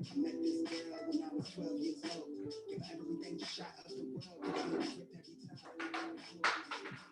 I met this girl when I was 12 years old. Give her everything, shot up the world. Every time.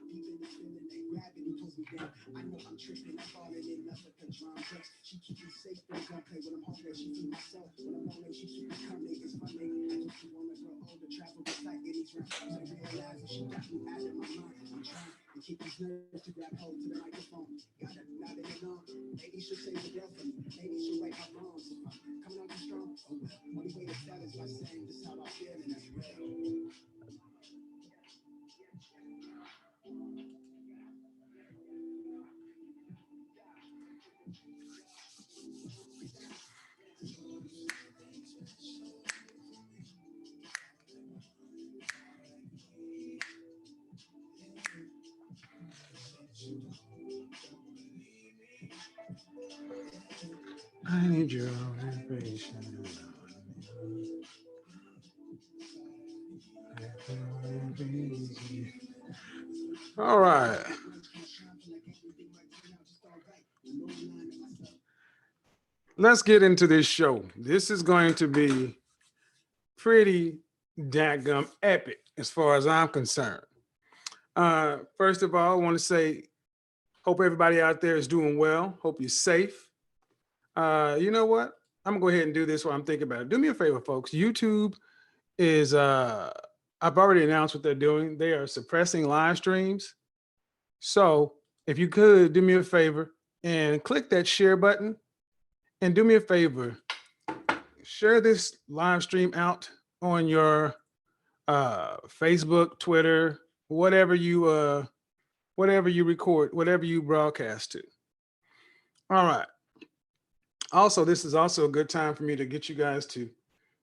Deep in the feeling that gravity pulls me down. I know I'm tripping, I'm falling in love with the drum drugs. She keeps me safe, but don't play when I'm home. She feed my soul. When I'm lonely, she keep me company. It's funny. I just wanna grow older, travel the site, get these rounds. I realize that she got me out of my mind. I'm trying to keep these nerves to grab hold to the microphone. Got it, not in alone. Maybe she'll save the girl for me. Maybe she'll right my wrongs. If I'm coming out too strong, oh well. Only way to tell is by saying this how I feel, and that's real. I need your information. All right. Let's get into this show. This is going to be pretty dadgum epic as far as I'm concerned. First of all, I want to say, hope everybody out there is doing well. Hope you're safe. You know what? I'm gonna go ahead and do this while I'm thinking about it. Do me a favor, folks. YouTube is, I've already announced what they're doing. They are suppressing live streams. So if you could do me a favor and click that share button and do me a favor, share this live stream out on your Facebook, Twitter, whatever you record, whatever you broadcast to. All right. Also, this is also a good time for me to get you guys to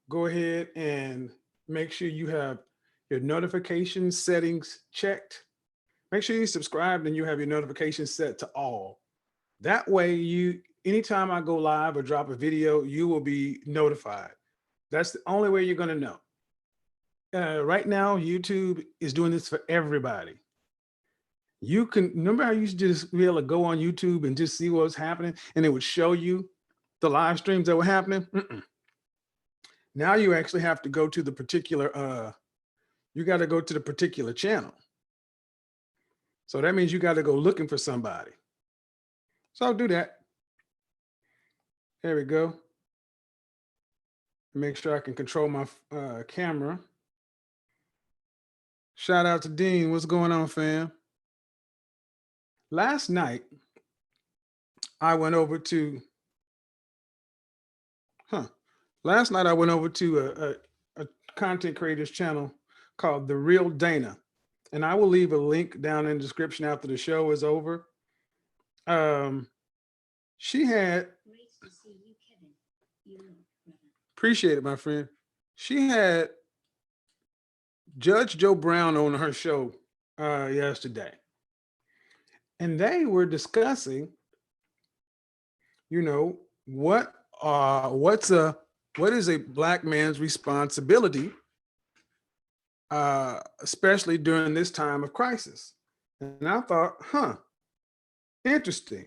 go ahead and make sure you have your notification settings checked. Make sure you subscribe and you have your notifications set to all. That way, anytime I go live or drop a video, you will be notified. That's the only way you're going to know. Right now, YouTube is doing this for everybody. You can remember how you used to just be able to go on YouTube and just see what's happening, and it would show you the live streams that were happening. Now you actually have to go to the particular, you got to go to the particular channel. So that means you got to go looking for somebody. So I'll do that. There we go. Make sure I can control my camera. Shout out to Dean. What's going on, fam? Last night, I went over to, Last night I went over to a content creator's channel called The Real Dana. And I will leave a link down in the description after the show is over. She had, appreciate it, my friend. She had Judge Joe Brown on her show yesterday. And they were discussing, what is a Black man's responsibility, especially during this time of crisis. And I thought, interesting.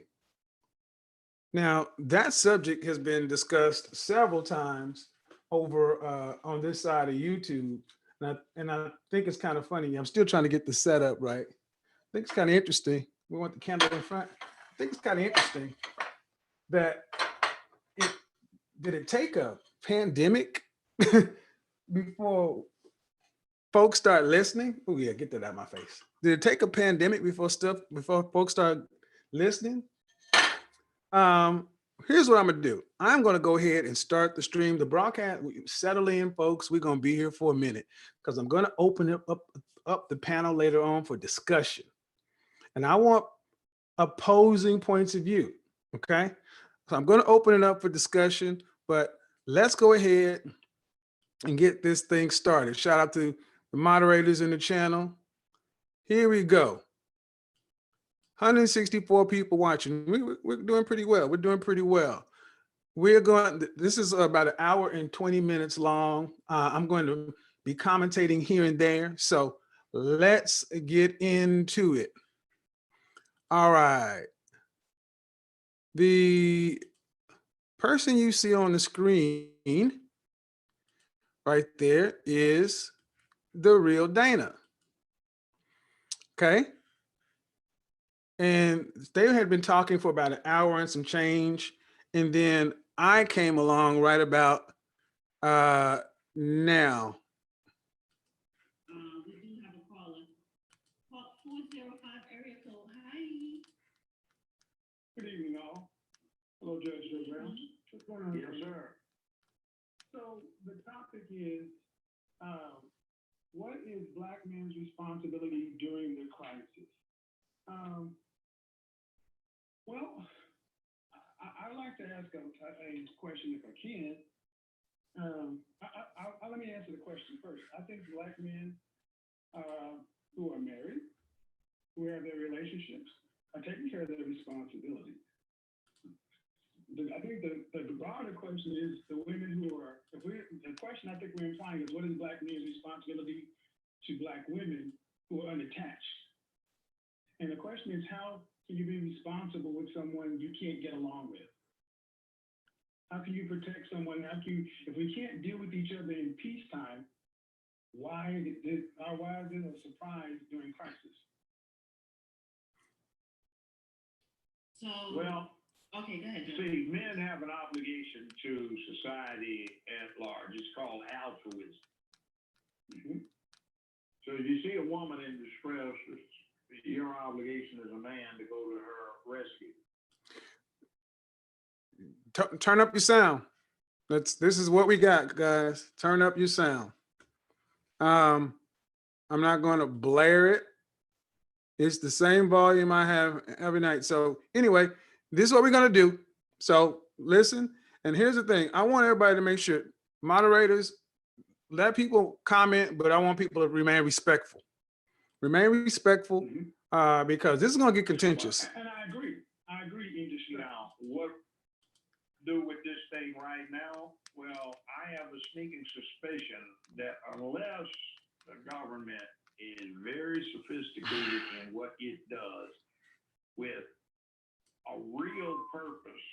Now, that subject has been discussed several times over on this side of YouTube. And I think it's kind of funny. I'm still trying to get the setup right. I think it's kind of interesting. We want the candle in front. I think it's kind of interesting that did it take a pandemic before folks start listening? Oh yeah, get that out of my face. Did it take a pandemic before folks start listening? Here's what I'm gonna do. I'm gonna go ahead and start the stream, the broadcast. Settle in, folks. We're gonna be here for a minute because I'm gonna open up the panel later on for discussion. And I want opposing points of view, okay? So I'm gonna open it up for discussion, but let's go ahead and get this thing started. Shout out to the moderators in the channel. Here we go. 164 people watching. We're doing pretty well. We're doing pretty well. We're going, this is about an hour and 20 minutes long. I'm going to be commentating here and there. So let's get into it. All right. The person you see on the screen right there is the real Dana. Okay. And they had been talking for about an hour and some change. And then I came along right about now. We do have a caller. Call 405 area code. Hi. Good evening, all. Hello, Judge Brown. What's going on? Yes, sir. So the topic is, what is Black men's responsibility during the crisis? Well, I'd like to ask a question if I can. Let me answer the question first. I think Black men who are married, who have their relationships, are taking care of their responsibilities. I think the broader question is the women who are, the question I think we're implying is, what is Black men's responsibility to Black women who are unattached? And the question is, how can you be responsible with someone you can't get along with? How can you protect someone? If we can't deal with each other in peacetime, why is it a surprise during crisis? So, Well, okay, go ahead. see, men have an obligation to society at large. It's called altruism. Mm-hmm. So if you see a woman in distress, it's your obligation as a man to go to her rescue. Turn up your sound. This is what we got, guys. Turn up your sound. I'm not going to blare it. It's the same volume I have every night. So anyway, this is what we're going to do. So listen, and here's the thing. I want everybody to make sure, moderators, let people comment, but I want people to remain respectful. Remain respectful, because this is going to get contentious. Well, and I agree, industry. Now, what do with this thing right now? Well, I have a sneaking suspicion that unless the government is very sophisticated in what it does with a real purpose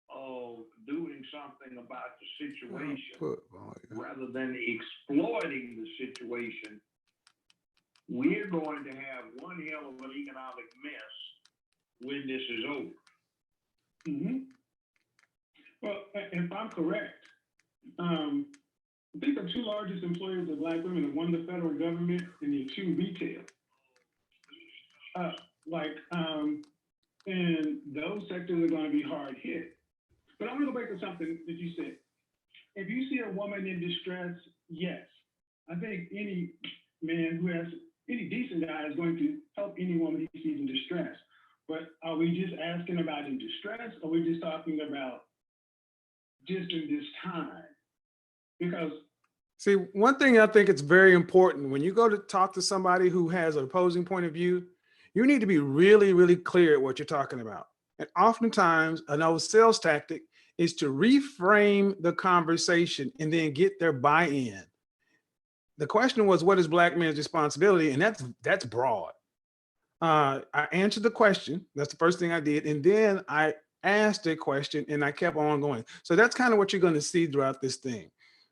of doing something about the situation, rather than exploiting the situation, we're going to have one hell of an economic mess when this is over. Mm-hmm. Well, if I'm correct, I think the two largest employers of Black women are one, the federal government, and the two, retail. And those sectors are going to be hard hit. But I want to go back to something that you said. If you see a woman in distress, yes, I think any man who has any decent guy is going to help any woman he sees in distress. But are we just asking about in distress, or are we just talking about just in this time? Because see, one thing I think it's very important when you go to talk to somebody who has an opposing point of view, you need to be really, really clear at what you're talking about. And oftentimes, another sales tactic is to reframe the conversation and then get their buy-in. The question was, what is Black men's responsibility? And that's broad. I answered the question. That's the first thing I did. And then I asked a question and I kept on going. So that's kind of what you're going to see throughout this thing.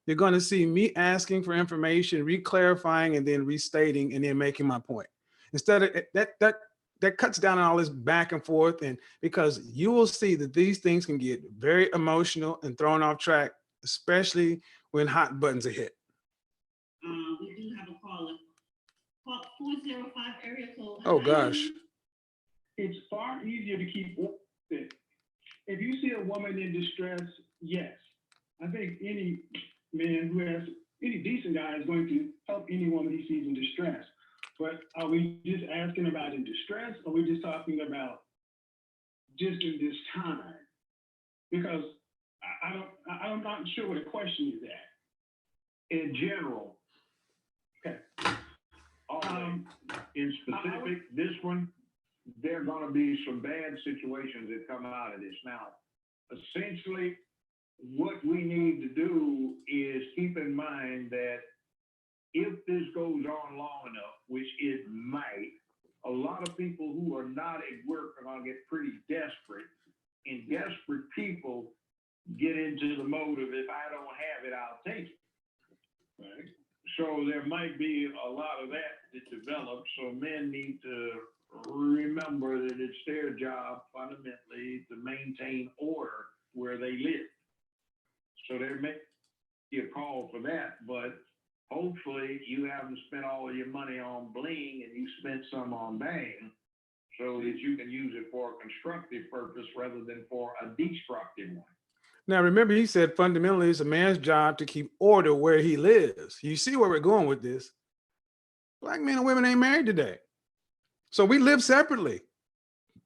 You're going to see me asking for information, re-clarifying, and then restating, and then making my point. Instead of that cuts down on all this back and forth, and because you will see that these things can get very emotional and thrown off track, especially when hot buttons are hit. We do have a caller. Call 405 area code. Oh gosh. it's far easier to keep it. If you see a woman in distress, yes, I think any man who has any decent guy is going to help any woman he sees in distress. But are we just asking about in distress, or are we just talking about just in this time? Because I'm not sure what the question is at. In general, Okay. in specific, this one, there are going to be some bad situations that come out of this. Now, essentially, what we need to do is keep in mind that if this goes on long enough, which it might, a lot of people who are not at work are going to get pretty desperate, and desperate people get into the mode of, if I don't have it, I'll take it. Right? So there might be a lot of that develops. So men need to remember that it's their job fundamentally to maintain order where they live. So there may be a call for that, but hopefully you haven't spent all of your money on bling and you spent some on bang, so that you can use it for a constructive purpose rather than for a destructive one. Now, remember, he said fundamentally it's a man's job to keep order where he lives. You see where we're going with this. Black men and women ain't married today. So we live separately.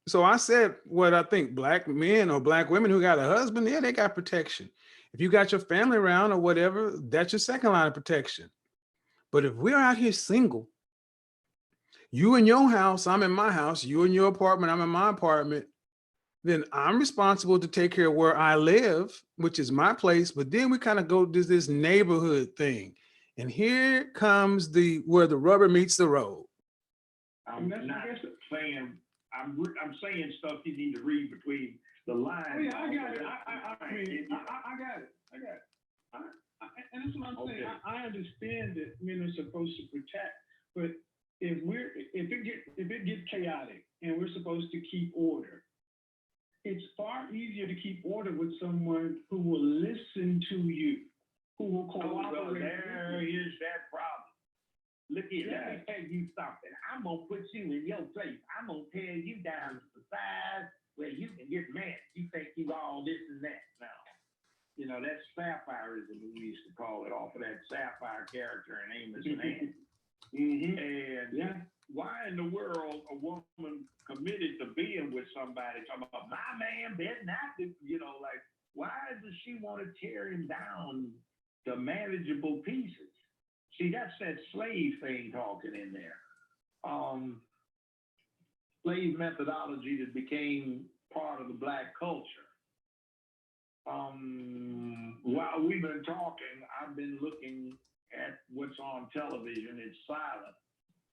So I said what I think black men or black women who got a husband, yeah, they got protection. If you got your family around or whatever, that's your second line of protection. But if we're out here single, you in your house, I'm in my house, you in your apartment, I'm in my apartment, then I'm responsible to take care of where I live, which is my place. But then we kind of go to this neighborhood thing. And here comes where the rubber meets the road. I'm not saying, I'm saying stuff you need to read between the lines. Oh, yeah, I got it. I got it. And that's what I'm saying. Okay. I understand that men are supposed to protect, but if it gets chaotic and we're supposed to keep order, it's far easier to keep order with someone who will listen to you, who will cooperate. Well, there is that problem. Look here, let me tell you something. I'm going to put you in your place. I'm going to tear you down to the size where you can get mad. You think you all this and that now. You know, that's Sapphireism, we used to call it, off of that Sapphire character in Amos and Andy. And Yeah. why in the world a woman committed to being with somebody talking about my man better not do, you know, like, why does she want to tear him down to manageable pieces? See, that's that slave thing talking in there. Slave methodology that became part of the black culture. While we've been talking, I've been looking at what's on television. It's silent,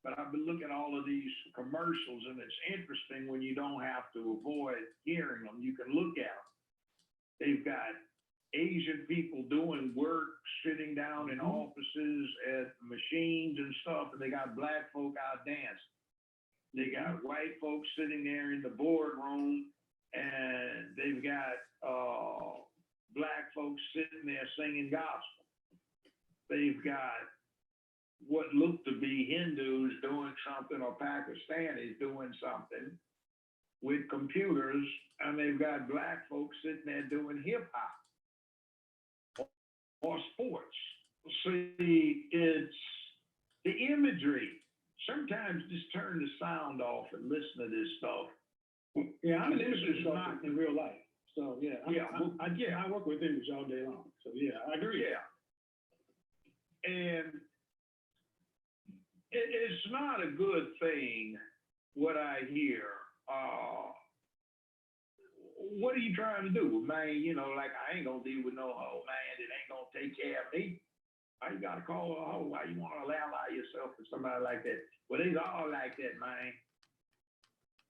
but I've been looking at all of these commercials, and it's interesting when you don't have to avoid hearing them. You can look at them. They've got Asian people doing work, sitting down in offices at machines and stuff, and they got black folk out dancing. They got white folks sitting there in the boardroom, and they've got black folks sitting there singing gospel. They've got what look to be Hindus doing something, or Pakistanis doing something with computers, and they've got black folks sitting there doing hip hop or sports. See, it's the imagery. Sometimes just turn the sound off and listen to this stuff. Yeah, I'm an industry stuff in real life. So yeah, I work with image all day long. So yeah, I agree. Yeah. And it's not a good thing what I hear. What are you trying to do? Man, you know, like, I ain't gonna deal with no hoe, man, that ain't gonna take care of me. Why you gotta call her a hoe? Why you wanna allow yourself to somebody like that? Well, they all like that, man.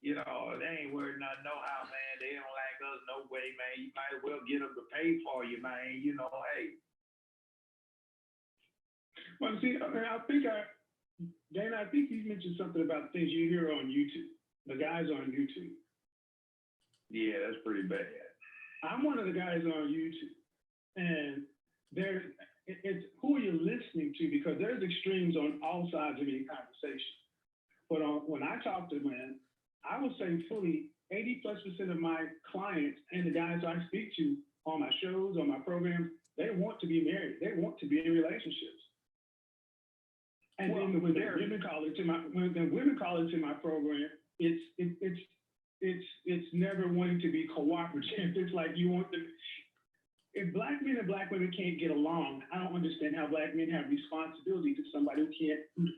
You know, they ain't worried nothing, no how, man. They don't like us, no way, man. You might as well get them to pay for you, man. You know, hey. Well, see, I think Dana, I think you mentioned something about things you hear on YouTube. The guys on YouTube. Yeah, that's pretty bad. I'm one of the guys on YouTube, and it's who are you listening to, because there's extremes on all sides of any conversation. But when I talk to men, I would say fully 80+% of my clients and the guys I speak to on my shows, on my programs, they want to be married. They want to be in relationships. And well, then when women call into my program, it's never wanting to be cooperative. It's like you want to. If black men and black women can't get along, I don't understand how black men have responsibility to somebody who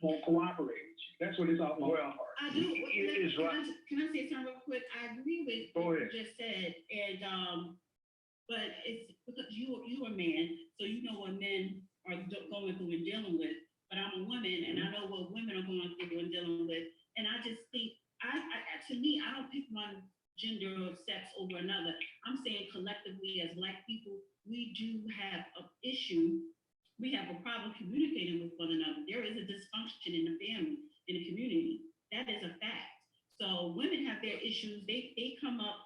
won't cooperate with you. That's what it's all about. Well, I do. it's like, Can I say something real quick? I agree with Go what you ahead. just said, and but it's because you are a man, so you know what men are going through and dealing with. But I'm a woman, and I know what women are going through and dealing with. And I just think, to me, I don't pick one gender or sex over another. I'm saying collectively as Black people, we do have an issue. We have a problem communicating with one another. There is a dysfunction in the family, in the community. That is a fact. So women have their issues. They come up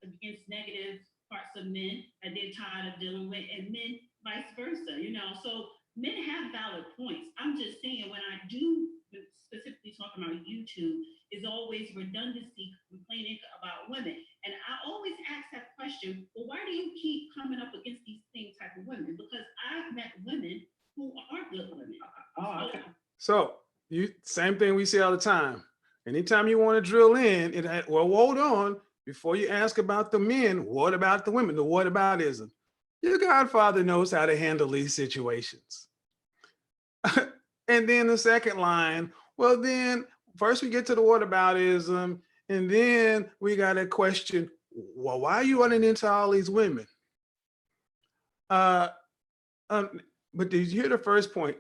against negative parts of men that they're tired of dealing with, and men vice versa, So men have valid points. I'm just saying, when I do specifically talking about YouTube, is always redundancy, complaining about women. And I always ask that question, well, why do you keep coming up against these same type of women? Because I've met women who are good women. So same thing we say all the time. Anytime you want to drill in, well, hold on. Before you ask about the men, what about the women? The whataboutism. Your godfather knows how to handle these situations. And then the second line, well, then first we get to the whataboutism, and then we got to question, well, why are you running into all these women? But did you hear the first point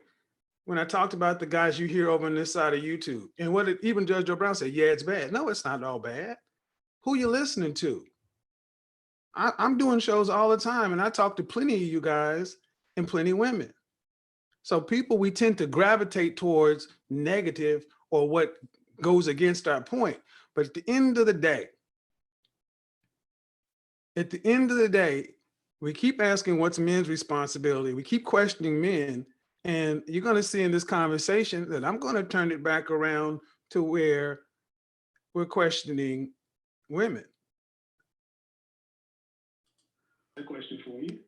when I talked about the guys you hear over on this side of YouTube? And what even Judge Joe Brown said, yeah, it's bad. No, it's not all bad. Who you listening to? I'm doing shows all the time, and I talk to plenty of you guys and plenty of women. So people, we tend to gravitate towards negative or what goes against our point. But at the end of the day, we keep asking what's men's responsibility. We keep questioning men. And you're going to see in this conversation that I'm going to turn it back around to where we're questioning women. A question for you.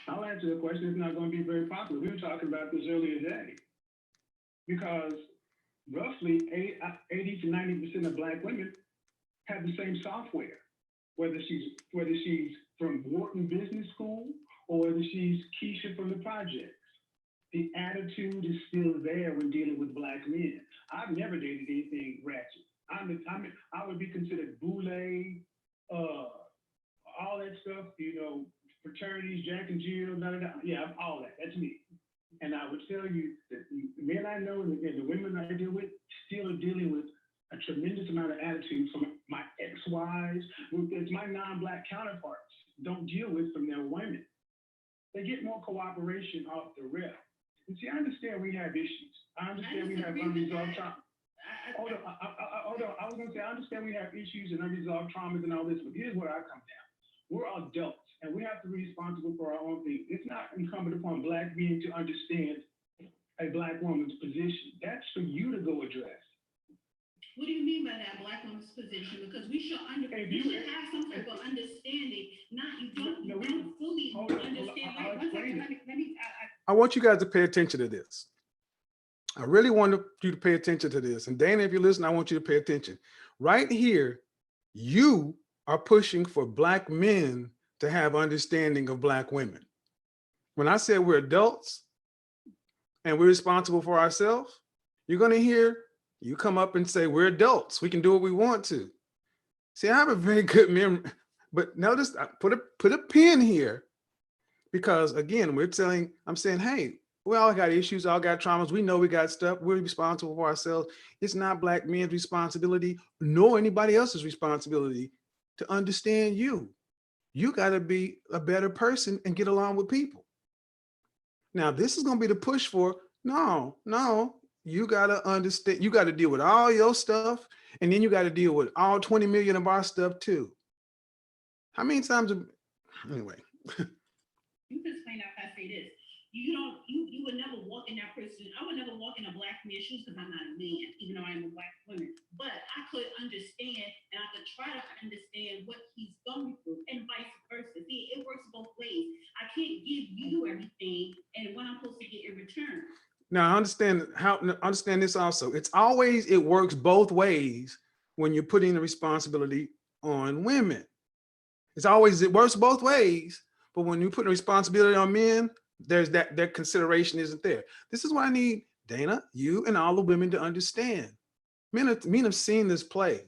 I'll answer the question. It's not going to be very popular. We were talking about this earlier today, because roughly 80 to 90% of Black women have the same software, whether she's from Wharton Business School or whether she's Keisha from the projects. The attitude is still there when dealing with Black men. I've never dated anything ratchet. I would be considered boule, all that stuff, fraternities, Jack and Jill, yeah, all that. That's me. And I would tell you that the men I know and the women I deal with still are dealing with a tremendous amount of attitude from my ex-wives, it's my non-Black counterparts don't deal with from their women. They get more cooperation off the rep. And see, I understand we have issues. I understand we have unresolved trauma. Hold on. I was going to say, I understand we have issues and unresolved traumas and all this, but here's where I come down. We're adults, and we have to be responsible for our own things. It's not incumbent upon Black men to understand a Black woman's position. That's for you to go address. What do you mean by that, Black woman's position? Because we should you should have some type of understanding. You don't fully understand. I want you guys to pay attention to this. I really want you to pay attention to this. And Dana, if you listen, I want you to pay attention. Right here, you are pushing for Black men to have understanding of Black women. When I said we're adults and we're responsible for ourselves, you're going to hear you come up and say, we're adults. We can do what we want to. See, I have a very good memory, but notice I put a pin here because again, I'm saying, hey, we all got issues, all got traumas. We know we got stuff. We're responsible for ourselves. It's not Black men's responsibility, nor anybody else's responsibility to understand you. You got to be a better person and get along with people. Now, this is going to be the push for, no, you got to understand, you got to deal with all your stuff, and then you got to deal with all 20 million of our stuff too. How many times, anyway. You can explain that if I say this. You would never walk in that person. I would never walk in a Black man's shoes because I'm not a man, even though I'm a Black woman. But I could understand, and I could try to understand what he's going through, and vice versa. See, it works both ways. I can't give you everything, and what I'm supposed to get in return. Now, understand this also. It works both ways when you're putting the responsibility on women. It works both ways, but when you put the responsibility on men, there's that consideration isn't there. This is why I need Dana, you and all the women to understand. Men have seen this play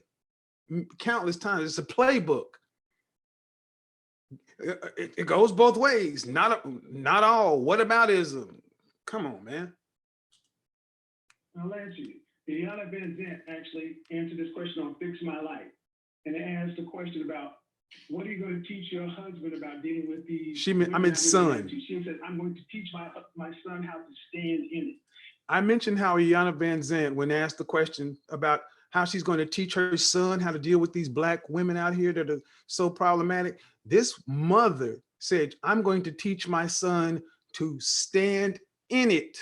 countless times. It's a playbook. It goes both ways. Not all. What aboutism? Come on, man. I'll answer you. Iana Van Zant actually answered this question on Fix My Life. And it asked a question about, what are you going to teach your husband about dealing with these? I meant son. She said, I'm going to teach my son how to stand in it. I mentioned how Iana Van Zant, when asked the question about how she's going to teach her son how to deal with these Black women out here that are so problematic, this mother said, I'm going to teach my son to stand in it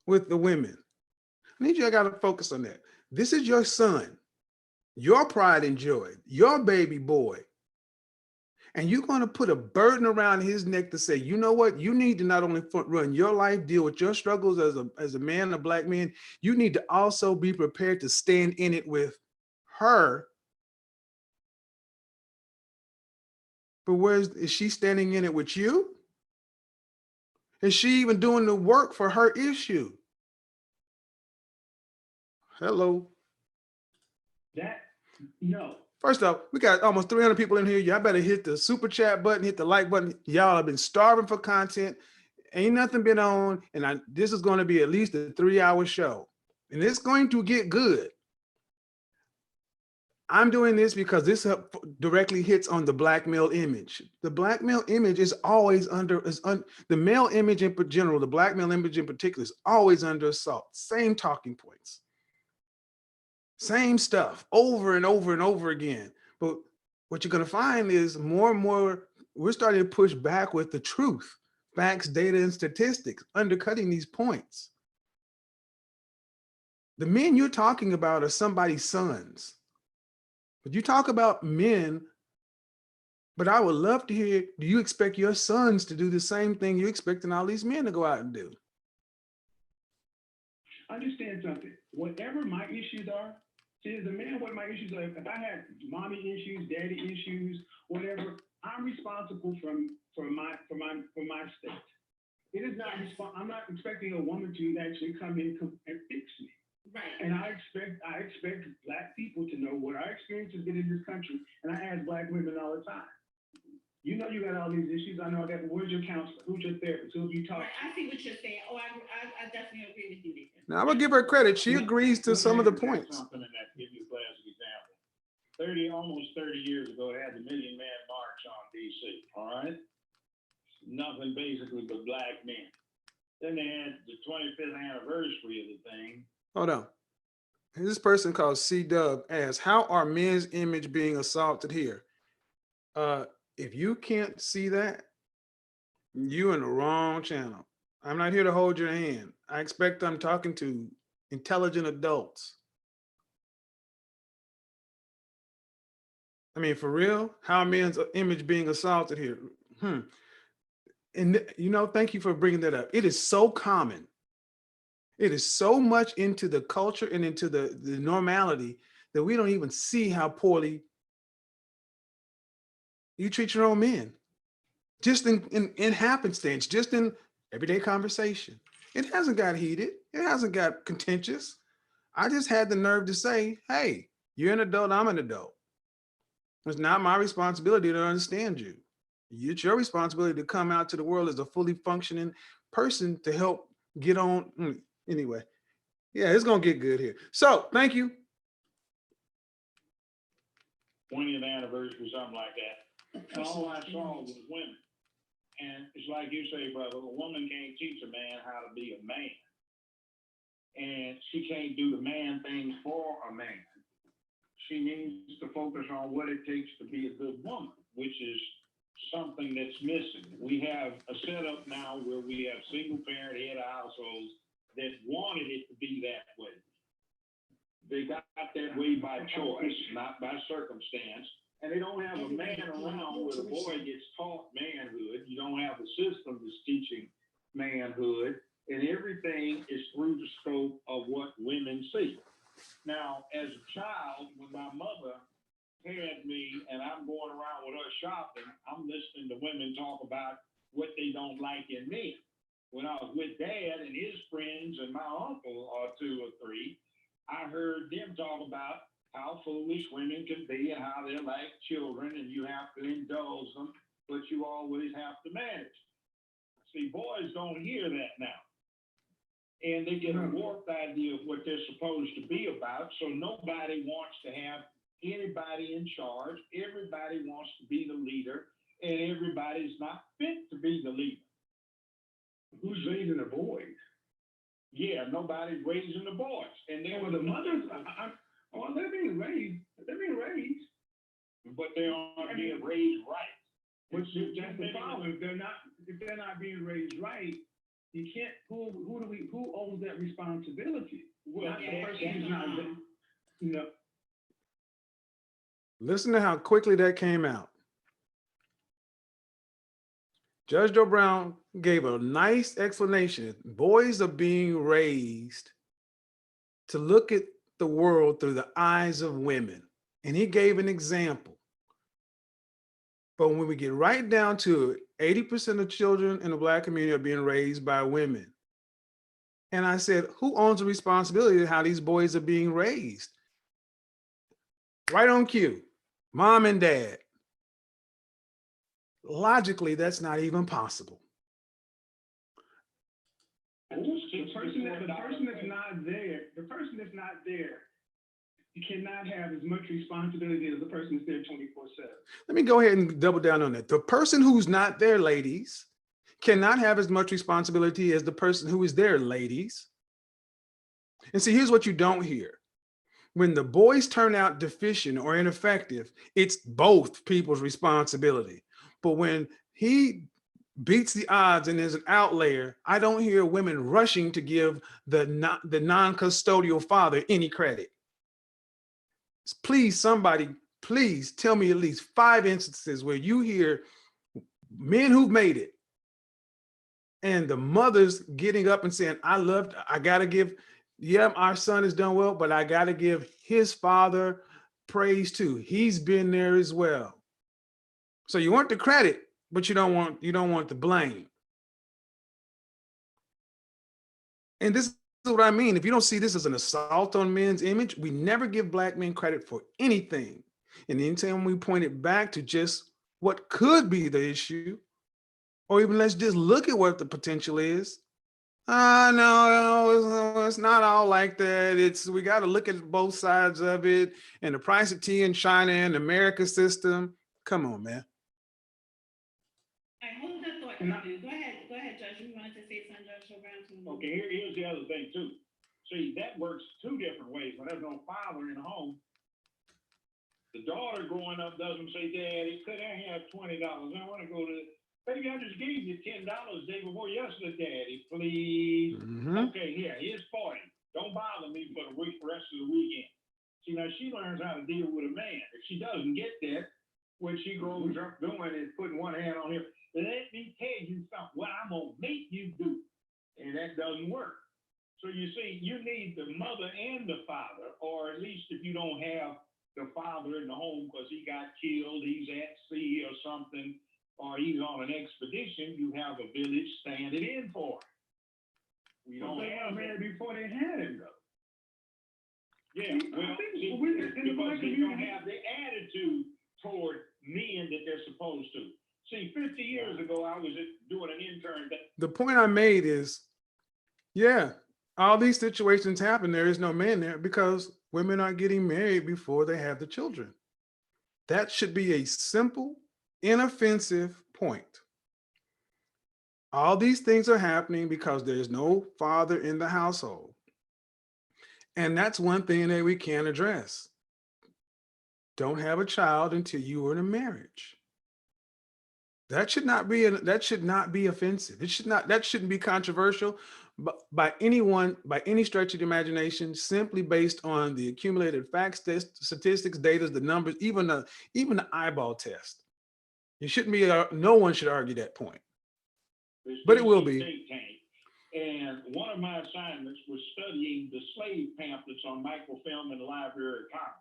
with the women. I need you, I got to focus on that. This is your son, your pride and joy, your baby boy. And you're going to put a burden around his neck to say, you know what? You need to not only run your life, deal with your struggles as a man, a Black man, you need to also be prepared to stand in it with her. But is she standing in it with you? Is she even doing the work for her issue? Hello. No. First off, we got almost 300 people in here. Y'all better hit the super chat button, hit the like button. Y'all have been starving for content. Ain't nothing been on. And this is going to be at least a 3-hour show. And it's going to get good. I'm doing this because this directly hits on the Black male image. The Black male image is always the male image in general, the Black male image in particular is always under assault. Same talking points. Same stuff over and over and over again. But what you're going to find is more and more, we're starting to push back with the truth, facts, data, and statistics, undercutting these points. The men you're talking about are somebody's sons. But you talk about men, but I would love to hear, do you expect your sons to do the same thing you're expecting all these men to go out and do? Understand something. Whatever my issues are, see, as a man, what my issues are, if I had mommy issues, daddy issues, whatever, I'm responsible for my state. It is not I'm not expecting a woman to actually come in and fix me. Right. And I expect Black people to know what our experience has been in this country. And I ask Black women all the time. You know you got all these issues. I know I got. Where's your counselor? Who's your therapist? Who you talk? Right. I see what you're saying. Oh, I definitely agree with you, Nathan. Now I'm gonna give her credit. She agrees to some of the points. Something in that, give you a classic example. Almost 30 years ago, I had the Million Man March on DC. All right, nothing basically but Black men. Then they had the 25th anniversary of the thing. Hold on. This person called C Dub asks, how are men's image being assaulted here? If you can't see that, you're in the wrong channel. I'm not here to hold your hand. I expect I'm talking to intelligent adults. I mean, for real, how are men's image being assaulted here? And thank you for bringing that up. It is so common. It is so much into the culture and into the normality that we don't even see how poorly you treat your own men. Just in happenstance, just in everyday conversation. It hasn't got heated. It hasn't got contentious. I just had the nerve to say, hey, you're an adult, I'm an adult. It's not my responsibility to understand you. It's your responsibility to come out to the world as a fully functioning person to help get on. Anyway, yeah, it's going to get good here. So thank you. 20th anniversary, something like that. And all I saw was women. And it's like you say, brother, a woman can't teach a man how to be a man. And she can't do the man things for a man. She needs to focus on what it takes to be a good woman, which is something that's missing. We have a setup now where we have single parent head of households that wanted it to be that way. They got that way by choice, not by circumstance. And they don't have a man around where the boy gets taught manhood. You don't have a system that's teaching manhood. And everything is through the scope of what women see. Now, as a child, when my mother had me and I'm going around with her shopping, I'm listening to women talk about what they don't like in men. when I was with Dad and his friends and my uncle or two or three, I heard them talk about how foolish women can be and how they're like children and you have to indulge them, but you always have to manage. See, boys don't hear that now. And they get a warped idea of what they're supposed to be about. So nobody wants to have anybody in charge. Everybody wants to be the leader, and everybody's not fit to be the leader. Who's raising the boys? Yeah, nobody's raising the boys. And then Well, the mothers, they're being raised. They're being raised. But they aren't being raised right. Which that's the problem. If they're not being raised right, you can't. Who owns that responsibility? Well, Not the person who's not. No. Listen to how quickly that came out. Judge Joe Brown gave a nice explanation. Boys are being raised to look at the world through the eyes of women. And he gave an example. But when we get right down to it, 80% of children in the Black community are being raised by women. And I said, who owns the responsibility of how these boys are being raised? Right on cue, mom and dad. Logically, that's not even possible. The person that's not there, you cannot have as much responsibility as the person that's there 24/7. Let me go ahead and double down on that. The person who's not there, ladies, cannot have as much responsibility as the person who is there, ladies. And see, here's what you don't hear. When the boys turn out deficient or ineffective, it's both people's responsibility. But when he beats the odds and is an outlier, I don't hear women rushing to give the non-custodial father any credit. Please, somebody, please tell me at least 5 instances where you hear men who've made it and the mothers getting up and saying, I gotta give, yeah, our son has done well, but I gotta give his father praise too. He's been there as well. So you want the credit, but you don't want the blame. And this is what I mean. If you don't see this as an assault on men's image, we never give Black men credit for anything. And anytime we point it back to just what could be the issue, or even let's just look at what the potential is. No, it's not all like that. We got to look at both sides of it, and the price of tea in China and the America system. Come on, man. All right, hold that thought. Go ahead, Judge. You wanted to say something, Judge Brown? Okay, here's the other thing too. See, that works 2 different ways. When there's no father in the home, the daughter growing up doesn't say, Daddy, could I have $20? I want to go to, baby, I just gave you $10 the day before yesterday, Daddy, please. Okay, here, here's 40. Don't bother me for the rest of the weekend. See, now she learns how to deal with a man. If she doesn't get that, what she grows up doing is putting one hand on him. Let me tell you something, what I'm going to make you do. And that doesn't work. So you see, you need the mother and the father, or at least if you don't have the father in the home because he got killed, he's at sea or something, or he's on an expedition, you have a village standing in for him. We don't have married before they had him, though. Yeah, well, because they don't have the attitude toward men that they're supposed to. See, 50 years ago, I was doing an intern. The point I made is, yeah, all these situations happen. There is no man there because women are getting married before they have the children. That should be a simple, inoffensive point. All these things are happening because there's no father in the household. And that's one thing that we can't address. Don't have a child until you are in a marriage. That should not be offensive. That shouldn't be controversial by anyone, by any stretch of the imagination, simply based on the accumulated facts, statistics, data, the numbers, even the eyeball test. You shouldn't be, no one should argue that point. But it will be. And one of my assignments was studying the slave pamphlets on microfilm in the Library of Congress.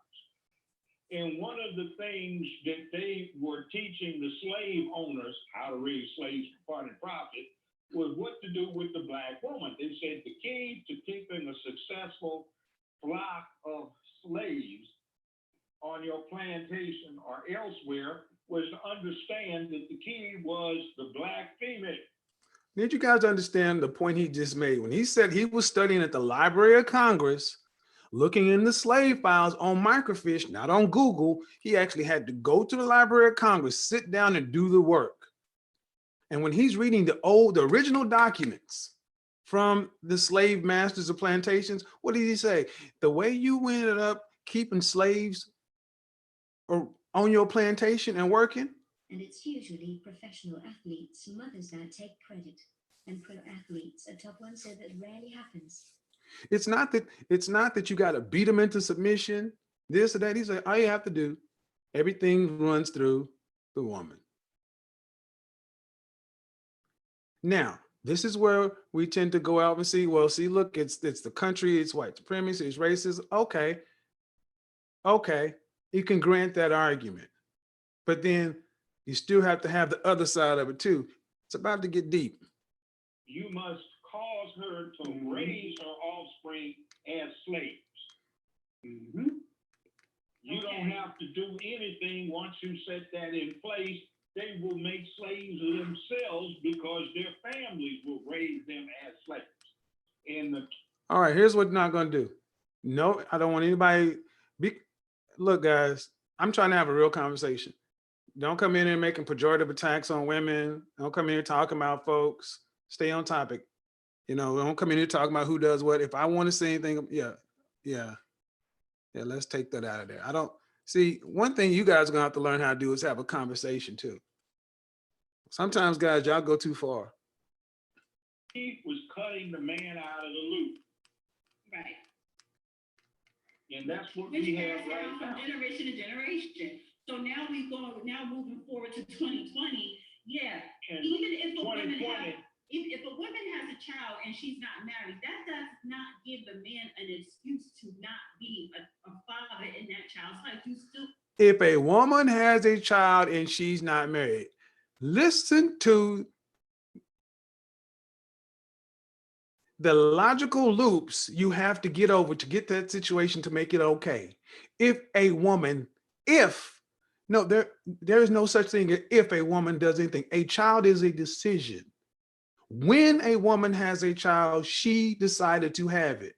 And one of the things that they were teaching the slave owners how to raise slaves for fun and profit was what to do with the black woman. They said the key to keeping a successful flock of slaves on your plantation or elsewhere was to understand that the key was the black female. Did you guys understand the point he just made when he said he was studying at the Library of Congress, looking in the slave files on microfiche, not on Google? He actually had to go to the Library of Congress, sit down and do the work. And when he's reading the original documents from the slave masters of plantations, what did he say? The way you ended up keeping slaves on your plantation and working? And it's usually professional athletes, mothers that take credit, and pro athletes are top ones, so that rarely happens. It's not that you got to beat them into submission, this or that. He said, all you have to do, everything runs through the woman. Now, this is where we tend to go out and see, well, see, look, it's the country, it's white supremacy, it's racism. Okay, you can grant that argument. But then you still have to have the other side of it too. It's about to get deep. You must cause her to raise her offspring as slaves. You don't have to do anything once you set that in place. They will make slaves of themselves because their families will raise them as slaves. All right, here's what I'm not going to do. No, I don't want anybody. Look, guys, I'm trying to have a real conversation. Don't come in here making pejorative attacks on women. Don't come in here talking about folks. Stay on topic. Don't come in here talking about who does what. If I want to say anything, yeah, let's take that out of there. I don't see, one thing you guys are gonna have to learn how to do is have a conversation too. Sometimes, guys, y'all go too far. He was cutting the man out of the loop. Right. And that's what Which we has have right gone now. from generation to generation. So now moving forward to 2020, yeah. And Even if a woman 2020, if a woman has a child and she's not married, that does not give the man an excuse to not be a father in that child's life. You still. If a woman has a child and she's not married, listen to the logical loops you have to get over to get that situation to make it okay. There is no such thing as if a woman does anything. A child is a decision. When a woman has a child, she decided to have it.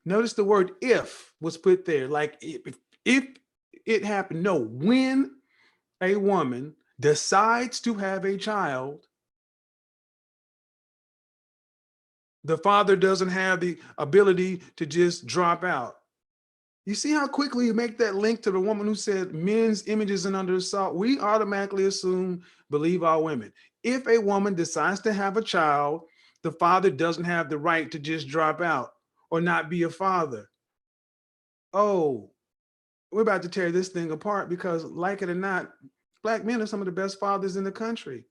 Notice the word if was put there, like if it happened. No, when a woman decides to have a child, the father doesn't have the ability to just drop out. You see how quickly you make that link to the woman who said men's images and under assault? We automatically believe all women. If a woman decides to have a child, the father doesn't have the right to just drop out or not be a father. Oh, we're about to tear this thing apart because, like it or not, Black men are some of the best fathers in the country.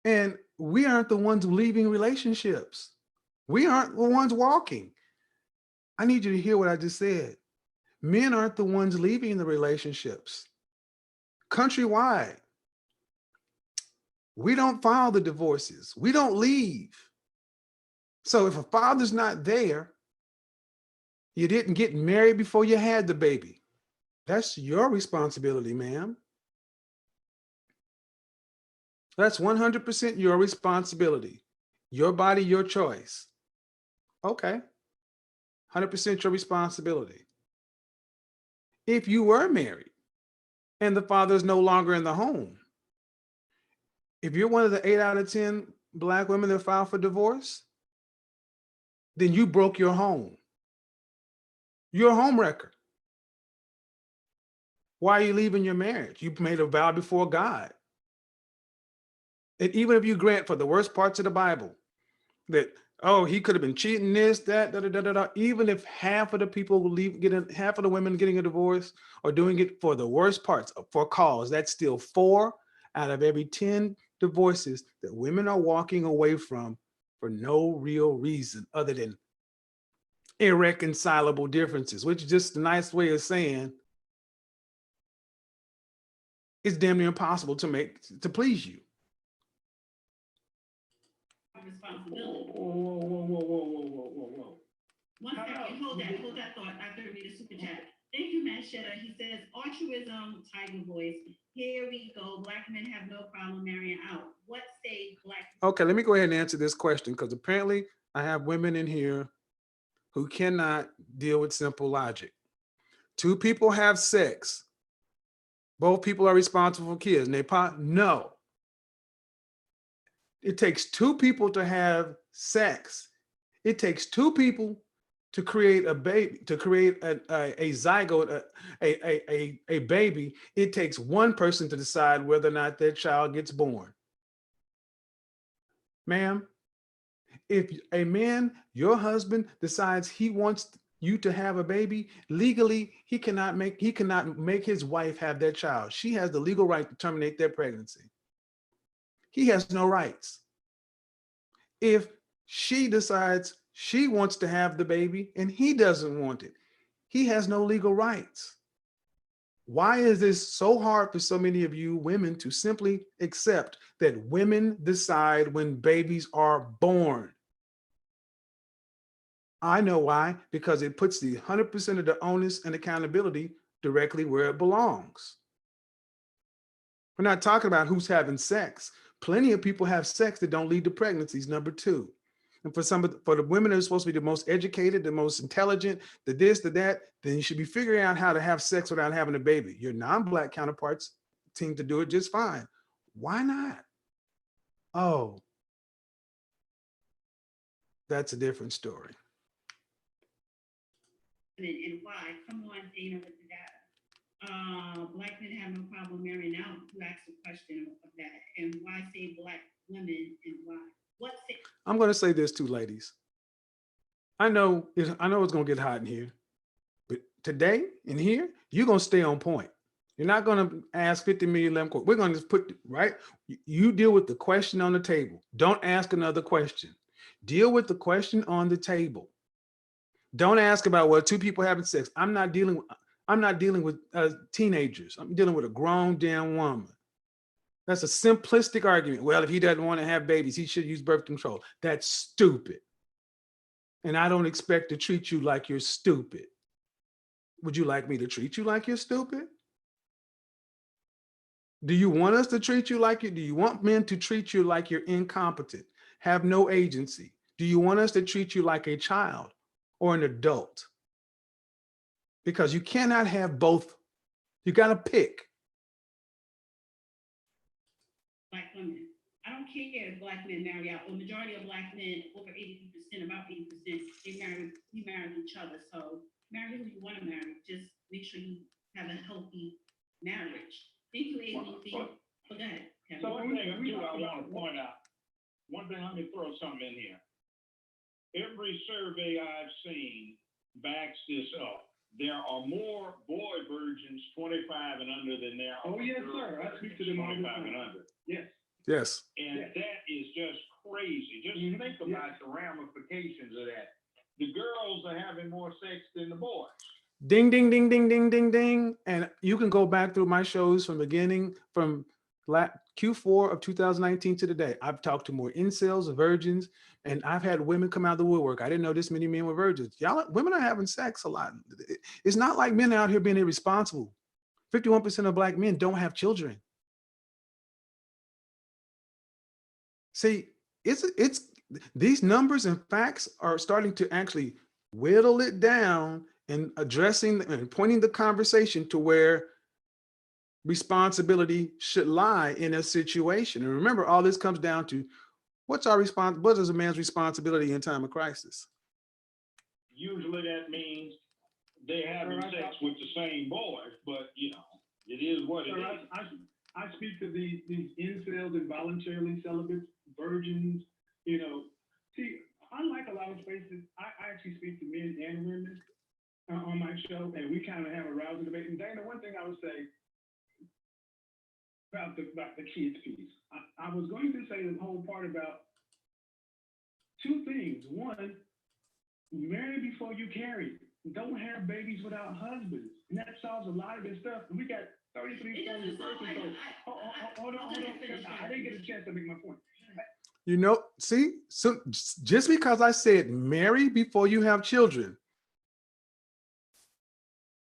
And we aren't the ones leaving relationships. We aren't the ones walking. I need you to hear what I just said. Men aren't the ones leaving the relationships. Countrywide, we don't file the divorces. We don't leave. So if a father's not there, you didn't get married before you had the baby. That's your responsibility, ma'am. That's 100% your responsibility. Your body, your choice. Okay. 100% your responsibility. If you were married and the father is no longer in the home, if you're one of the 8 out of 10 Black women that file for divorce, then you broke your home. You're a home wrecker. Why are you leaving your marriage? You made a vow before God. And even if you grant for the worst parts of the Bible that, oh, he could have been cheating this, that, da, da, da, da, da. Even if half of the people half of the women getting a divorce or doing it for the worst parts, for cause, that's still 4 out of every 10 divorces that women are walking away from for no real reason other than irreconcilable differences, which is just a nice way of saying it's damn near impossible to please you. responsibility. Whoa. One second, hold that thought. I have to read a super chat. Thank you, Matt Shetter. He says, altruism, tiger voice. Here we go. Black men have no problem marrying out. What say black? Okay, let me go ahead and answer this question because apparently I have women in here who cannot deal with simple logic. Two people have sex. Both people are responsible for kids. And no. It takes two people to have sex. It takes two people to create a baby, to create a zygote, a baby. It takes one person to decide whether or not that child gets born. Ma'am, if a man, your husband, decides he wants you to have a baby, legally, he cannot make his wife have that child. She has the legal right to terminate their pregnancy. He has no rights. If she decides she wants to have the baby and he doesn't want it, he has no legal rights. Why is this so hard for so many of you women to simply accept that women decide when babies are born? I know why, because it puts the 100% of the onus and accountability directly where it belongs. We're not talking about who's having sex. Plenty of people have sex that don't lead to pregnancies, number two. And for the women that are supposed to be the most educated, the most intelligent, the this, the that, then you should be figuring out how to have sex without having a baby. Your non-Black counterparts seem to do it just fine. Why not? Oh, that's a different story. And why? Come on, Dana, with the data. Black men have no problem marrying out. You asked a question of that. And why say black women and why? I'm going to say this too, ladies. I know it's going to get hot in here, but today in here, you're going to stay on point. You're not going to ask 50 million questions. We're going to just put, right? You deal with the question on the table. Don't ask another question. Deal with the question on the table. Don't ask about, well, two people having sex. I'm not dealing with teenagers. I'm dealing with a grown damn woman. That's a simplistic argument. Well, if he doesn't want to have babies, he should use birth control. That's stupid. And I don't expect to treat you like you're stupid. Would you like me to treat you like you're stupid? Do you want us to treat you like you? Do you want men to treat you like you're incompetent, have no agency? Do you want us to treat you like a child or an adult? Because you cannot have both. You got to pick. Black women. I don't care if black men marry out. The majority of black men, over 80%, about 80%, we marry each other. So marry who you want to marry. Just make sure you have a healthy marriage. Thank you, ABC. Go ahead. So one thing I want to point out. One thing, let me throw something in here. Every survey I've seen backs this up. There are more boy virgins 25 and under than there are. Oh, yes, sir. I speak to them all the 25 and time. under. Yes. Yes. And that is just crazy. Just think about the ramifications of that. The girls are having more sex than the boys. Ding, ding, ding, ding, ding, ding, ding. And you can go back through my shows from Q4 of 2019 to today. I've talked to more incels, virgins, and I've had women come out of the woodwork. I didn't know this many men were virgins. Women are having sex a lot. It's not like men out here being irresponsible. 51% of black men don't have children. See, it's these numbers and facts are starting to actually whittle it down and addressing and pointing the conversation to where responsibility should lie in a situation. And remember, all this comes down to what is a man's responsibility in time of crisis? Usually that means they're having sex with the same boys, but it is what it is. I speak to these incels and voluntarily celibate virgins. See, unlike a lot of spaces, I actually speak to men and women on my show, and we kind of have a rousing debate. And Dana, one thing I would say about the kids piece, I was going to say the whole part about two things. One, marry before you carry. Don't have babies without husbands. And that solves a lot of this stuff. And we got 33, 40 persons. Hold on. I didn't get a chance to make my point. You know, see, so just because I said marry before you have children,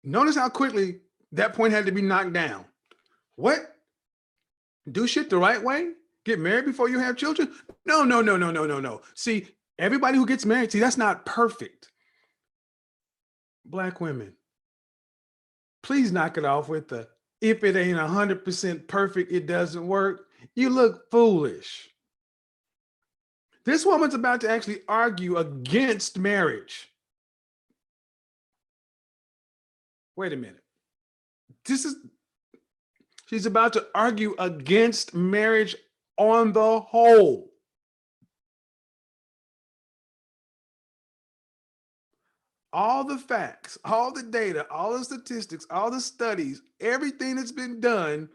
notice how quickly that point had to be knocked down. What? Do shit the right way? Get married before you have children? No, no, no, no, no, no, no. See, everybody who gets married, see, that's not perfect. Black women, please knock it off with the, if it ain't 100% perfect, it doesn't work. You look foolish. This woman's about to actually argue against marriage. Wait a minute. She's about to argue against marriage on the whole. All the facts, all the data, all the statistics, all the studies, everything that's been done.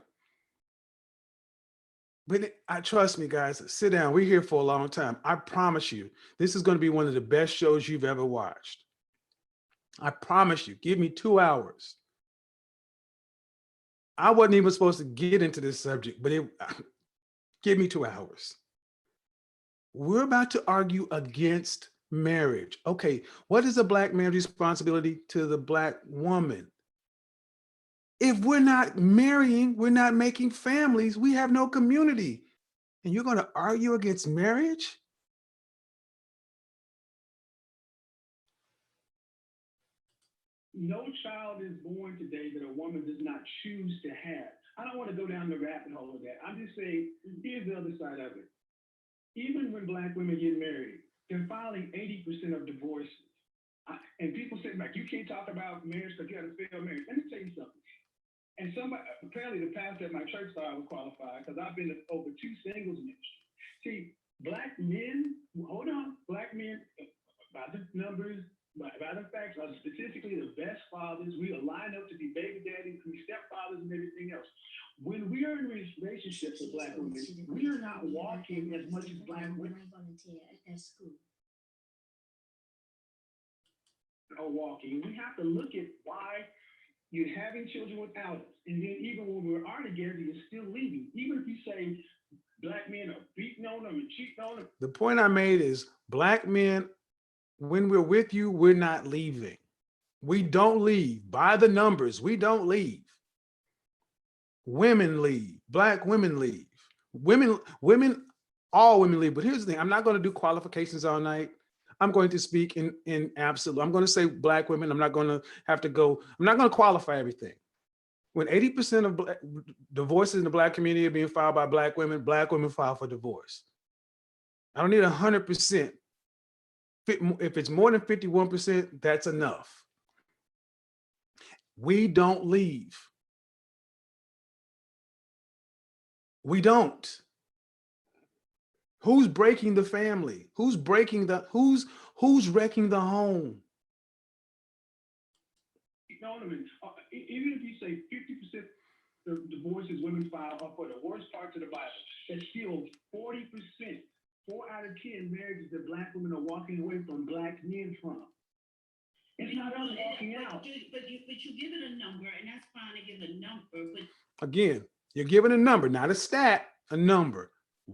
But trust me, guys, sit down. We're here for a long time. I promise you, this is going to be one of the best shows you've ever watched. I promise you, give me 2 hours. I wasn't even supposed to get into this subject, but give me 2 hours. We're about to argue against marriage. Okay, what is a Black man's responsibility to the Black woman? If we're not marrying, we're not making families, we have no community. And you're going to argue against marriage? No child is born today that a woman does not choose to have. I don't want to go down the rabbit hole of that. I'm just saying, here's the other side of it. Even when Black women get married, they're filing 80% of divorces. And people say, like, you can't talk about marriage because you have to fail marriage. Let me tell you something. And somebody, apparently the pastor at my church thought I was qualified because I've been to over 2 singles ministries. See, Black men, hold on, Black men, by the numbers, by the facts, are statistically the best fathers. We are lined up to be baby daddies, we stepfathers, and everything else. When we are in relationships with Black women, we are not walking as much as Black women I volunteer at their school. are walking. We have to look at why you're having children without us. And then even when we are together, you're still leaving. Even if you say Black men are beating on them and cheating on them. The point I made is Black men, when we're with you, we're not leaving. We don't leave. By the numbers, we don't leave. Women leave. Black women leave. All women leave. But here's the thing. I'm not going to do qualifications all night. I'm going to speak in absolute. I'm going to say Black women. I'm not going to have to go. I'm not going to qualify everything. When 80% of divorces in the Black community are being filed by Black women file for divorce. I don't need 100%. If it's more than 51%, that's enough. We don't leave. We don't. Who's breaking the family? Who's wrecking the home? Even if you say 50% of divorces women file are for the worst parts of the Bible, that's still 40%. 4 out of 10 marriages that Black women are walking away from Black men from. It's not us walking out. But you give it a number, and that's fine to give a number. But again, you're given a number, not a stat, a number.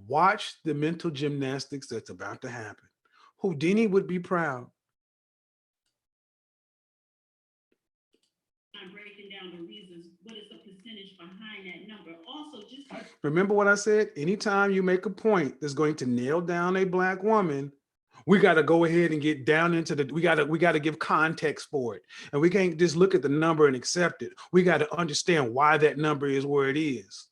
Watch the mental gymnastics that's about to happen. Houdini would be proud. I'm breaking down the reasons. What is the percentage behind that number? Also, just remember what I said? Anytime you make a point that's going to nail down a Black woman, we got to go ahead and get down into the, we got to give context for it. And we can't just look at the number and accept it. We got to understand why that number is where it is.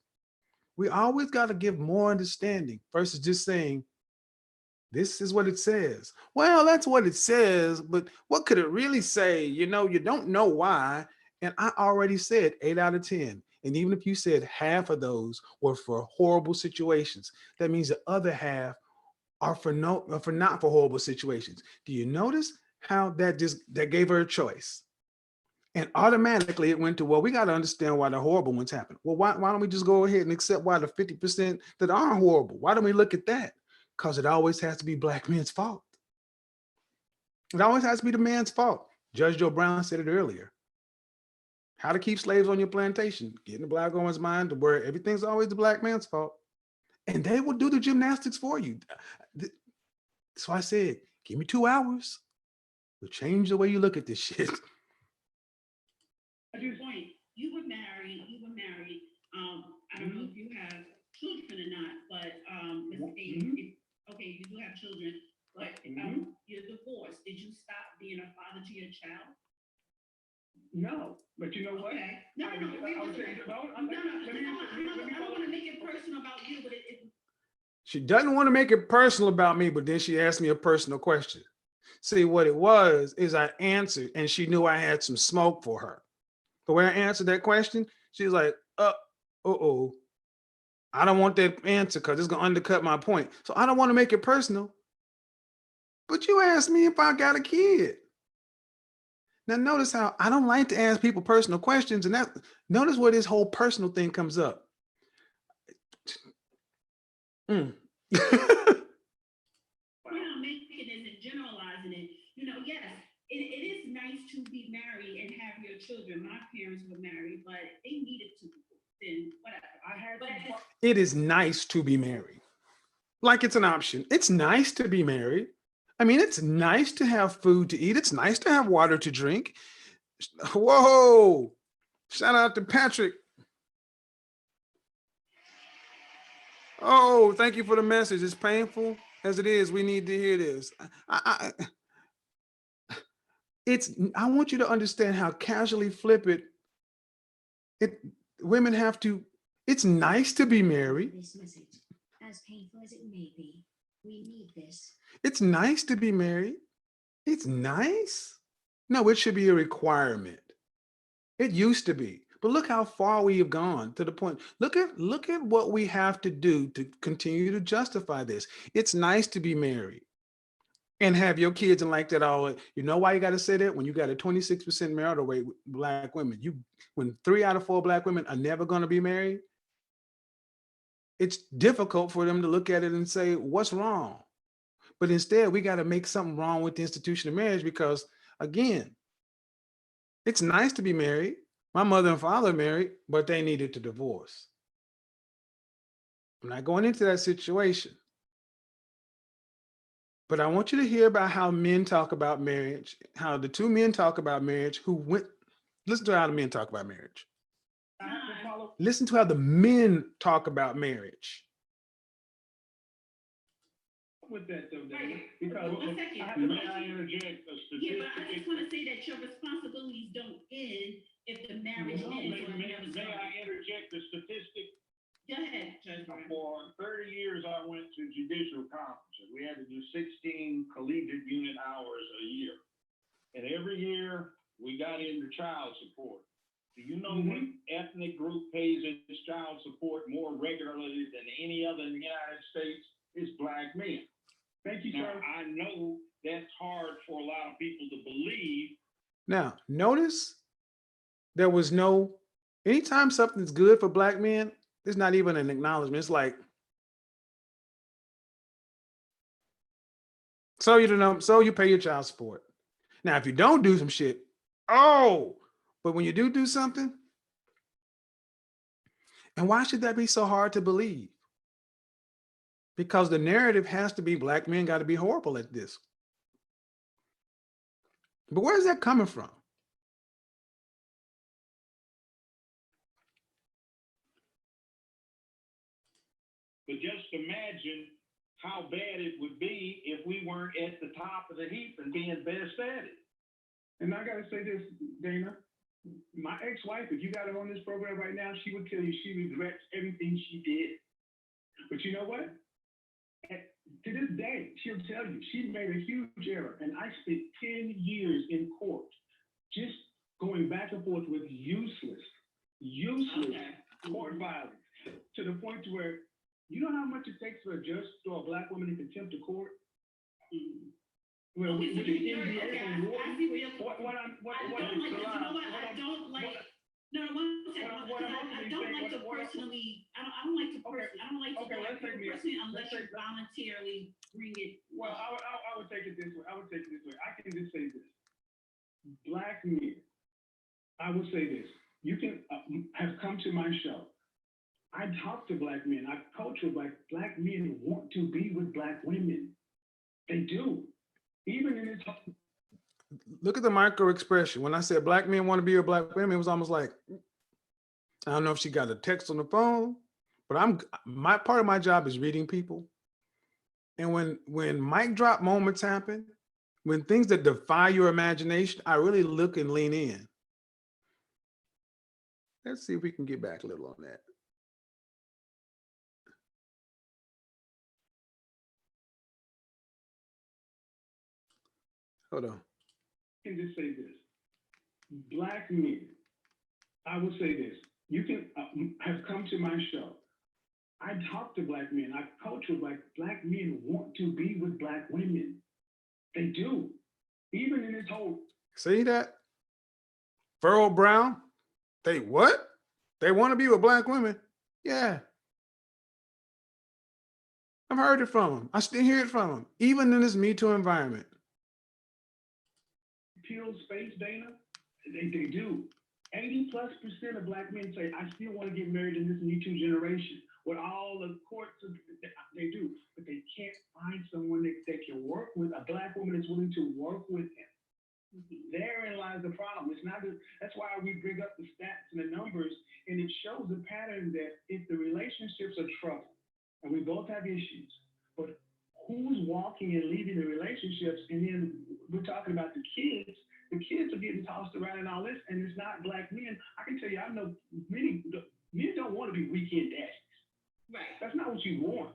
We always got to give more understanding versus just saying, this is what it says. Well, that's what it says, but what could it really say? You know, you don't know why. And I already said 8 out of 10. And even if you said half of those were for horrible situations, that means the other half are for not for horrible situations. Do you notice how that gave her a choice? And automatically it went to, well, we got to understand why the horrible ones happen. Well, why don't we just go ahead and accept why the 50% that are horrible? Why don't we look at that? Because it always has to be Black men's fault. It always has to be the man's fault. Judge Joe Brown said it earlier. How to keep slaves on your plantation, getting the Black woman's mind to where everything's always the Black man's fault. and they will do the gymnastics for you. So I said, give me 2 hours. We'll change the way you look at this shit. At your point, you were married. I don't know if you have children or not, but Ms. Okay, you do have children, but you're divorced. Did you stop being a father to your child? No, but you know what? Okay. No, I don't want to make it personal about you, but She doesn't want to make it personal about me, but then she asked me a personal question. See, what it was is I answered, and she knew I had some smoke for her. The way I answered that question, she was like, uh-oh. I don't want that answer because it's going to undercut my point. So I don't want to make it personal. But you asked me if I got a kid. Now notice how I don't like to ask people personal questions, and notice where this whole personal thing comes up. we're not making it and generalizing it. You know, yes, it is nice to be married and have your children. My parents were married, but they needed to then whatever. It is nice to be married. Like it's an option. It's nice to be married. I mean, it's nice to have food to eat. It's nice to have water to drink. Whoa. Shout out to Patrick. Oh, thank you for the message. It's painful as it is. We need to hear this. I want you to understand how casually flippant women have to. It's nice to be married. This message, as painful as it may be, we need this. It's nice to be married. It's nice. No, it should be a requirement. It used to be, but look how far we have gone to the point. Look at what we have to do to continue to justify this. It's nice to be married and have your kids and like that all. You know why you got to say that? When you got a 26% marital rate with Black women, when 3 out of 4 Black women are never going to be married, it's difficult for them to look at it and say, what's wrong? But instead, we got to make something wrong with the institution of marriage because, again, it's nice to be married. My mother and father are married, but they needed to divorce. I'm not going into that situation. But I want you to hear about how men talk about marriage, how the 2 men talk about marriage listen to how the men talk about marriage. Listen to how the men talk about marriage. With that though, David, because May I interject a statistic? Yeah, but I just want to say that your responsibilities don't end if the marriage ends. May I interject a statistic? Go ahead, Judge Brown. For 30 years, I went to judicial conferences. We had to do 16 collegiate unit hours a year. And every year, we got into child support. Do you know what ethnic group pays its child support more regularly than any other in the United States? It's Black men. Thank you, Now, sir. I know that's hard for a lot of people to believe. Now, notice there was anytime something's good for Black men, there's not even an acknowledgement. It's like, so you pay your child support. Now, if you don't do some shit, but when you do something, and why should that be so hard to believe? Because the narrative has to be Black men got to be horrible at this. But where's that coming from? But just imagine how bad it would be if we weren't at the top of the heap and being best at it. And I gotta say this, Dana. My ex-wife, if you got her on this program right now, she would tell you she regrets everything she did. But you know what? To this day, she'll tell you she made a huge error. And I spent 10 years in court just going back and forth with useless court violence to the point to where, you know how much it takes for a judge to throw a Black woman in contempt of court? Well, Okay, so with the you NBA okay, and war, I see where you're what I don't like this. You know what? I don't like. No, one second. I don't like to personally. I don't like to personally unless you voluntarily bring it. Well, I would take it this way. I can just say this. Black men, I would say this. You can have come to my show. I talk to black men. I coach with black men want to be with black women. They do. Even in this. Look at the micro expression. When I said black men want to be with black women, it was almost like, I don't know if she got a text on the phone, but my part of my job is reading people. And when mic drop moments happen, when things that defy your imagination, I really look and lean in. Let's see if we can get back a little on that. Hold on. I can just say this. Black men, I will say this. You can have come to my show. I talk to black men. I coach with black men want to be with black women. They do. Even in this whole. See that? Furrow Brown, they what? They want to be with black women? Yeah. I've heard it from them. I still hear it from them, even in this Me Too environment. Peel space, Dana, they do. 80+% of black men say, I still want to get married in this Me Too generation. With all the courts, they do. But they can't find someone that they can work with, a black woman that's willing to work with him. Therein lies the problem. It's not. That's why we bring up the stats and the numbers, and it shows a pattern that if the relationships are troubled, and we both have issues, but who's walking and leaving the relationships, and then we're talking about the kids are getting tossed around and all this, and it's not black men. I can tell you, I know many men don't want to be weekend daddies. Right. That's not what you want.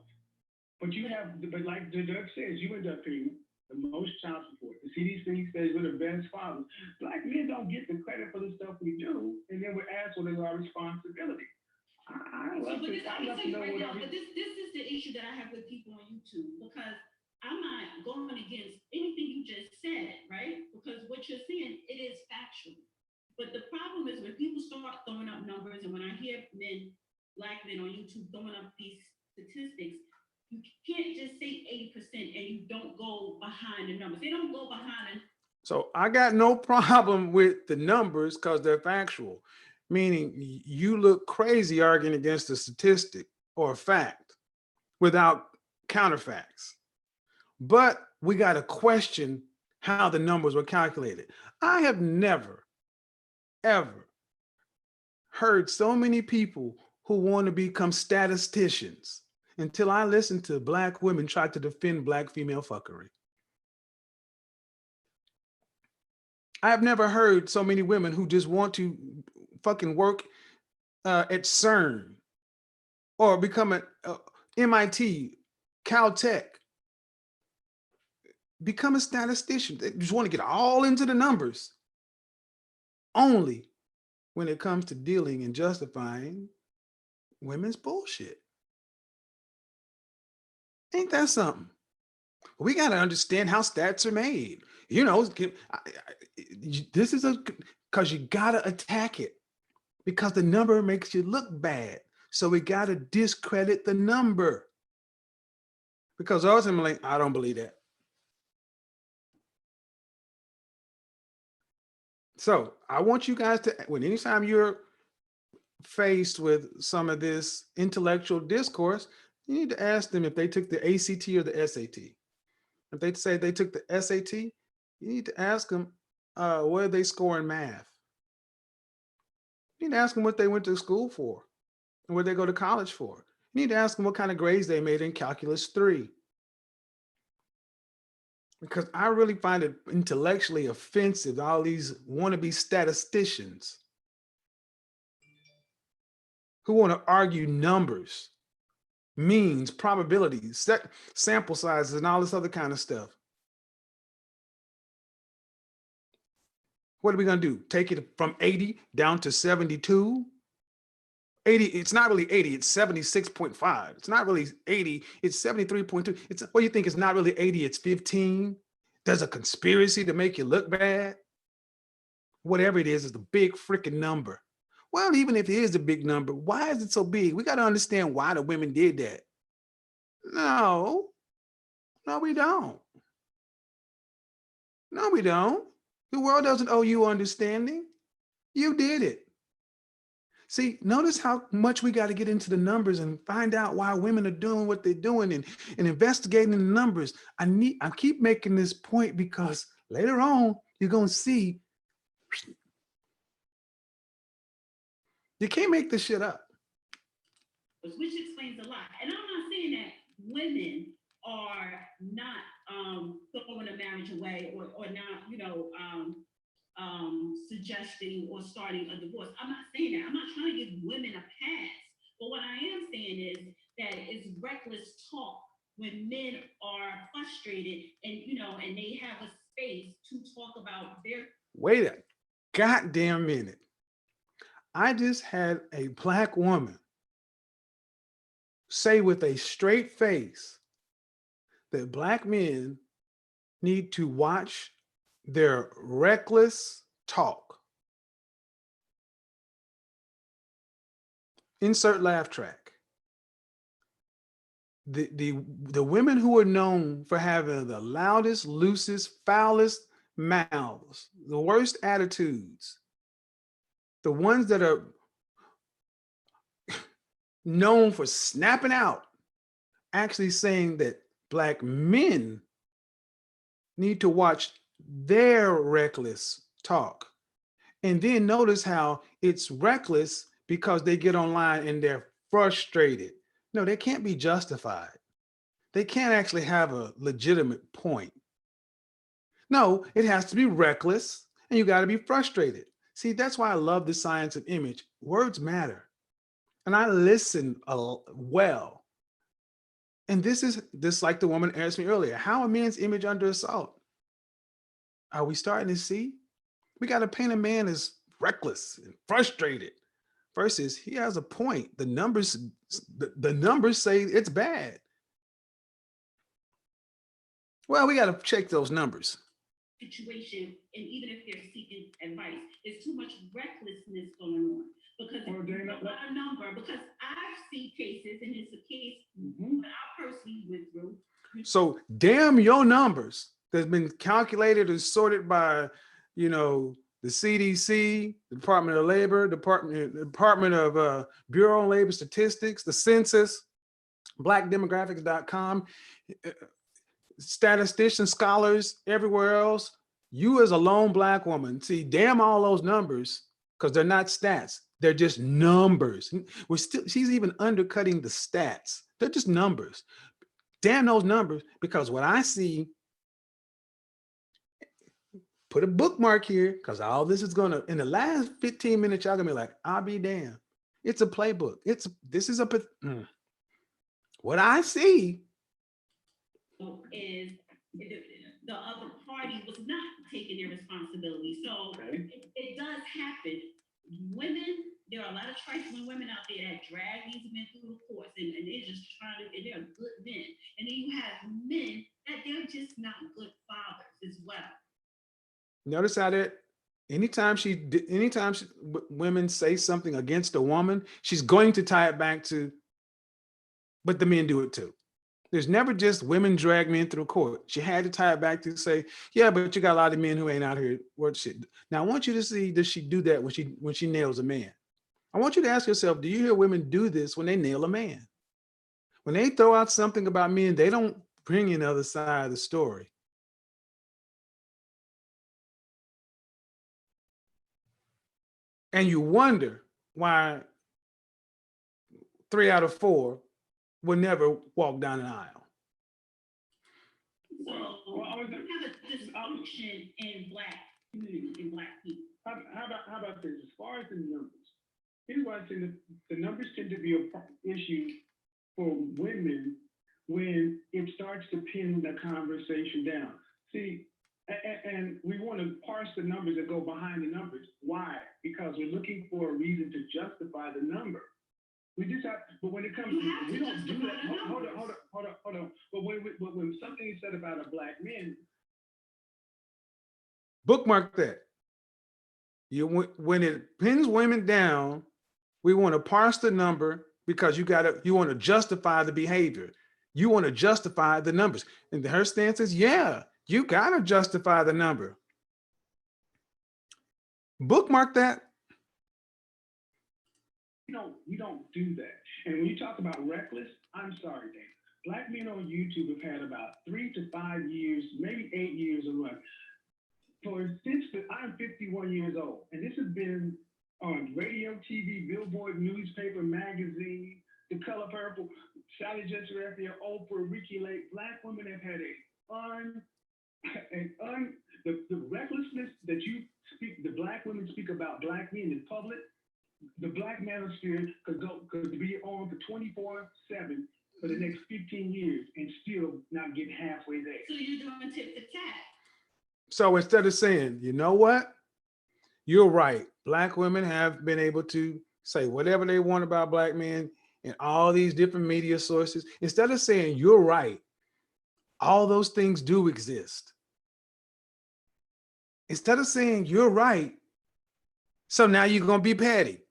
But you have, but like Doug says, you end up paying the most child support. The CDC says we're the best fathers. Black men don't get the credit for the stuff we do, and then we're asked what is our responsibility. I love to know what. But this is the issue that I have with people on YouTube, because I'm not going against anything you just said, right? Because what you're saying, it is factual. But the problem is when people start throwing up numbers, and when I hear black men on YouTube throwing up these statistics, you can't just say 80% and you don't go behind the numbers. They don't go behind it. So I got no problem with the numbers because they're factual, meaning you look crazy arguing against a statistic or a fact without counterfacts. But we got to question how the numbers were calculated. I have never, ever heard so many people who want to become statisticians until I listened to black women try to defend black female fuckery. I have never heard so many women who just want to fucking work at CERN or become a MIT, Caltech, become a statistician. They just want to get all into the numbers. Only when it comes to dealing and justifying women's bullshit. Ain't that something? We got to understand how stats are made. You know, this is because you got to attack it because the number makes you look bad. So we got to discredit the number because ultimately, I don't believe that. So I want you guys to, when anytime you're faced with some of this intellectual discourse, you need to ask them if they took the ACT or the SAT. If they say they took the SAT, you need to ask them where they score in math. You need to ask them what they went to school for and where they go to college for. You need to ask them what kind of grades they made in Calculus 3. Because I really find it intellectually offensive, all these wannabe statisticians who want to argue numbers, means, probabilities, sample sizes, and all this other kind of stuff. What are we going to do? Take it from 80 down to 72? 80, it's not really 80, it's 76.5. It's not really 80, it's 73.2. It's, what do you think? It's not really 80, it's 15. There's a conspiracy to make you look bad. Whatever it is a big freaking number. Well, even if it is a big number, why is it so big? We got to understand why the women did that. No, we don't. No, we don't. The world doesn't owe you understanding. You did it. See, notice how much we got to get into the numbers and find out why women are doing what they're doing and investigating the numbers. I keep making this point because later on, you're going to see you can't make this shit up. Which explains a lot. And I'm not saying that women are not throwing a marriage away or not, suggesting or starting a divorce. I'm not saying that. I'm not trying to give women a pass. But what I am saying is that it's reckless talk when men are frustrated and they have a space to talk about their. Wait a goddamn minute. I just had a Black woman say with a straight face that Black men need to watch their reckless talk. Insert laugh track. The women who are known for having the loudest, loosest, foulest mouths, the worst attitudes, the ones that are known for snapping out, actually saying that Black men need to watch their reckless talk. And then notice how it's reckless because they get online and they're frustrated. No, they can't be justified. They can't actually have a legitimate point. No, it has to be reckless and you got to be frustrated. See, that's why I love the science of image. Words matter. And I listen well. And this is just like the woman asked me earlier. How a man's image under assault? Are we starting to see? We got to paint a man as reckless and frustrated versus he has a point. The numbers say it's bad. Well, we got to check those numbers. Situation, and even if they're seeking advice, there's too much recklessness going on because because I've seen cases, and it's a case that I personally went through. So damn your numbers that's been calculated and sorted by, the CDC, the Department of Labor, Department of Bureau of Labor Statistics, the Census, blackdemographics.com, statisticians, scholars, everywhere else. You as a lone Black woman, see, damn all those numbers, because they're not stats. They're just numbers. She's even undercutting the stats. They're just numbers. Damn those numbers, because what I see, put a bookmark here, because all this is gonna, in the last 15 minutes, y'all gonna be like, I'll be damned. It's a playbook. What I see is the other party was not taking their responsibility. So it does happen. Women, there are a lot of trifling women out there that drag these men through the courts and they're just trying to, and they're good men. And then you have men that they're just not good fathers as well. Notice how that anytime women say something against a woman, she's going to tie it back to, but the men do it too. There's never just women drag men through court. She had to tie it back to say, yeah, but you got a lot of men who ain't out here worth shit. Now I want you to see, does she do that when she nails a man? I want you to ask yourself, do you hear women do this when they nail a man? When they throw out something about men, they don't bring in the other side of the story. And you wonder why 3 out of 4 will never walk down an aisle. So we have a dysfunction in Black community, in Black people. How about this? As far as the numbers, here's why I say the numbers tend to be an issue for women when it starts to pin the conversation down. See, and we want to parse the numbers that go behind the numbers. Why? Because we're looking for a reason to justify the number. We just have, but when it comes to, we don't do that. Hold on. But when something is said about a Black man, bookmark that. When it pins women down, we want to parse the number because you want to justify the behavior. You want to justify the numbers. And her stance is, yeah, you got to justify the number. Bookmark that. we don't do that. And when you talk about reckless, I'm sorry, Dana. Black men on YouTube have had about 3 to 5 years, maybe 8 years of run. I'm 51 years old, and this has been on radio, TV, billboard, newspaper, magazine, The Color Purple, Sally Jesse Raphael, Oprah, Ricky Lake. Black women have had the recklessness that you speak, the black women speak about black men in public. The black manosphere could be on for 24/7 for the next 15 years and still not get halfway there. So you're doing tit for tat. So instead of saying, you know what, you're right, black women have been able to say whatever they want about black men in all these different media sources. Instead of saying you're right, all those things do exist. Instead of saying you're right, so now you're going to be petty.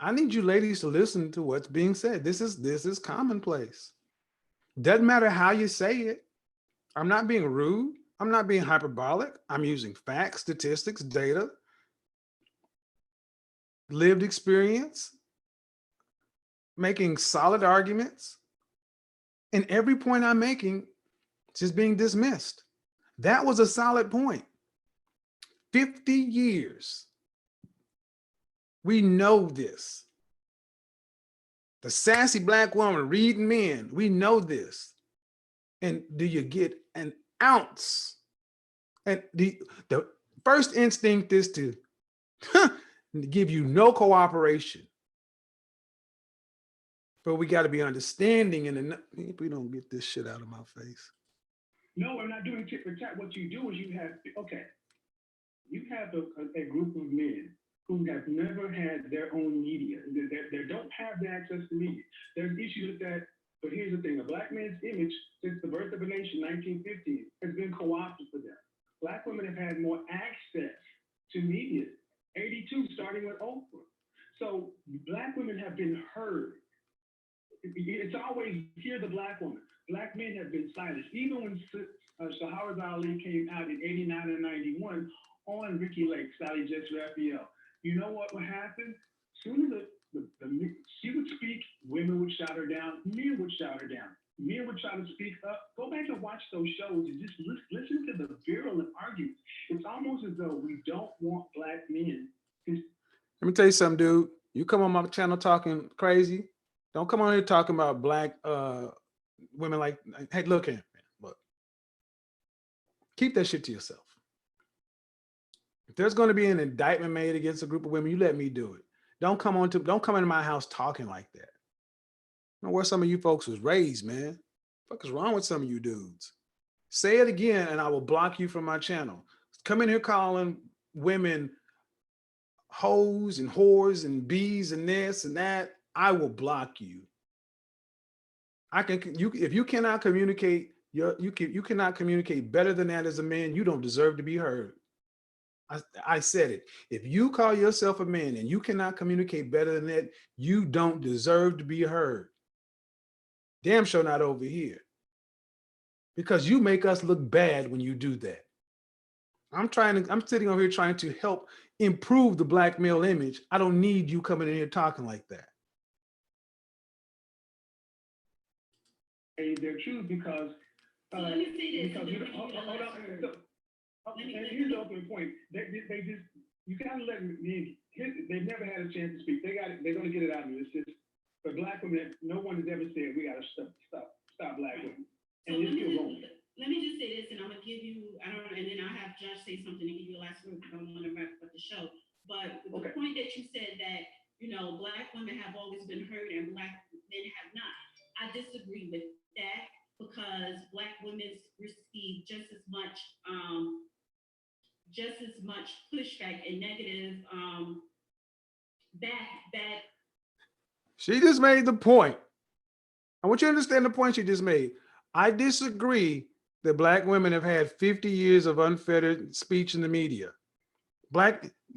I need you ladies to listen to what's being said. This is commonplace. Doesn't matter how you say it. I'm not being rude. I'm not being hyperbolic. I'm using facts, statistics, data, lived experience, making solid arguments. And every point I'm making is just being dismissed. That was a solid point. 50 years. We know this. The sassy black woman reading men, we know this. And do you get an ounce? And the first instinct is to give you no cooperation. But we got to be understanding, and if we don't get this shit out of my face. No, we're not doing tit for tat. What you do is you have a group of men who have never had their own media. They don't have the access to media. There's issues with that. But here's the thing, a black man's image since the birth of a nation, 1950, has been co-opted for them. Black women have had more access to media, 82, starting with Oprah. So black women have been heard. It's always, hear the black woman. Black men have been silenced. Even when Shahrazad Ali came out in 89 and 91 on Ricky Lake, Sally Jess Raphael, you know what would happen? Soon as she would speak, women would shout her down, men would shout her down. Men would try to speak up. Go back and watch those shows and just listen to the virulent arguments. It's almost as though we don't want black men. Let me tell you something, dude. You come on my channel talking crazy. Don't come on here talking about black women like, hey, look here, man. Look. Keep that shit to yourself. If there's going to be an indictment made against a group of women, you let me do it. Don't come into my house talking like that. I don't know where some of you folks was raised, man. What the fuck is wrong with some of you dudes? Say it again and I will block you from my channel. Come in here calling women hoes and whores and bees and this and that. I will block you. If you cannot communicate, you cannot communicate better than that as a man, you don't deserve to be heard. I said it. If you call yourself a man and you cannot communicate better than that, you don't deserve to be heard. Damn sure not over here. Because you make us look bad when you do that. I'm sitting over here trying to help improve the black male image. I don't need you coming in here talking like that. They're true because Let me say this. because hold on. Here's the open point. They just, you gotta let me, they've never had a chance to speak. They're gonna get it out of you. It's just, for black women, no one has ever said we gotta stop black women. And So it's still wrong. let me just say this, and I'm gonna give you, and then I'll have Josh say something and give you a last word because I don't want to wrap up the show. But the point that you said that, black women have always been heard and black men have not. I disagree with that because black women receive just as much pushback and negative back. She just made the point. I want you to understand the point she just made. I disagree that black women have had 50 years of unfettered speech in the media.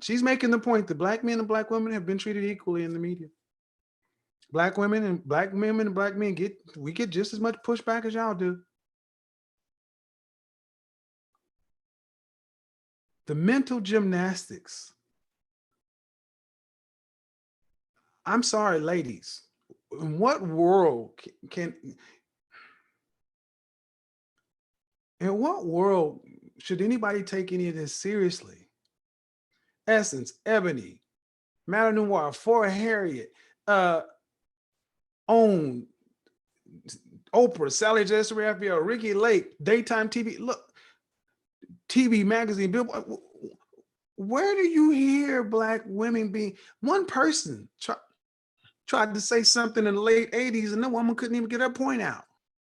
She's making the point that black men and black women have been treated equally in the media. Black women and black men get just as much pushback as y'all do. The mental gymnastics. I'm sorry, ladies. In what world in what world should anybody take any of this seriously? Essence, Ebony, Matter Noir, For Harriet, OWN, Oprah, Sally Jessy Raphael, Ricky Lake, Daytime TV. Look, TV magazine, Billboard. Where do you hear Black women being? One person tried to say something in the late 80s and the woman couldn't even get her point out.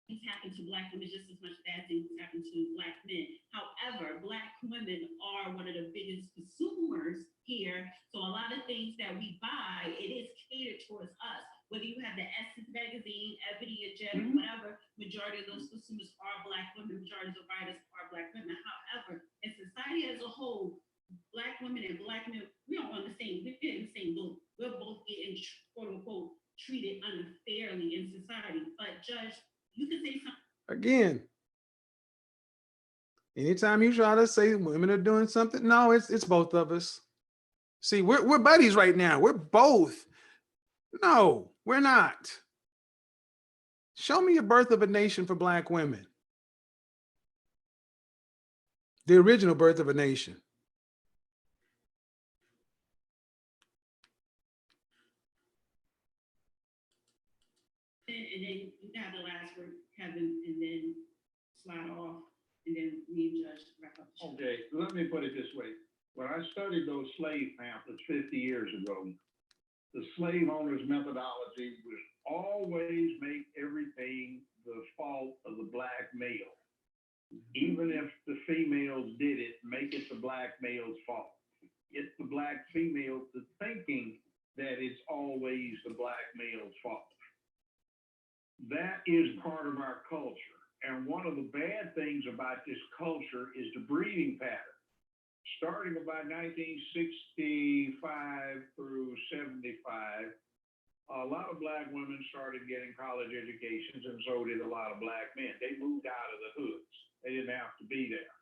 Things happen to Black women just as much as things happen to Black men. However, Black women are one of the biggest consumers here. So a lot of things that we buy, it is catered towards us. Whether you have the Essence magazine, Ebony, or Jen, whatever, majority of those consumers are Black women, majority of the writers are Black women. However, in society as a whole, Black women and Black men, we don't on the same, we're in the same boat. We're both getting, quote unquote, treated unfairly in society. But Judge, you can say something. Again, anytime you try to say women are doing something, no, it's both of us. See, we're buddies right now. We're both. No, we're not. Show me a Birth of a Nation for Black women. The original Birth of a Nation. And then you have the last word, Kevin, and then slide off, and then me and Judge wrap up. Okay, let me put it this way. When I studied those slave pamphlets 50 years ago, the slave owner's methodology was always make everything the fault of the Black male. Even if the females did it, make it the Black male's fault. Get the Black female to thinking that it's always the Black male's fault. That is part of our culture. And one of the bad things about this culture is the breeding pattern. Starting about 1965 through 75, a lot of Black women started getting college educations, and so did a lot of Black men. They moved out of the hoods. They didn't have to be there.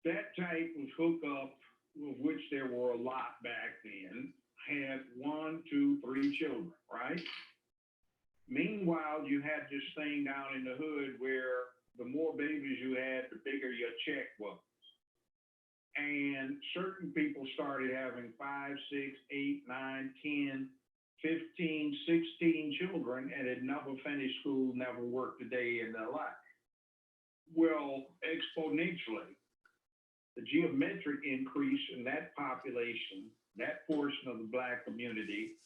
That type of hookup, of which there were a lot back then, had 1, 2, 3 children, right? Meanwhile, you had this thing down in the hood where the more babies you had, the bigger your check was. And certain people started having 5, 6, 8, 9, 10, 15, 16 children and had never finished school, never worked a day in their life. Well, exponentially, the geometric increase in that population, that portion of the Black community,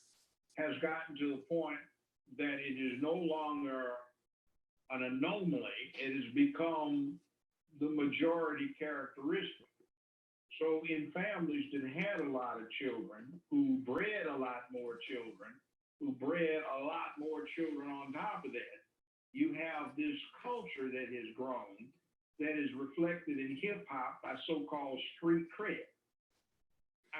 has gotten to the point that it is no longer an anomaly. It has become the majority characteristic. So in families that had a lot of children, who bred a lot more children, who bred a lot more children on top of that, you have this culture that has grown that is reflected in hip hop by so-called street cred.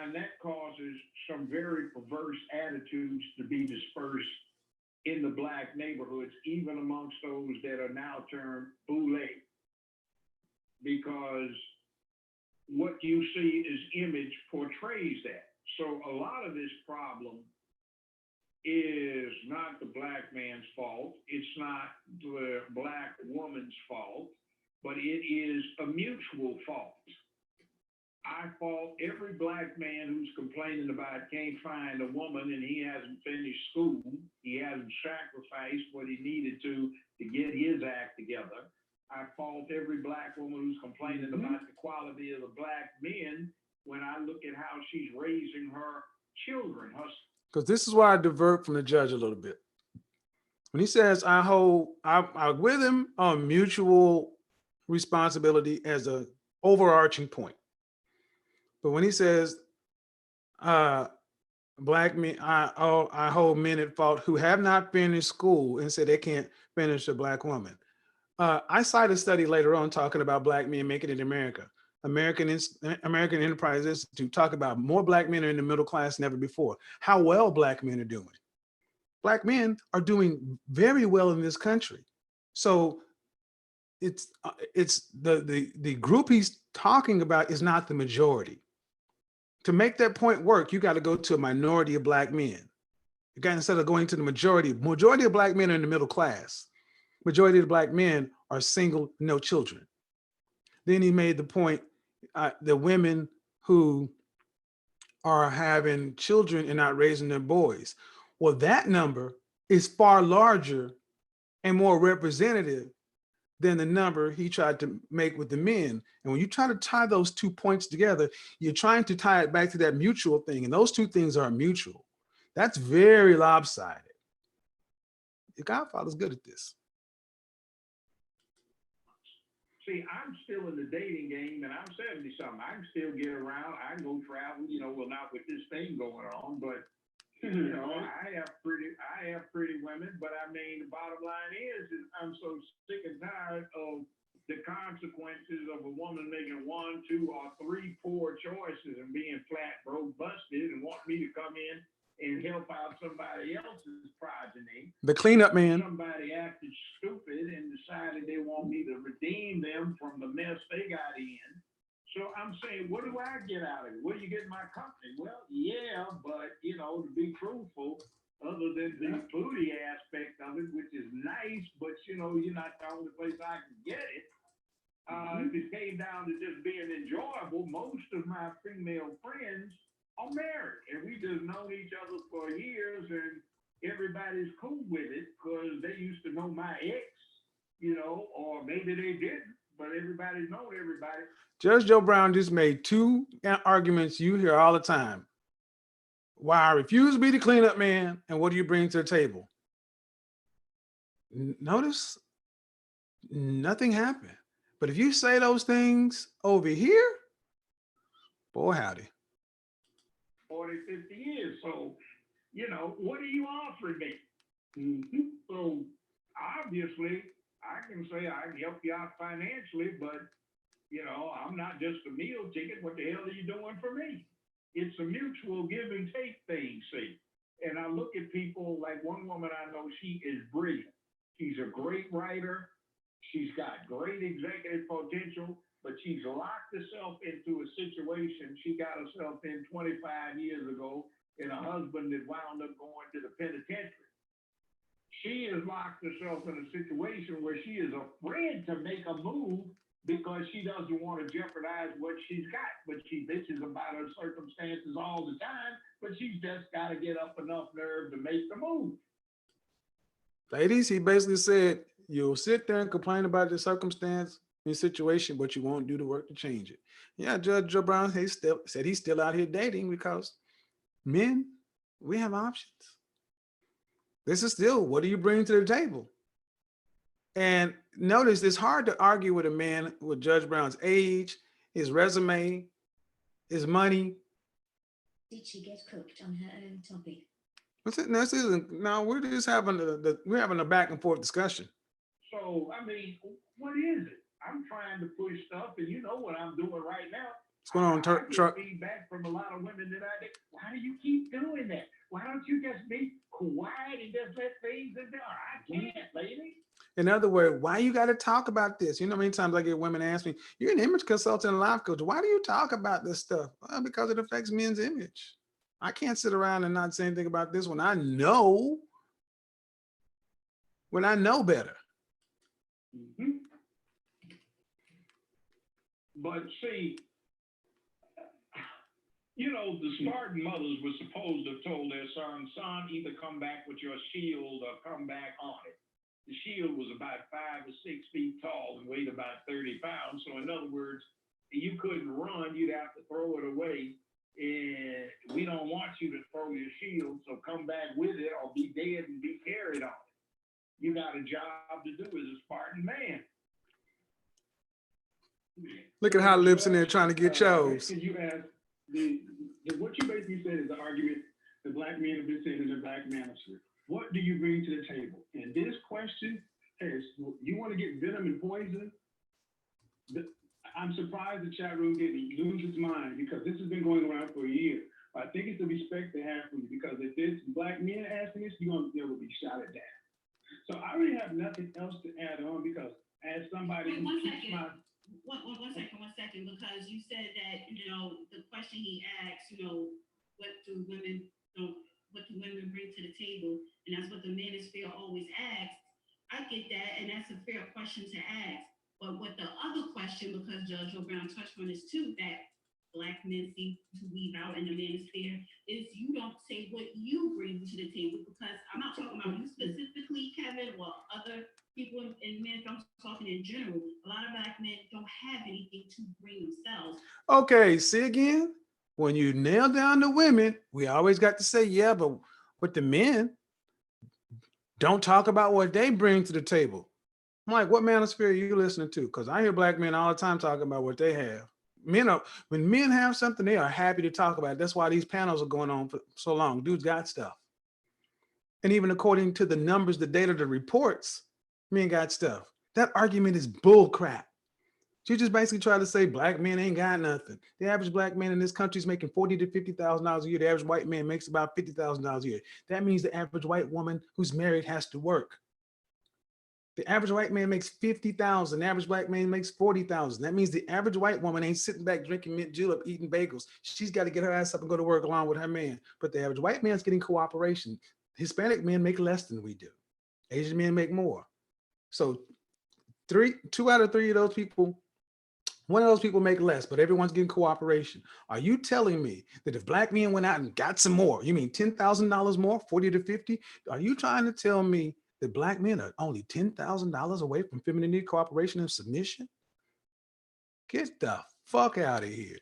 And that causes some very perverse attitudes to be dispersed in the Black neighborhoods, even amongst those that are now termed boule. Because what you see is image portrays that. So a lot of this problem is not the Black man's fault. It's not the Black woman's fault, but it is a mutual fault. I fault every Black man who's complaining about can't find a woman and he hasn't finished school. He hasn't sacrificed what he needed to get his act together. I fault every Black woman who's complaining about the quality of the Black men when I look at how she's raising her children. Because this is why I divert from the judge a little bit. When he says, I'm with him on mutual responsibility as an overarching point. But when he says, Black men, I hold men at fault who have not finished school and say they can't finish a Black woman. I cite a study later on talking about Black men making it in America. American Enterprise Institute talk about more Black men are in the middle class than ever before. How well Black men are doing. Black men are doing very well in this country. So the group he's talking about is not the majority. To make that point work, you got to go to a minority of black men. You got, instead of going to the majority of black men are in the middle class. Majority of black men are single, no children. Then he made the point, the women who are having children and not raising their boys. Well, that number is far larger and more representative than the number he tried to make with the men. And when you try to tie those 2 points together, you're trying to tie it back to that mutual thing. And those two things are mutual. That's very lopsided. The Godfather's good at this. See, I'm still in the dating game and I'm 70 something. I can still get around. I can go travel, well, not with this thing going on, but I have pretty women, but I mean, the bottom line is I'm so sick and tired of the consequences of a woman making 1, 2, or 3 poor choices and being flat broke busted and want me to come in and help out somebody else's progeny. The cleanup man. Somebody acted stupid and decided they want me to redeem them from the mess they got in. So I'm saying, what do I get out of it? What do you get in my company? Well, yeah, but, to be truthful, other than the booty aspect of it, which is nice, but, you're not the only place I can get it. If it came down to just being enjoyable, most of my female friends are married, and we just known each other for years, and everybody's cool with it because they used to know my ex, or maybe they didn't, but everybody's known everybody. Judge Joe Brown just made 2 arguments you hear all the time. Why I refuse to be the cleanup man, and what do you bring to the table? Notice nothing happened. But if you say those things over here, boy, howdy. 40, 50 years. So, what are you offering me? So obviously I can say I can help you out financially, but I'm not just a meal ticket. What the hell are you doing for me? It's a mutual give and take thing, see. And I look at people like one woman I know, she is brilliant. She's a great writer. She's got great executive potential, but she's locked herself into a situation she got herself in 25 years ago and a husband that wound up going to the penitentiary. She has locked herself in a situation where she is afraid to make a move because she doesn't want to jeopardize what she's got. But she bitches about her circumstances all the time, but she's just got to get up enough nerve to make the move. Ladies, he basically said, you'll sit there and complain about the circumstance and situation, but you won't do the work to change it. Yeah, Judge Joe Brown said he's still out here dating because men, we have options. This is still, what do you bring to the table? And notice it's hard to argue with a man with Judge Brown's age, his resume, his money. Did she get cooked on her own topic? What's it? No, we're just having we're having a back and forth discussion. So, I mean, what is it? I'm trying to push stuff, and you know what I'm doing right now. What's going on, I get truck? feedback from a lot of women that I did. Why do you keep doing that? Why don't you just be quiet and just let things endure? I can't, lady. In other words, why you got to talk about this? You know, many times I get women ask me, you're an image consultant and life coach. Why do you talk about this stuff? Well, because it affects men's image. I can't sit around and not say anything about this when I know better. Mm-hmm. But see, the Spartan mothers were supposed to have told their son, either come back with your shield or come back on it. The shield was about 5 or 6 feet tall and weighed about 30 pounds. So in other words, you couldn't run, you'd have to throw it away. And we don't want you to throw your shield, so come back with it or be dead and be carried on it. You got a job to do as a Spartan man. Look at how Lips in there trying to get chose. You ask what you basically said is the argument the black men have been saying in the black manosphere. What do you bring to the table? And this question is, you want to get venom and poison? I'm surprised the chat room didn't lose its mind because this has been going around for a year. I think it's the respect they have for you because if it's black men asking this, you're going to be shot at down. So I really have nothing else to add on because as somebody Wait, who one keeps second. my, One second, because you said that, the question he asked, what do women, what do women bring to the table? And that's what the manosphere always asks. I get that, and that's a fair question to ask. But what the other question, because Judge O'Brown touched on this too, that Black men seem to weave out in the manosphere, is you don't say what you bring to the table, because I'm not talking about you specifically, Kevin, or other people in men, I'm talking in general. A lot of Black men don't have anything to bring themselves. Okay, see again, when you nail down the women, we always got to say, yeah, but with the men, don't talk about what they bring to the table. I'm like, what manosphere are you listening to? Because I hear Black men all the time talking about what they have. When men have something, they are happy to talk about it. That's why these panels are going on for so long. Dudes got stuff. And even according to the numbers, the data, the reports, men got stuff. That argument is bull crap. You just basically try to say Black men ain't got nothing. The average Black man in this country is making $40,000 to $50,000 a year. The average white man makes about $50,000 a year. That means the average white woman who's married has to work. The average white man makes $50,000. The average Black man makes $40,000. That means the average white woman ain't sitting back drinking mint julep, eating bagels. She's got to get her ass up and go to work along with her man. But the average white man's getting cooperation. Hispanic men make less than we do. Asian men make more. So 2 out of 3 of those people, one of those people make less, but everyone's getting cooperation. Are you telling me that if Black men went out and got some more, you mean $10,000 more, 40 to 50? Are you trying to tell me that Black men are only $10,000 away from femininity, cooperation, and submission? Get the fuck out of here.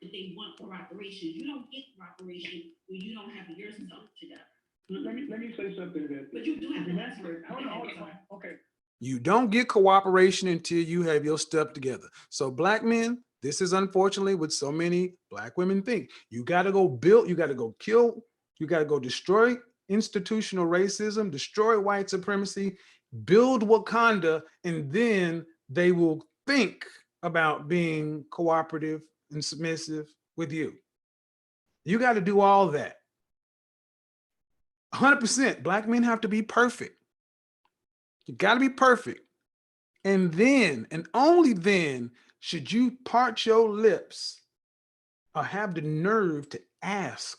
If they want cooperation, you don't get cooperation when you don't have yourself together. let me say something to that. But you do have to That's answer it. hold on. Okay. You don't get cooperation until you have your stuff together. So Black men, this is unfortunately what so many Black women think. You got to go build, you got to go kill, you got to go destroy institutional racism, destroy white supremacy, build Wakanda, and then they will think about being cooperative and submissive with you. You got to do all that. 100%. Black men have to be perfect. You got to be perfect. And then, and only then, should you part your lips or have the nerve to ask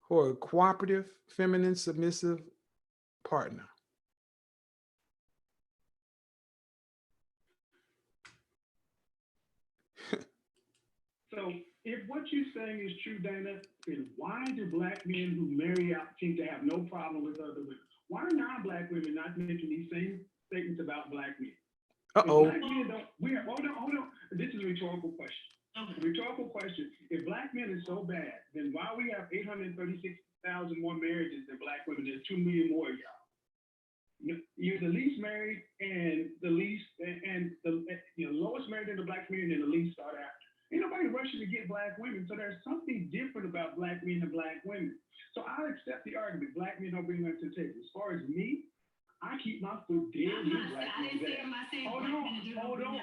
for a cooperative, feminine, submissive partner. So if what you're saying is true, Dana, then why do Black men who marry out seem to have no problem with other women? Why are non-Black women not making these same statements about Black men? Uh-oh. Black men don't, hold on. This is a rhetorical question. Rhetorical question. If Black men are so bad, then why we have 836,000 more marriages than Black women? There's 2 million more of y'all. You're the least married and the least, and the lowest married in the Black community and the least sought after. Ain't nobody rushing to get Black women. So there's something different about Black men and Black women. So I'll accept the argument. Black men don't bring that to the table. As far as me, I keep my foot dead in Black men's ass. Hold on.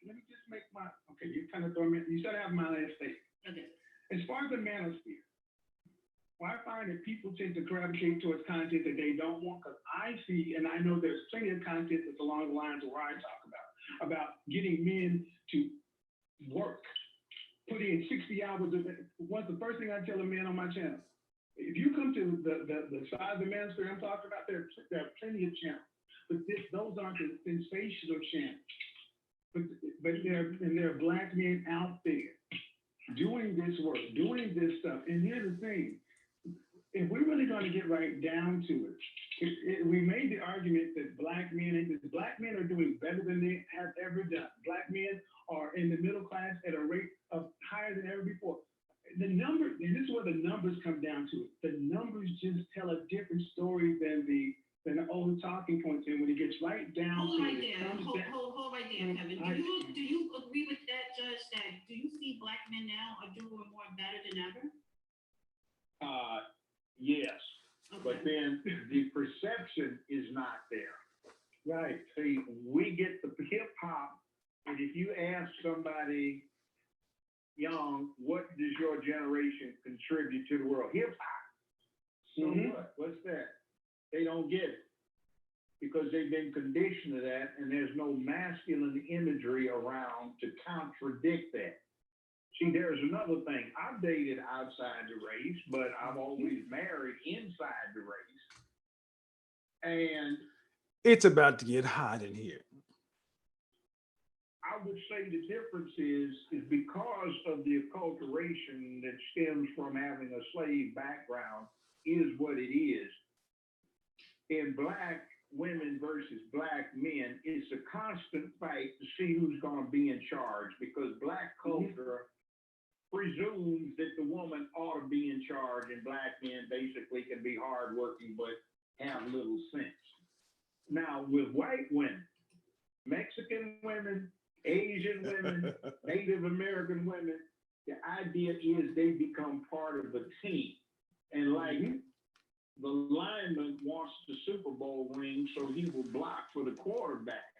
Let me just make my, okay, you kind of throw me, you said I have my last statement. Okay. As far as the manosphere, well, I find that people tend to gravitate towards content that they don't want, because I see, and I know there's plenty of content that's along the lines of where I talk about getting men to work, put in 60 hours of it. What's the first thing I tell a man on my channel? If you come to the side of the manosphere I'm talking about, there are plenty of channels, but those aren't the sensational channels. But there are Black men out there doing this work, doing this stuff. And here's the thing. If we're really going to get right down to it, we made the argument that Black men are doing better than they have ever done. Black men are in the middle class at a rate of higher than ever before. The numbers, and this is where the numbers come down to it. The numbers just tell a different story than the old talking points. And when it gets right down to it, Hold right there, Kevin. Do you agree with that, Judge? That do you see Black men now are doing more better than ever? Yes, Okay. but then the perception is not there. right. See, we get the hip hop, and if you ask somebody young, what does your generation contribute to the world? Hip hop. So what? What's that? They don't get it because they've been conditioned to that, and there's no masculine imagery around to contradict that. See, there's another thing. I've dated outside the race, but I've always married inside the race. And It's about to get hot in here. I would say the difference is because of the acculturation that stems from having a slave background is what it is. In black women versus black men, it's a constant fight to see who's going to be in charge, because black culture presumes that the woman ought to be in charge, and black men basically can be hardworking but have little sense. Now, with white women, Mexican women, Asian women, Native American women, the idea is they become part of a team. And like the lineman wants the Super Bowl ring, so he will block for the quarterback.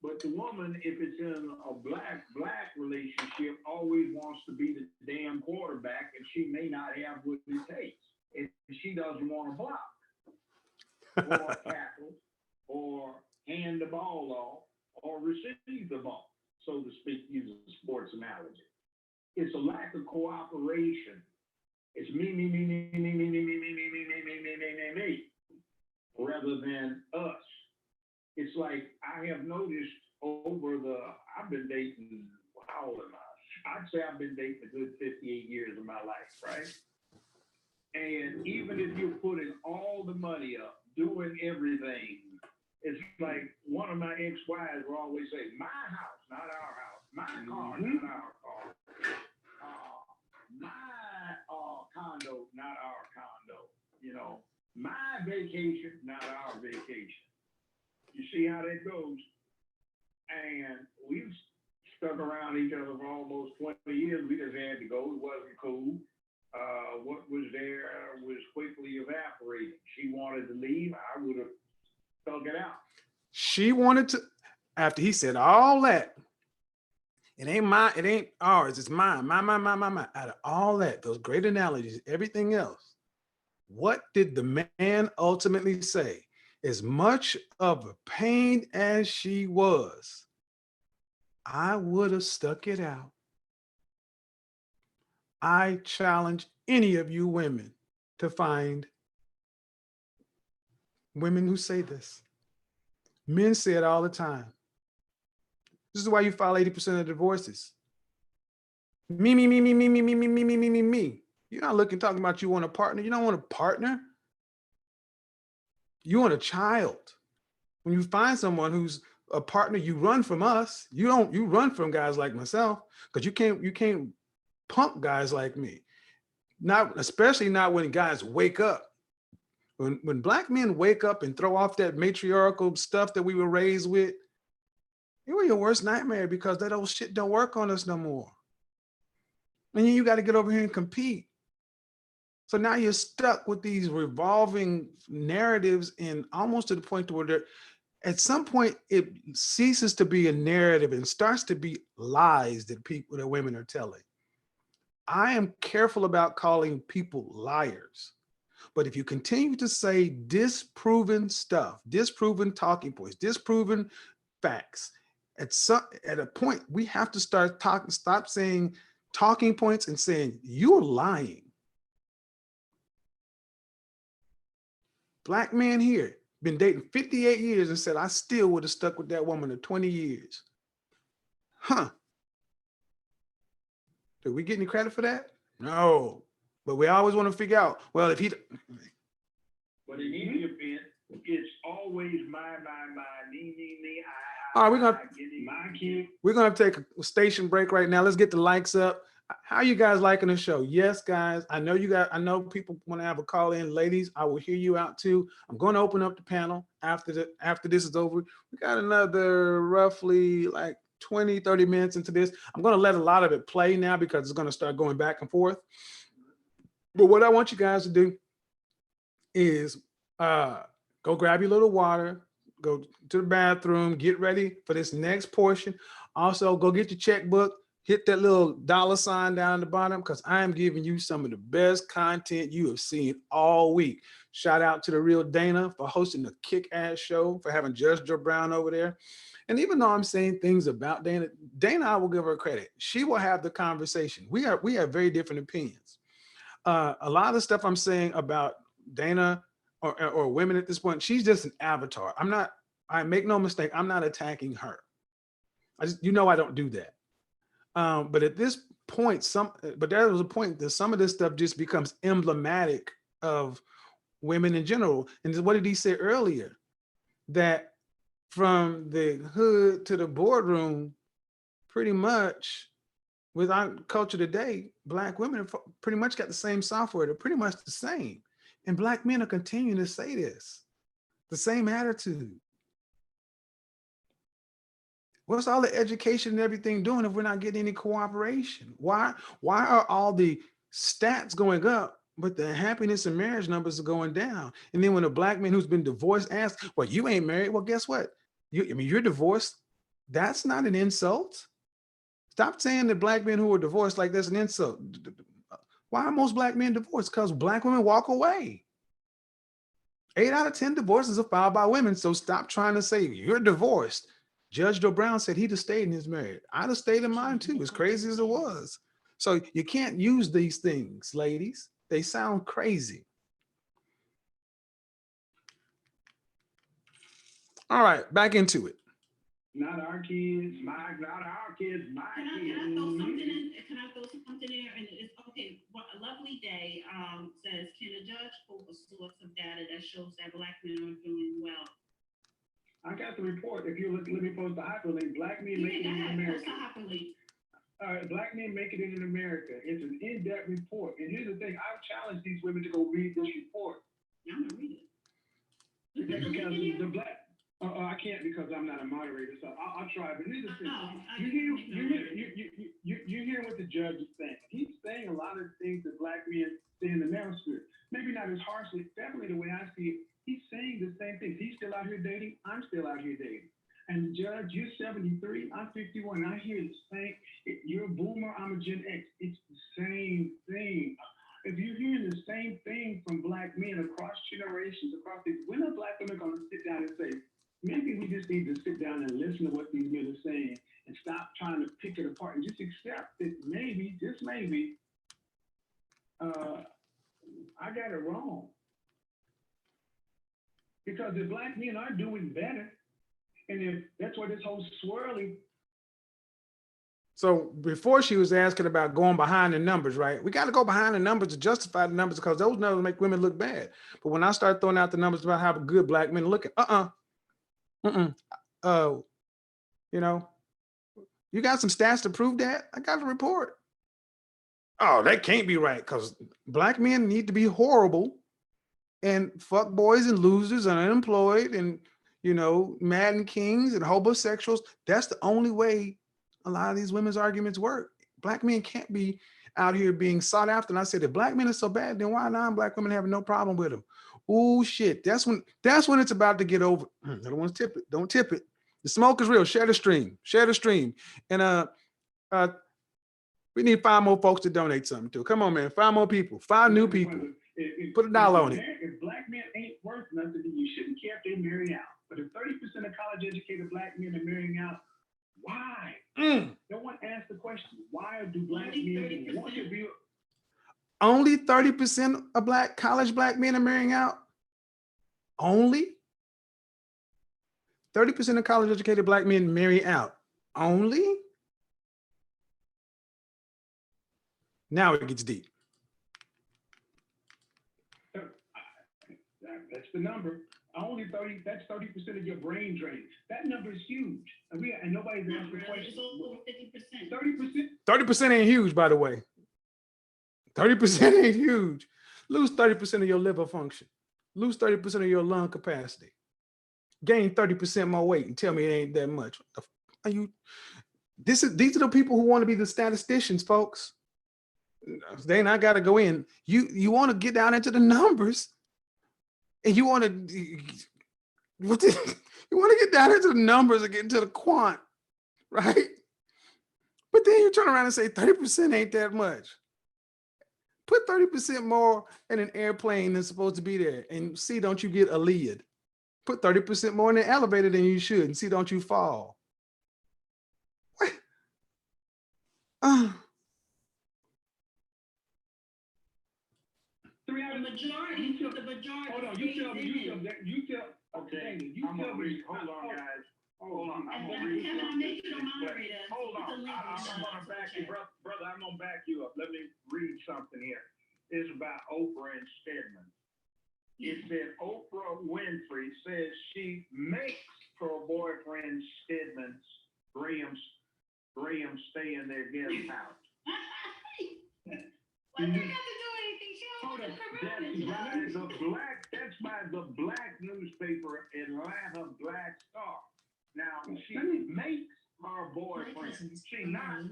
But the woman, if it's in a black relationship, always wants to be the damn quarterback, and she may not have what it takes. And she doesn't want to block or tackle or hand the ball off or receive the ball, so to speak, use a sports analogy. It's a lack of cooperation. It's me, rather than us. It's like I have noticed I've been dating, how old am I? I'd say I've been dating a good 58 years of my life, right? And even if you're putting all the money up, doing everything, it's like one of my ex-wives will always say, my house, not our house. My car, not our car. My condo, not our condo. You know, my vacation, not our vacation. You see how that goes? And we've stuck around each other for almost 20 years. We just had to go. It wasn't cool. What was there was quickly evaporating. She wanted to leave. I would have stuck it out. She wanted to, after he said all that, it ain't ours, it's mine, mine. Out of all that, those great analogies, everything else, what did the man ultimately say? As much of a pain as she was, I would have stuck it out. I challenge any of you women to find women who say this. Men say it all the time. This is why you file 80% of divorces. Me. You're not looking, talking about you want a partner. You don't want a partner. You want a child. When you find someone who's a partner, you run from us. You run from guys like myself, because you can't pump guys like me. Especially not when guys wake up. When black men wake up and throw off that matriarchal stuff that we were raised with, you were your worst nightmare, because that old shit don't work on us no more. And then you got to get over here and compete. So now you're stuck with these revolving narratives, and almost to the point where at some point it ceases to be a narrative and starts to be lies that women are telling. I am careful about calling people liars. But if you continue to say disproven stuff, disproven talking points, disproven facts, at a point we have to stop saying talking points and saying you're lying. Black man here, been dating 58 years and said, I still would have stuck with that woman for 20 years. Huh. Did we get any credit for that? No. But we always want to figure out, well, if he... But in any event, it's always my, me, All right, we're gonna take a station break right now. Let's get the likes up. How are you guys liking the show? Yes, guys. I know people want to have a call in. Ladies, I will hear you out too. I'm going to open up the panel after this is over. We got another roughly like 20, 30 minutes into this. I'm going to let a lot of it play now because it's going to start going back and forth. But what I want you guys to do is go grab your little water, go to the bathroom, get ready for this next portion. Also, go get your checkbook. hit that little $ down at the bottom, because I am giving you some of the best content you have seen all week. Shout out to the real Dana for hosting the kick-ass show, for having Judge Joe Brown over there. And even though I'm saying things about Dana, I will give her credit. She will have the conversation. We have very different opinions. A lot of the stuff I'm saying about Dana or women at this point, she's just an avatar. I make no mistake, I'm not attacking her. I don't do that. But at this point, there was a point that some of this stuff just becomes emblematic of women in general. And what did he say earlier? That from the hood to the boardroom, pretty much with our culture today, Black women have pretty much got the same software. They're pretty much the same. And Black men are continuing to say this, the same attitude. What's all the education and everything doing if we're not getting any cooperation? Why are all the stats going up, but the happiness and marriage numbers are going down? And then when a Black man who's been divorced asks, well, you ain't married. Well, guess what? You're divorced. That's not an insult. Stop saying that Black men who are divorced like that's an insult. Why are most Black men divorced? Because Black women walk away. 8 out of 10 divorces are filed by women. So stop trying to say you're divorced. Judge Joe Brown said he'd have stayed in his marriage. I'd have stayed in mine too, as crazy as it was. So you can't use these things, ladies. They sound crazy. All right, back into it. Not our kids, not our kids, my kids. Can I throw something in there? And it's okay. A lovely day says, can a judge pull a source of data that shows that Black men are doing well? I got the report. If you look, let me post the hyperlink. Black men make it in America. Black men make it in America. It's an in-depth report. And here's the thing: I've challenged these women to go read this report. I'm gonna read it. Because the Black. I can't because I'm not a moderator, so I'll try. But here's the thing: you hear what the judge is saying. He's saying a lot of things that Black men say in the manosphere. Maybe not as harshly, definitely the way I see it. He's saying the same things. He's still out here dating. I'm still out here dating. And Judge, you're 73. I'm 51. I hear the same. You're a boomer. I'm a Gen X. It's the same thing. If you're hearing the same thing from Black men across generations, when are Black women going to sit down and say, maybe we just need to sit down and listen to what these men are saying and stop trying to pick it apart and just accept that maybe, just maybe, I got it wrong. Because the Black men are doing better. And if that's what this whole swirling. So before she was asking about going behind the numbers, right? We got to go behind the numbers to justify the numbers because those numbers make women look bad. But when I start throwing out the numbers about how good Black men look, you got some stats to prove that? I got a report. Oh, that can't be right because Black men need to be horrible and fuck boys and losers and unemployed and, Madden Kings and homosexuals. That's the only way a lot of these women's arguments work. Black men can't be out here being sought after. And I said, if Black men are so bad, then why non-Black women have no problem with them? Oh shit. That's when it's about to get over. I don't want to tip it. Don't tip it. The smoke is real. Share the stream. And we need 5 more folks to donate something to. Come on, man. 5 more people. 5 new people. Put $1 on it. If Black men ain't worth nothing, then you shouldn't care if they marry out. But if 30% of college-educated Black men are marrying out, why? No one asked the question. Why do Black men want to be? Only 30% of college Black men are marrying out? Only? 30% of college-educated Black men marry out. Only? Now it gets deep. That's the number. Only 30, that's 30% of your brain drain. That number is huge. And nobody's asked the question. It's over 50%. 30% ain't huge, by the way. 30% ain't huge. Lose 30% of your liver function. Lose 30% of your lung capacity. Gain 30% more weight and tell me it ain't that much. What the are you? These are the people who want to be the statisticians, folks. Then I got to go in. You want to get down into the numbers. And you want to get down into the numbers and get into the quant, right? But then you turn around and say 30% ain't that much. Put 30% more in an airplane that's supposed to be there and see, don't you get a lid? Put 30% more in the elevator than you should and see, don't you fall? What? The majority, the majority. Hold on, you tell me, Okay, you I'm tell gonna me. read, hold on, guys. Hold on, I'm gonna And read Kevin, I'll something. make you the moderator. Hold Put the on, link in I'm the gonna back you, chat. brother, I'm gonna back you up. Let me read something here. It's about Oprah and Stedman. It said Oprah Winfrey says she makes her boyfriend Stedman's Graham stay in their guest house. What they got to do anything? She don't want to That's by the black newspaper Atlanta Black Star. Now she makes her boyfriend. See, not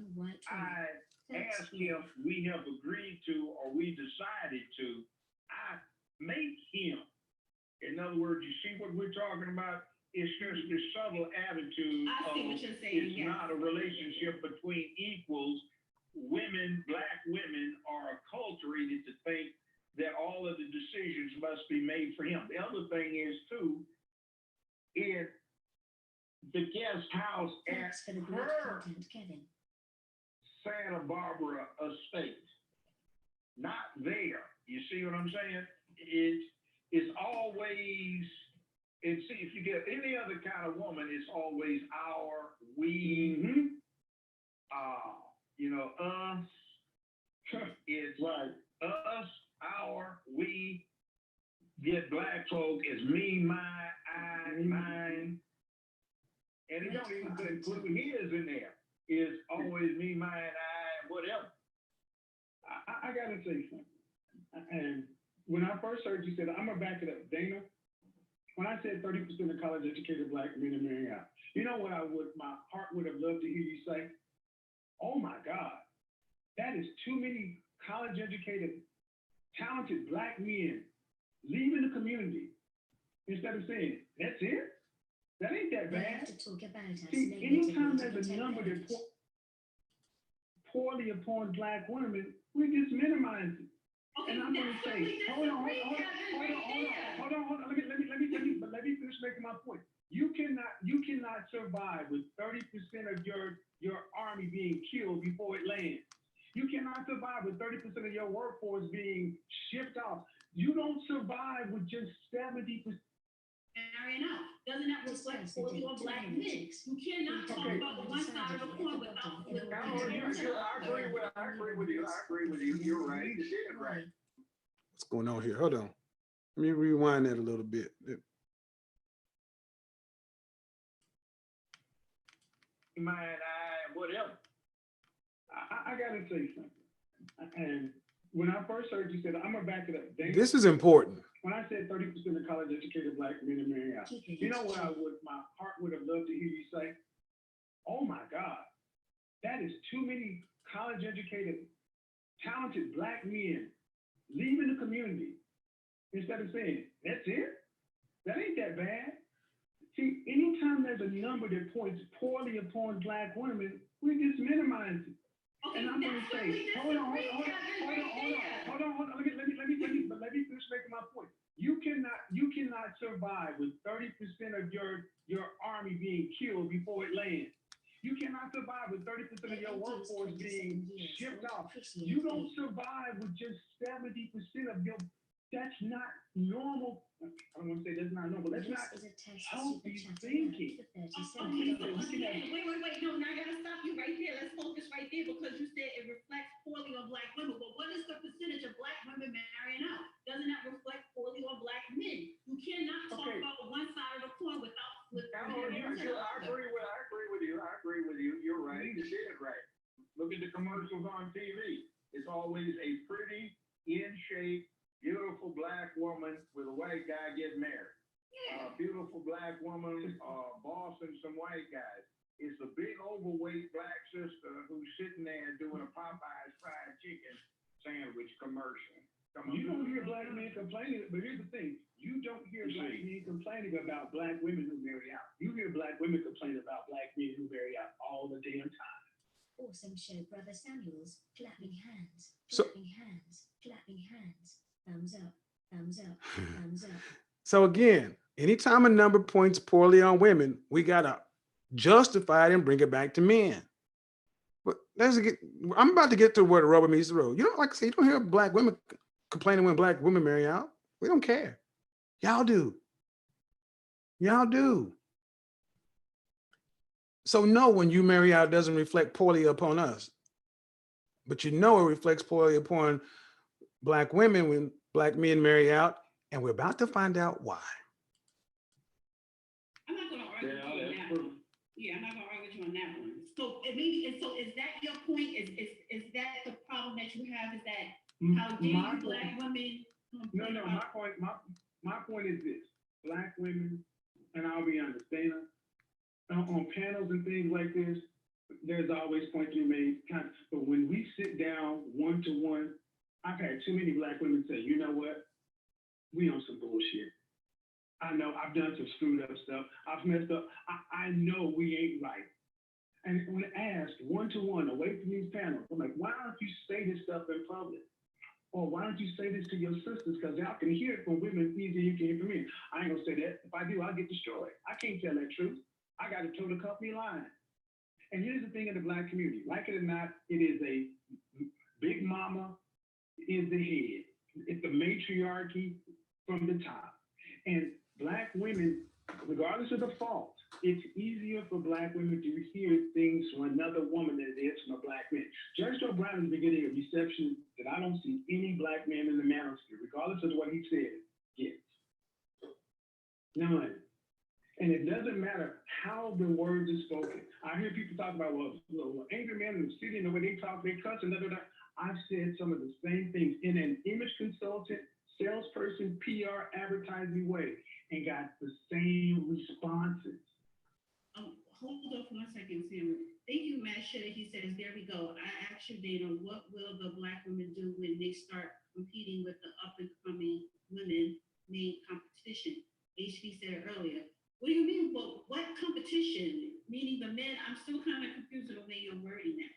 I asked him, we have agreed to, or we decided to. I make him. In other words, you see what we're talking about? It's just this subtle attitude I see what you're saying. it's not a relationship between equals. Women, black women are acculturated to think that all of the decisions must be made for him. The other thing is too, in the guest house at her Santa Barbara estate, not there. You see what I'm saying? It's always, and see, if you get any other kind of woman, it's always our, we, us. It's right. Us, our, we. Get black folk is me, my, I, mine. And it don't even include his in there. It's always me, mine, I, whatever. I gotta say something. And when I first heard you said, I'm gonna back it up, Dana. When I said 30% of college-educated black men are marrying out, you know what my heart would have loved to hear you say? Oh my God, that is too many college-educated, talented black men leaving the community instead of saying, that's it? That ain't that bad. See, anytime there's a number that poorly upon black women, we just minimize it. Okay, and I'm going to say, hold on. Let me finish making my point. You cannot survive with 30% of your army being killed before it lands. You cannot survive with 30% of your workforce being shipped off. You don't survive with just 70%. Marrying out. Doesn't that reflect poorly on black men? You cannot talk about the one side of the coin without. I agree with you. You're right. You did it right. What's going on here? Hold on. Let me rewind that a little bit. Mine, I, whatever. I gotta say something. And when I first heard you said, I'm gonna back it up. Dana, this is important. When I said 30% of college-educated black men are marrying out, you know what my heart would have loved to hear you say? Oh my God, that is too many college-educated, talented black men leaving the community instead of saying, that's it? That ain't that bad. See, anytime there's a number that points poorly upon black women, we just minimize it. Okay, and I'm going to say, hold on. Let me finish making my point. You cannot survive with 30% of your army being killed before it lands. You cannot survive with 30% of your workforce being shipped off. You don't survive with just 70% of your. That's not normal. I don't want to say that's not normal. That's not healthy thinking. Wait. No, I gotta stop you right there. Let's focus right there because you said it reflects poorly on black women. But what is the percentage of black women marrying out? Doesn't that reflect poorly on black men? You cannot talk about one side of the coin without. I agree with you. You're right. You did it right. Look at the commercials on TV. It's always a pretty, in shape, beautiful black woman with a white guy getting married. Beautiful black woman, bossing some white guys. It's a big overweight black sister who's sitting there doing a Popeye's fried chicken sandwich commercial. You don't hear black men complaining, but here's the thing. You don't hear black men complaining about black women who marry out. You hear black women complain about black men who marry out all the damn time. Awesome show, Brother Samuels. Clapping hands. So- Clapping hands. Clapping hands. Thumbs up. Thumbs up. Thumbs up. So again, anytime a number points poorly on women, we gotta justify it and bring it back to men. But I'm about to get to where the rubber meets the road. You don't like I say, you don't hear black women complaining when black women marry out. We don't care. Y'all do. Y'all do. So no, when you marry out, it doesn't reflect poorly upon us. But you know it reflects poorly upon black women when black men marry out, and we're about to find out why. I'm not gonna argue with you on that's that true. one. Yeah, I'm not gonna argue with you on that one. So I mean, and so is that your point? Is that the problem that you have? Is that how dare My you black women? No, my point is this: black women, and I'll be honest, Dana, on panels and things like this, there's always points to be made. But when we sit down one to one, I've had too many black women say, you know what, we on some bullshit. I know I've done some screwed up stuff. I've messed up. I know we ain't right. And when asked one to one away from these panels, I'm like, why don't you say this stuff in public? Or why don't you say this to your sisters? Because y'all can hear it from women easier than you can hear from me. I ain't gonna say that. If I do, I'll get destroyed. I can't tell that truth. I got to toe the company line. And here's the thing in the black community. Like it or not, it is a big mama is the head. It's the matriarchy from the top. And black women, regardless of the fault, it's easier for black women to hear things from another woman than it is from a black man. Judge Joe Brown is beginning a reception that I don't see any black man in the manosphere, regardless of what he said, gets. None. And it doesn't matter how the words are spoken. I hear people talk about, well, angry men in the city and the way they talk, they cuss and da da da. I've said some of the same things in an image consultant, salesperson, PR, advertising way, and got the same responses. Hold on for 1 second, Sam. Thank you, Matt Shea. He says, there we go. I asked you, Dana, what will the black women do when they start competing with the up and coming women made competition? HB said earlier. What do you mean? Well, what competition? Meaning the men? I'm still kind of confused with the way you're wording that.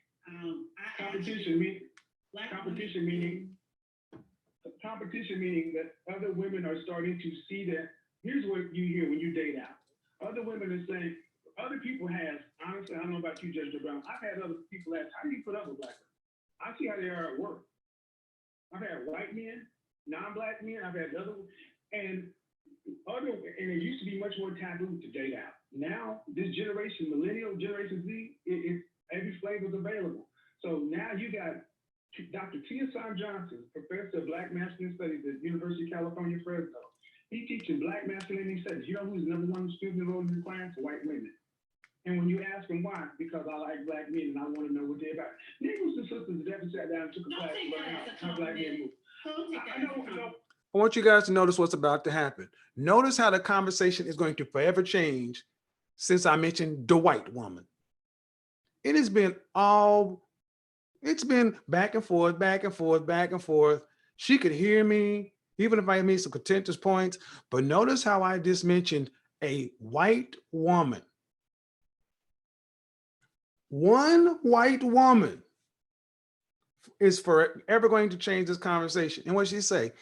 Competition meaning that other women are starting to see that. Here's what you hear when you date out. Other women are saying, other people have, honestly, I don't know about you, Judge Brown. I've had other people ask, how do you put up with black women? I see how they are at work. I've had white men, non-black men, I've had other, and it used to be much more taboo to date out. Now, this generation, millennial, Generation Z, every flavor is available. So now you got Dr. Tia Johnson, professor of Black Masculine Studies at University of California, Fresno. He teaches Black Masculinity Studies. You know who's the #1 student enrolled in the class? White women. And when you ask them why, because I like black men and I want to know what they're about. Niggas and sisters definitely sat down and took a class to learn how black men move. I want you guys to notice what's about to happen. Notice how the conversation is going to forever change since I mentioned the white woman. It has been it's been back and forth, back and forth, back and forth. She could hear me, even if I made some contentious points. But notice how I just mentioned a white woman. One white woman is forever going to change this conversation. And what she say?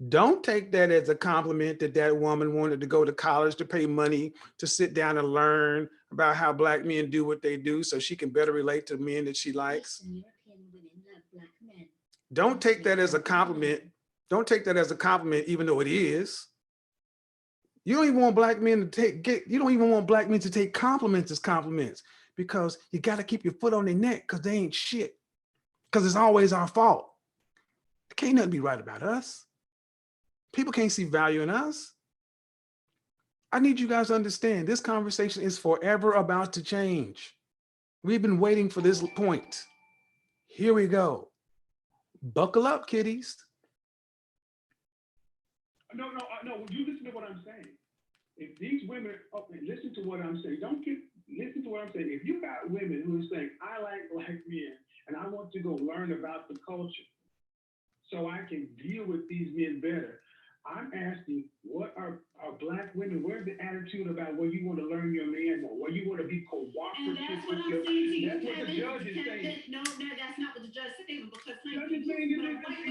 Don't take that as a compliment that that woman wanted to go to college to pay money to sit down and learn about how black men do what they do so she can better relate to men that she likes. European women love black men. Don't take that as a compliment. Don't take that as a compliment, even though it is. You don't even want black men to you don't even want black men to take compliments as compliments, because you got to keep your foot on their neck because they ain't shit. Because it's always our fault. There can't nothing be right about us. People can't see value in us. I need you guys to understand this conversation is forever about to change. We've been waiting for this point. Here we go. Buckle up, kiddies. No, you listen to what I'm saying. If these women, listen to what I'm saying. Listen to what I'm saying. If you got women who are saying, I like black men and I want to go learn about the culture so I can deal with these men better, I'm asking, what are Black women, where's the attitude about where you want to learn your man more, where you want to be cooperative? And that's what with I'm your- saying to you, That's what the Kevin. judge is saying. No, that's not what the judge is saying, because Judge is saying because the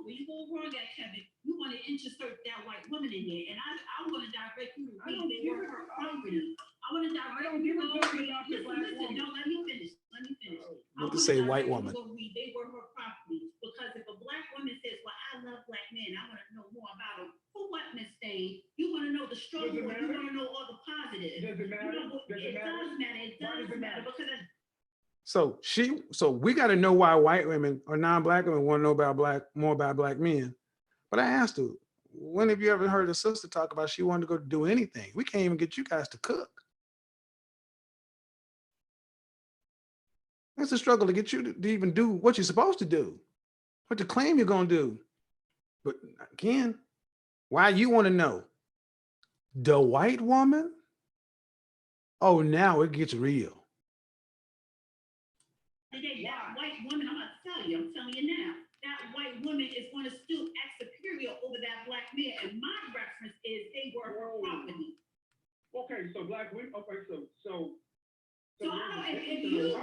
way you go wrong at, Kevin, you want to insert that white woman in there, and I want to direct you to read they were her property. I want to direct you to go read. Listen, no, let me finish. What to say, white woman? Go read they were her property, because if a Black woman says, well, I love Black men, I want to know more about them. For what, Miss Dane? You want to know the struggle, you want to know all the positives. Does it matter? It does matter. It does matter because So we got to know why white women or non-Black women want to know about more about Black men. But I asked her, when have you ever heard a sister talk about she wanted to go do anything? We can't even get you guys to cook. It's a struggle to get you to even do what you're supposed to do, what you claim you're going to do. But again, why you want to know? The white woman? Oh, now it gets real. that white woman, I'm about to tell you, I'm telling you now, that white woman is going to still act superior over that Black man. And my reference is they were her property. Okay, so Black women, okay, so So I don't, if you, let's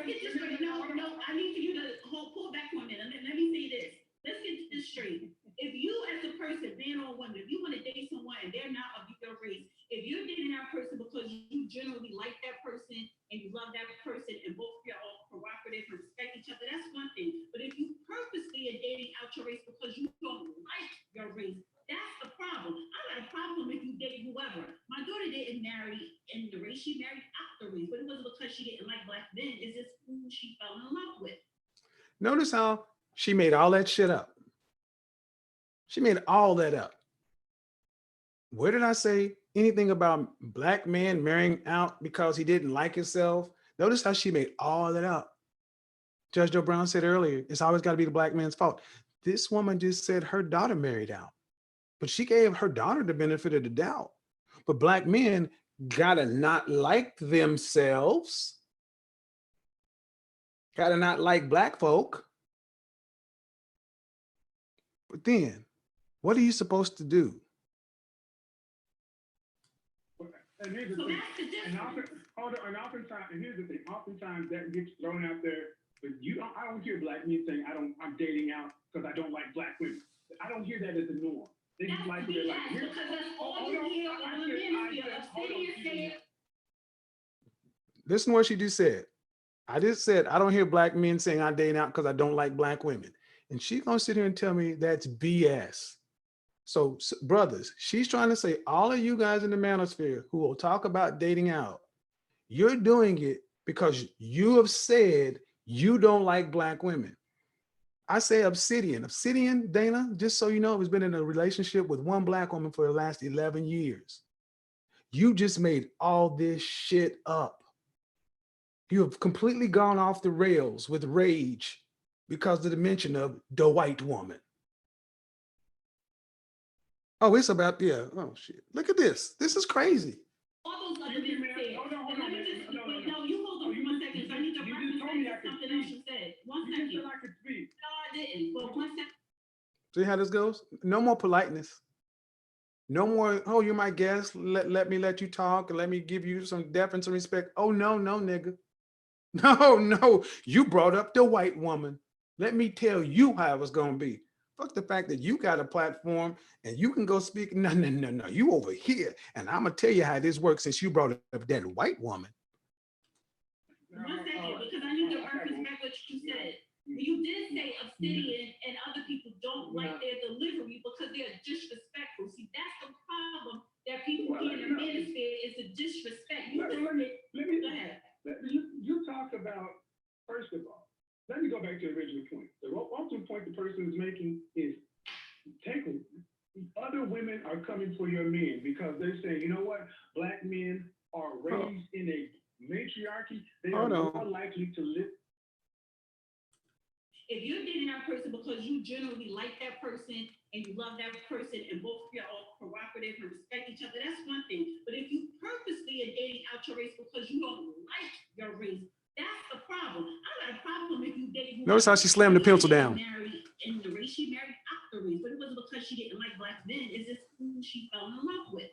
get this straight. No, I need for you to pull back for a minute. Let me say this. Let's get this straight. If you as a person, man or woman, if you want to date someone and they're not of your race, if you're dating that person because you generally like that person and you love that person and both of you are all cooperative and respect each other, that's one thing. But if you purposely are dating out your race because you don't like your race, that's the problem. I got a problem if you date whoever. My daughter didn't marry in the race, she married out the race, but it wasn't because she didn't like Black men, it's just who she fell in love with. Notice how she made all that shit up. She made all that up. Where did I say anything about Black men marrying out because he didn't like himself? Notice how she made all that up. Judge Joe Brown said earlier, it's always got to be the Black man's fault. This woman just said her daughter married out, but she gave her daughter the benefit of the doubt. But Black men gotta not like themselves, gotta not like Black folk. But then, what are you supposed to do? And here's the So thing. that's the difference. And here's the thing. Oftentimes that gets thrown out there, but I don't hear Black men saying I'm dating out because I don't like Black women. I don't hear that as the norm. They just like it. They're like, because that's all you hear on the ministry of city and state. Listen to what she just said. I just said, I don't hear Black men saying I'm dating out because I don't like Black women. And she's gonna sit here and tell me that's BS. So brothers, she's trying to say all of you guys in the manosphere who will talk about dating out, you're doing it because you have said you don't like Black women. I say Obsidian. Obsidian, Dana, just so you know, has been in a relationship with one Black woman for the last 11 years. You just made all this shit up. You have completely gone off the rails with rage because of the mention of the white woman. Oh, it's about, yeah. Oh, shit. Look at this. This is crazy. All those other men said. Hold on, Let me just, no, you hold on for 1 second. So I need to reference back to something else you said. 1 second. You said I could speak. No, I didn't. But 1 second. See how this goes? No more politeness. No more, oh, you're my guest. Let me let you talk and let me give you some deference and respect. Oh, no, nigga. No. You brought up the white woman. Let me tell you how it was going to be. Fuck the fact that you got a platform and you can go speak. No. You over here. And I'm going to tell you how this works since you brought up that white woman. 1 second, because I need to reference back what you said. You did say Obsidian and other people don't like their delivery because they're disrespectful. See, that's the problem that people here in the manosphere is the disrespect. Go ahead. You talk about, first of all, let me go back to the original point. The ultimate point the person is making is other women are coming for your men because they're saying, you know what, Black men are raised in a matriarchy. They are more likely to live. If you're dating that person because you generally like that person and you love that person and both of you are all cooperative and respect each other, that's one thing. But if you purposely are dating out your race because you don't like your race, that's the problem. I got a problem if you date. Notice how she slammed the pencil down. Married in the race she married after race, but it wasn't because she didn't like black men. It's just who she fell in love with.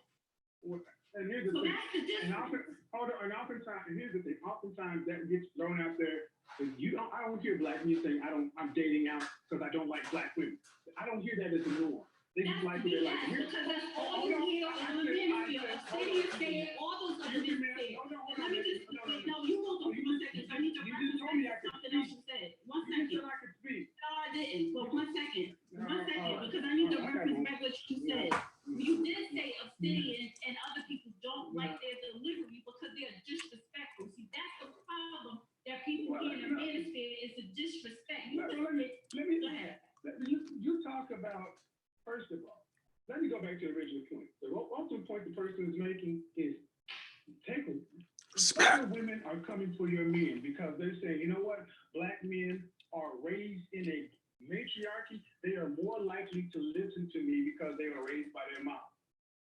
And here's the So thing. that's the difference. And here's the thing. Oftentimes that gets thrown out there. Is I don't hear black men saying I'm dating out because I don't like black women. I don't hear that as a norm. They just like who they like. Because that's all you hear on the men feel. Obsidian said, all those other men said. Let me just, no, you won't go for 1 second. So I need to reference something else you said. 1 second. You said I could speak. No, I didn't. But 1 second. 1 second, because I need to reference back what you said. You did say Obsidian and other people don't like their delivery because they're disrespectful. See, that's the problem that people hear in the manosphere is the disrespect. Let me Go ahead. You talk about, first of all, let me go back to the original point. The ultimate point the person is making is other women are coming for your men because they're saying, you know what, black men are raised in a matriarchy. They are more likely to listen to me because they were raised by their mom.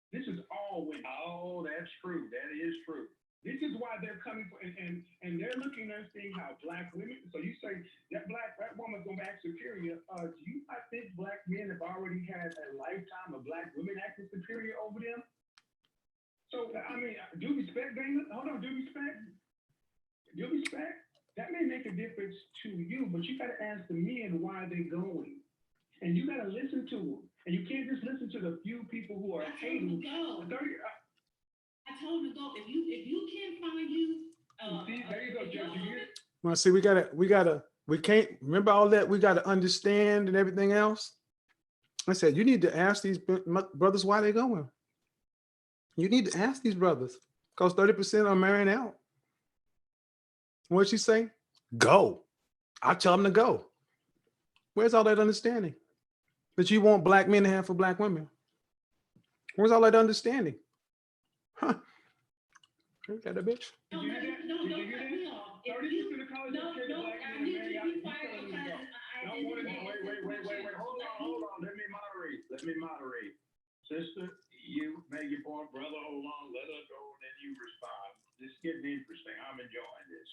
This is all women. Oh, that's true. That is true. This is why they're coming for, and they're looking at seeing how black women. So you say that woman's going to act superior. Do you not think black men have already had a lifetime of black women acting superior over them? So I mean, due respect, Dana. Hold on, due respect. Due respect. That may make a difference to you, but you got to ask the men why they're going, and you got to listen to them. And you can't just listen to the few people who are hating. I told him to go. If you can't find you, see, there you go, Judge. Well, see, we can't remember all that. We got to understand and everything else. I said, you need to ask these brothers why they're going. You need to ask these brothers because 30% are marrying out. What'd she say? Go. I tell them to go. Where's all that understanding that you want black men to have for black women? Where's all that understanding? Huh? Ain't that a bitch? No, don't cut me off. If you, no, I need you to be quiet because I didn't answer. Wait. Hold on. Let me moderate. Sister, you make your point, brother, hold on, let her go, and then you respond. This is getting interesting. I'm enjoying this.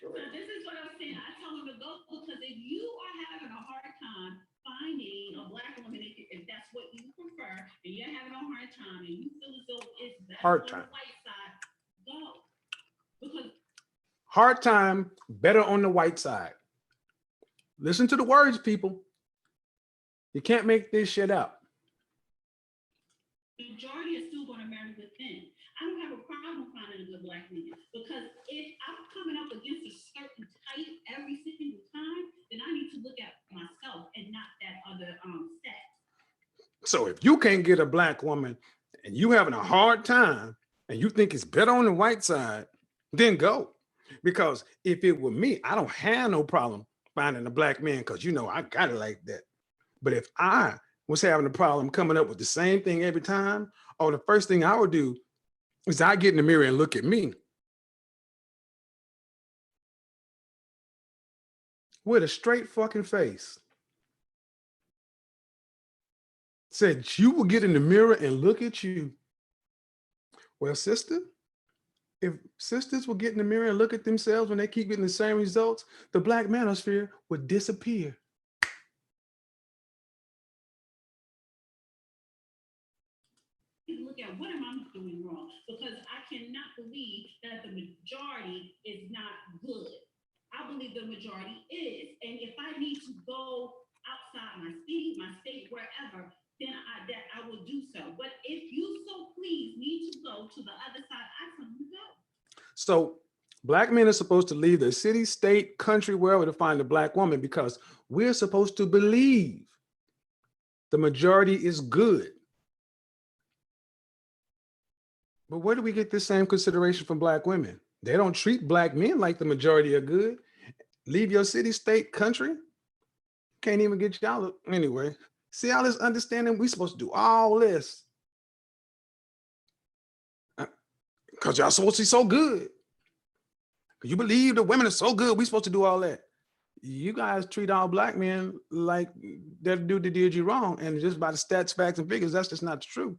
So this is what I'm saying. I tell them to go because if you are having a hard time finding a black woman, if that's what you prefer, and you're having a hard time, and you feel as though it's better on the white side, go. Because hard time, better on the white side. Listen to the words, people. You can't make this shit up. the majority is still going to marry within. I don't have a problem finding a good black man because if I'm coming up against a certain type every single time, then I need to look at myself and not that other sex. So if you can't get a black woman and you having a hard time and you think it's better on the white side, then go. Because if it were me, I don't have no problem finding a black man because you know I got it like that. But if I was having a problem coming up with the same thing every time, or the first thing I would do is I get in the mirror and look at me with a straight fucking face. Said you will get in the mirror and look at you. Well, sister, if sisters will get in the mirror and look at themselves when they keep getting the same results, the black manosphere would disappear. Look at what am I doing wrong? Because I cannot believe that the majority is not good. I believe the majority is. And if I need to go outside my city, my state, wherever, then I will do so. But if you so please need to go to the other side, I tell you to go. So black men are supposed to leave the city, state, country, wherever to find a black woman because we're supposed to believe the majority is good. But where do we get this same consideration from black women? They don't treat black men like the majority are good. Leave your city, state, country. Can't even get y'all anyway. See all this understanding? We're supposed to do all this because y'all supposed to be so good. You believe the women are so good, we're supposed to do all that. You guys treat all black men like that dude that did you wrong. And just by the stats, facts, and figures, that's just not the truth.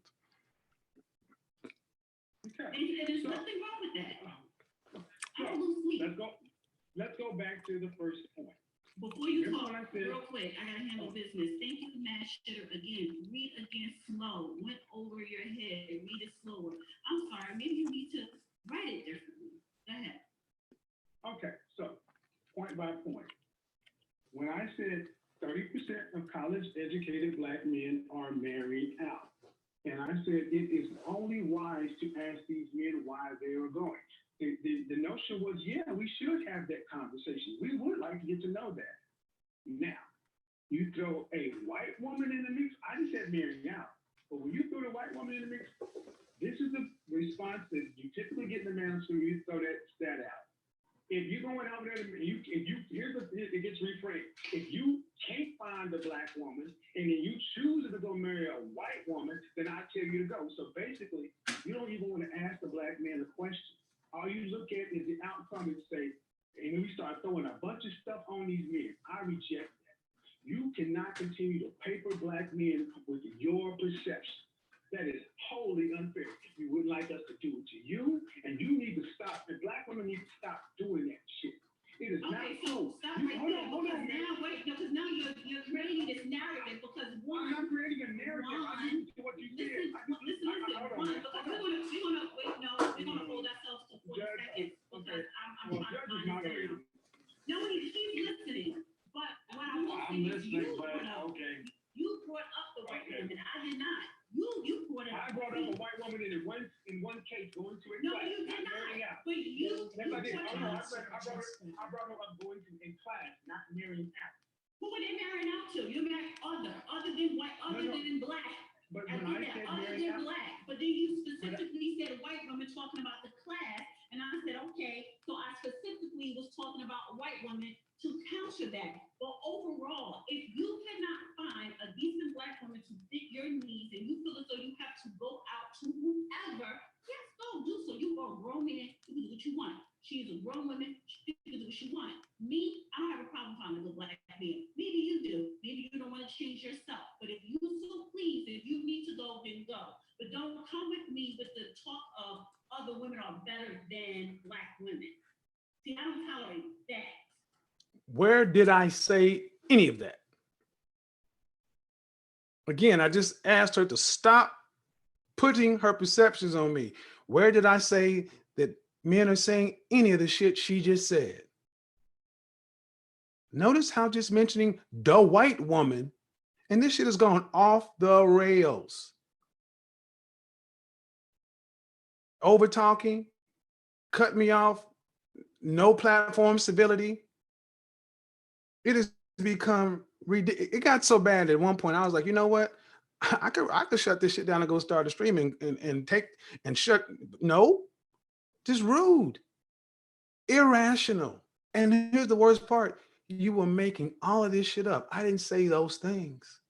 And there's nothing wrong with that. I don't lose sleep. Let's go back to the first point. Before you Here's talk, what I said. real quick, I gotta handle business. Thank you, Matt Shitter. Again, read again slow. Went over your head. Read it slower. I'm sorry. Maybe you need to write it differently. Go ahead. Okay, so point by point. When I said 30% of college-educated Black men are married out, and I said it is only wise to ask these men why they are going. The notion was, yeah, we should have that conversation. We would like to get to know that. Now, you throw a white woman in the mix. I just said marrying out. But when you throw the white woman in the mix, this is the response that you typically get in the manosphere. You throw that out. If you're going out there, it gets reframed. If you can't find a Black woman and then you choose to go marry a white woman, then I tell you to go. So basically, you don't even want to ask the Black man a question. All you look at is the outcome and say, and then we start throwing a bunch of stuff on these men. I reject that. You cannot continue to paper Black men with your perception. That is wholly unfair. You wouldn't like us to do it to you, and you need to stop. And Black women need to stop doing that shit. It is not Okay, cool. so stop right there. Hold on. Because now you're creating this narrative because I'm one. not creating a narrative. I'm used to what you said. Listen, Hold on. one, because we're gonna wait. No, we're gonna hold ourselves to 40 seconds because I'm Well, trying Judge to is find moderating. this. No, he's listening. But what I will I'm say is listening, you but brought up, okay. you brought up the white Okay. woman. I did not. You brought it up. I brought up a white woman in one case going to a No, class, you did not marrying not. out. But you Yes, I did. brought Oh, no, it up. I brought her up going to a class, not marrying out. Who were they marrying out to? You married other than white, other No. than black. But I when I get that, said other marrying than out, black. But then you specifically said white women talking about the class. And I said, okay, so I specifically was talking about a white woman to counter that. But overall, if you cannot find a decent Black woman to fit your needs and you feel as though you have to go out to whoever, yes, go do so. You are a grown man, you can do what you want. She is a grown woman, she can do what she wants. Me, I don't have a problem finding a good Black man. Maybe you do. Maybe you don't want to change yourself. But if you so please, if you need to go, then go. But don't come with me with the talk of other women are better than Black women. See, I don't tolerate that. Where did I say any of that? Again, I just asked her to stop putting her perceptions on me. Where did I say that men are saying any of the shit she just said? Notice how just mentioning the white woman, and this shit has gone off the rails. Over talking, cut me off, no platform civility. It has become ridiculous. It got so bad at one point, I was like, you know what? I could shut this shit down and go start a stream and shut. No, just rude, irrational. And here's the worst part. You were making all of this shit up. I didn't say those things.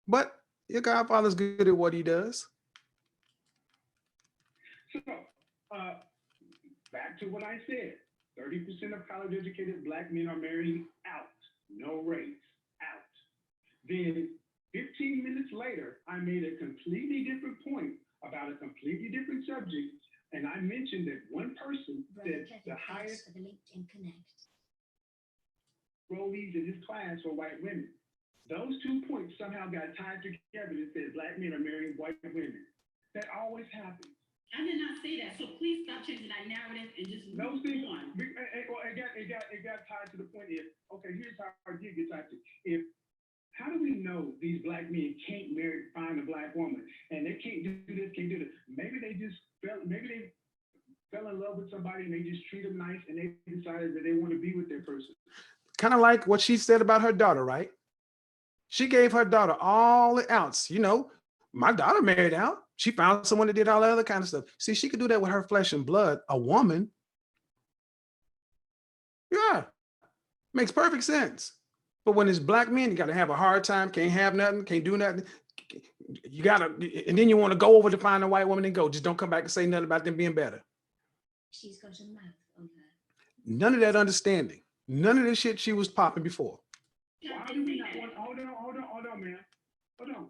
But your godfather's good at what he does. So, back to what I said. 30% of college-educated Black men are marrying out. No race. Out. Then 15 minutes later, I made a completely different point about a completely different subject, and I mentioned that one person said the highest for the LinkedIn Connect. enrollees in his class were white women. Those 2 points somehow got tied together and said Black men are marrying white women. That always happens. I did not say that, so please stop changing that narrative and just Those move things, on. it got tied to the point is, okay, here's how it did get tied to. How do we know these Black men can't find a Black woman and they can't do this, can't do this? Maybe they fell in love with somebody and they just treat them nice and they decided that they want to be with their person. Kind of like what she said about her daughter, right? She gave her daughter all the outs. You know, my daughter married out. She found someone that did all that other kind of stuff. See, she could do that with her flesh and blood, a woman. Yeah, makes perfect sense. But when it's Black men, you got to have a hard time, can't have nothing, can't do nothing. You got to, and then you want to go over to find a white woman and go. Just don't come back and say nothing about them being better. She's got a mouth on her. None of that understanding. None of the shit she was popping before. Why do we not want, hold on, man. Hold on.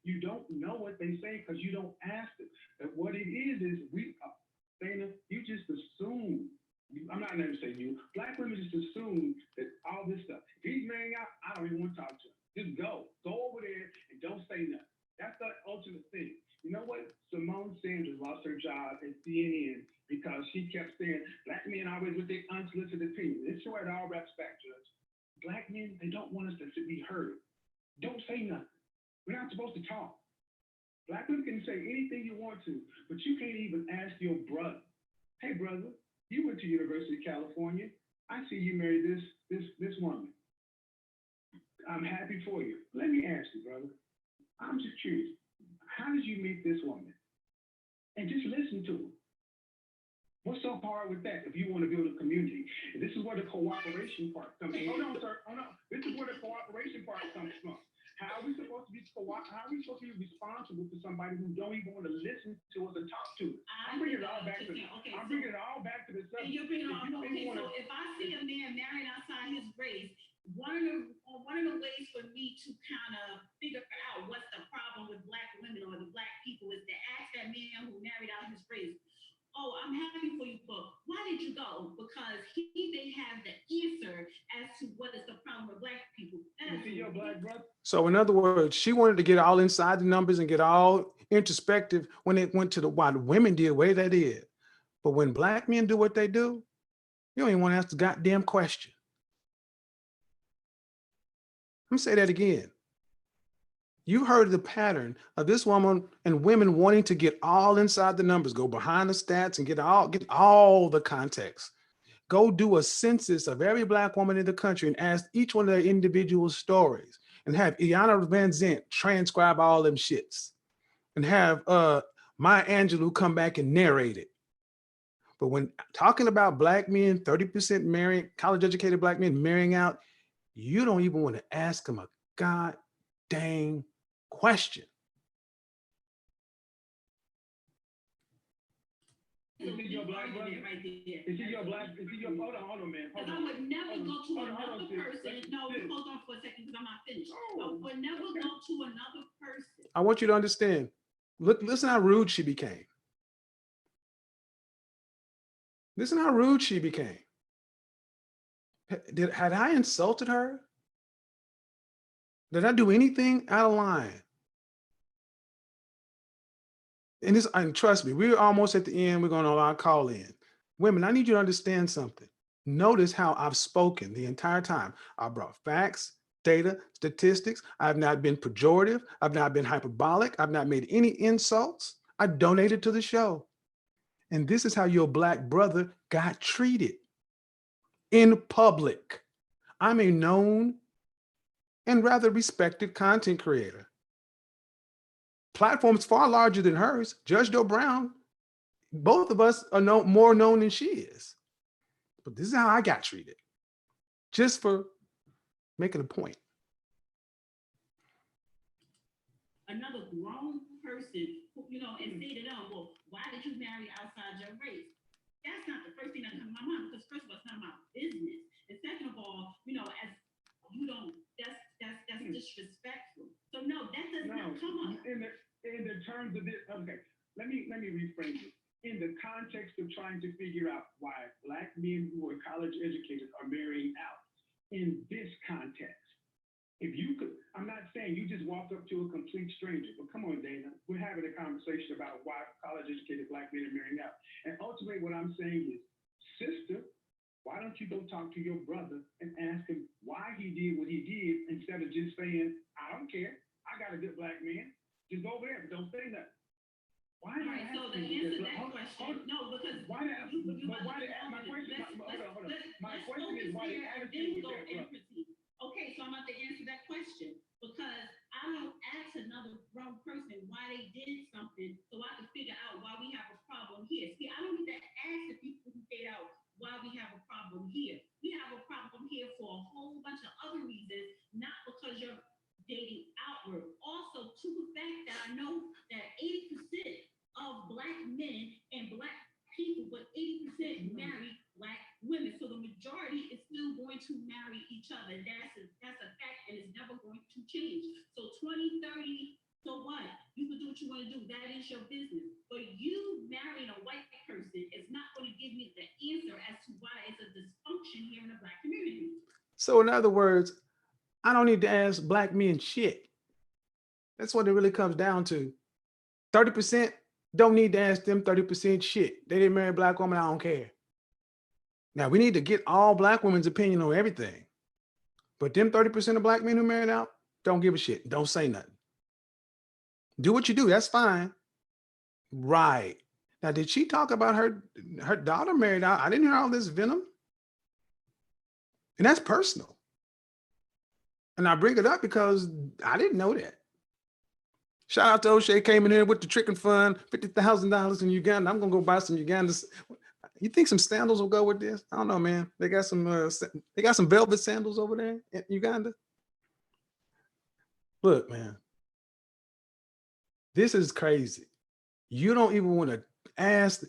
You don't know what they say because you don't ask them. And what it is Dana, you just assume I'm not going to say you. Black women just assume that all this stuff. If he's marrying out, I don't even want to talk to him. Just go. Go over there and don't say nothing. That's the ultimate thing. You know what? Simone Sanders lost her job at CNN because she kept saying black men always with their unsolicited opinion. This is where it all wraps back, Judge. Black men, they don't want us to be heard. Don't say nothing. We're not supposed to talk. Black women can say anything you want to, but you can't even ask your brother, hey, brother, you went to University of California. I see you married this woman. I'm happy for you. Let me ask you, brother. I'm just curious. How did you meet this woman? And just listen to her. What's so hard with that if you want to build a community? And this is where the cooperation part comes in. Hold on, sir. Hold on. This is where the cooperation part comes from. How are we supposed to be responsible for somebody who don't even want to listen to us or talk to us? I'm bringing it all back to the subject. And you're bringing it all. Okay, so if I see a man married outside his race, one of the ways for me to kind of figure out what's the problem with black women or the black people is to ask that man who married out his race, oh, I'm happy for you, but why did you go? Because he may have the answer as to what is the problem with black people. You see your black brother? So in other words, she wanted to get all inside the numbers and get all introspective when it went to why the women did what they did. But when black men do what they do, you don't even want to ask the goddamn question. Let me say that again. You heard the pattern of this woman and women wanting to get all inside the numbers, go behind the stats and get all the context. Go do a census of every black woman in the country and ask each one of their individual stories and have Iyanla Vanzant transcribe all them shits and have Maya Angelou come back and narrate it. But when talking about black men, 30% marrying, college educated black men marrying out, you don't even want to ask them a god dang question. Is he your black brother? Right there. Is he your black? Is he your? Hold on, man. Because I would never go to another person. No, hold on for a second because I'm not finished. I would never go to another person. I want you to understand. Listen how rude she became. Listen how rude she became. Had I insulted her? Did I do anything out of line? And trust me, we're almost at the end. We're going to allow call in. Women, I need you to understand something. Notice how I've spoken the entire time. I brought facts, data, statistics. I've not been pejorative. I've not been hyperbolic. I've not made any insults. I donated to the show. And this is how your black brother got treated in public. I'm a known and rather respected content creator. Platform's far larger than hers. Judge Doe Brown, both of us are more known than she is. But this is how I got treated, just for making a point. Another grown person, and say to them, well, why did you marry outside your race? That's not the first thing that comes to my mind, because first of all, it's not my business. And second of all, as you don't, that's disrespectful. So no, that does not come up. In the terms of this, okay, let me reframe it. In the context of trying to figure out why black men who are college educated are marrying out, in this context, if you could, I'm not saying you just walk up to a complete stranger, but come on, Dana, we're having a conversation about why college educated black men are marrying out. And ultimately what I'm saying is, sister, why don't you go talk to your brother and ask him why he did what he did instead of just saying, I don't care, I got a good black man. Just go over there, but don't say nothing. Why am I asking? So the answer to that question, no, because why did my question? Hold on. My question is why the attitude with that brother. Okay, so I'm about to answer that question because I don't ask another grown person why they did something so I can figure out why we have a problem here. See, I don't need to ask the people who figure out why we have a problem here. We have a problem here for a whole bunch of other reasons, not because you're dating outward. Also, to the fact that I know that 80% of black men and black people, but 80% marry black women. So the majority is still going to marry each other. That's a fact, and it's never going to change. So 20, 30, So what? You can do what you want to do. That is your business. But you marrying a white person is not going to give me the answer as to why it's a dysfunction here in the Black community. So in other words, I don't need to ask black men shit. That's what it really comes down to. 30% don't need to ask them 30% shit. They didn't marry a black woman, I don't care. Now we need to get all black women's opinion on everything. But them 30% of black men who married out, don't give a shit. Don't say nothing. Do what you do. That's fine. Right. Now, did she talk about her daughter married out? I didn't hear all this venom. And that's personal. And I bring it up because I didn't know that. Shout out to O'Shea, came in here with the tricking fund, $50,000 in Uganda. I'm gonna go buy some Uganda. You think some sandals will go with this? I don't know, man. They got some velvet sandals over there in Uganda. Look, man, this is crazy. You don't even want to ask.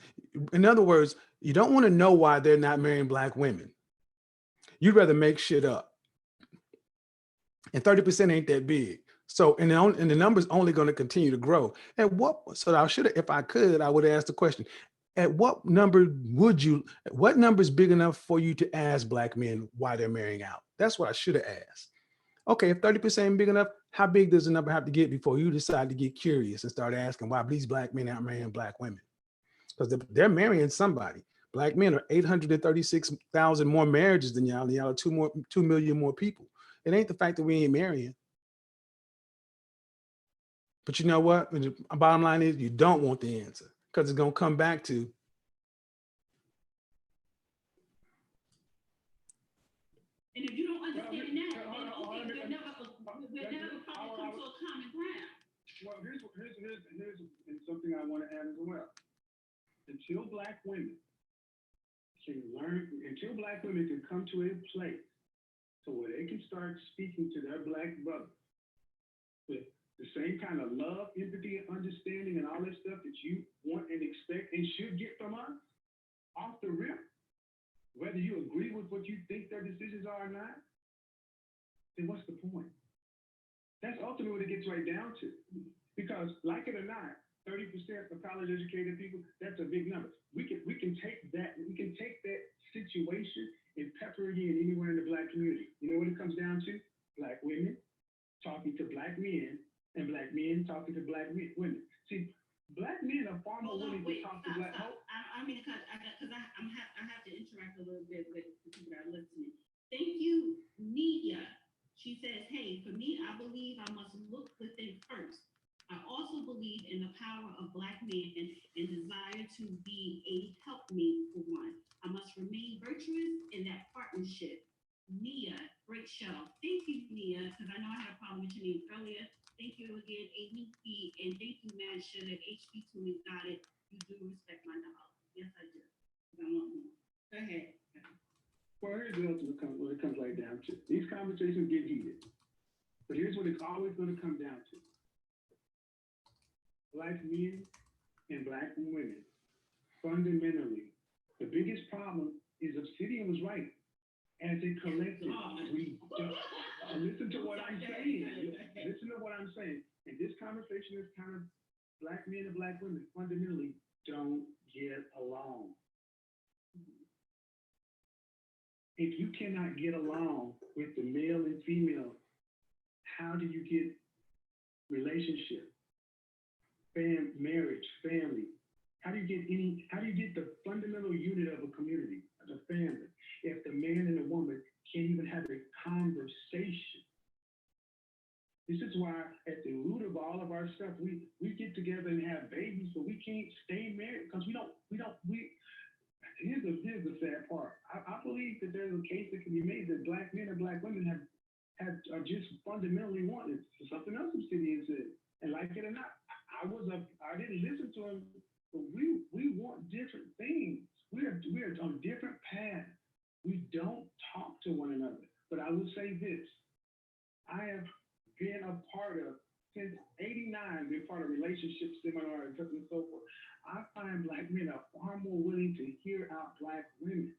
In other words, you don't want to know why they're not marrying black women. You'd rather make shit up. And 30% ain't that big. So, and the number's only going to continue to grow. So I should have, if I could, I would ask the question, what number is big enough for you to ask black men why they're marrying out? That's what I should have asked. Okay, if 30% ain't big enough, how big does the number have to get before you decide to get curious and start asking why these black men aren't marrying black women? Because they're marrying somebody. Black men are 836,000 more marriages than y'all, and y'all are 2 million more people. It ain't the fact that we ain't marrying. But you know what? The bottom line is you don't want the answer because it's going to come back to. And if you don't understand that, then okay, we'll never come to a common ground. Well, here's something I want to add as well. Until black women can come to a place so where they can start speaking to their black brothers with the same kind of love, empathy, and understanding and all this stuff that you want and expect and should get from us off the rip, whether you agree with what you think their decisions are or not, then what's the point? That's ultimately what it gets right down to. Because like it or not, 30% of college educated people, that's a big number. We can take that situation and pepper it in anywhere in the black community. You know what it comes down to? Black women talking to black men and black men talking to black women. See, black men are far more willing to talk to black. I mean, because I have to interact a little bit with the people that are listening. Thank you, Nia. She says, hey, for me, I believe I must look within first. I also believe in the power of black men and desire to be a helpmate for one. I must remain virtuous in that partnership. Nia, great show. Thank you, Nia, because I know I had a problem with your name earlier. Thank you again, ADP, and thank you, Masha, that HB2 got it. You do respect my dog. Yes, I do. I want more. Go ahead. Well, here's the ultimate what it comes right down to. These conversations get heated. But here's what it's always going to come down to. Black men and black women, fundamentally, the biggest problem is Obsidian was right. As a collective, we don't listen to what I'm saying. Listen to what I'm saying. And this conversation is kind of black men and black women fundamentally don't get along. If you cannot get along with the male and female, how do you get relationship, marriage, family? How do you get the fundamental unit of a community, of a family, if the man and the woman can't even have a conversation? This is why at the root of all of our stuff, we get together and have babies, but we can't stay married because here's the sad part. I believe that there's a case that can be made that black men and black women are just fundamentally wanted. Something else Obsidian said. And like it or not, I didn't listen to him, but we want different things. We are on different paths. We don't talk to one another. But I will say this. I have been a part of, since '89, been part of relationship seminars and so forth. I find black men are far more willing to hear out black women.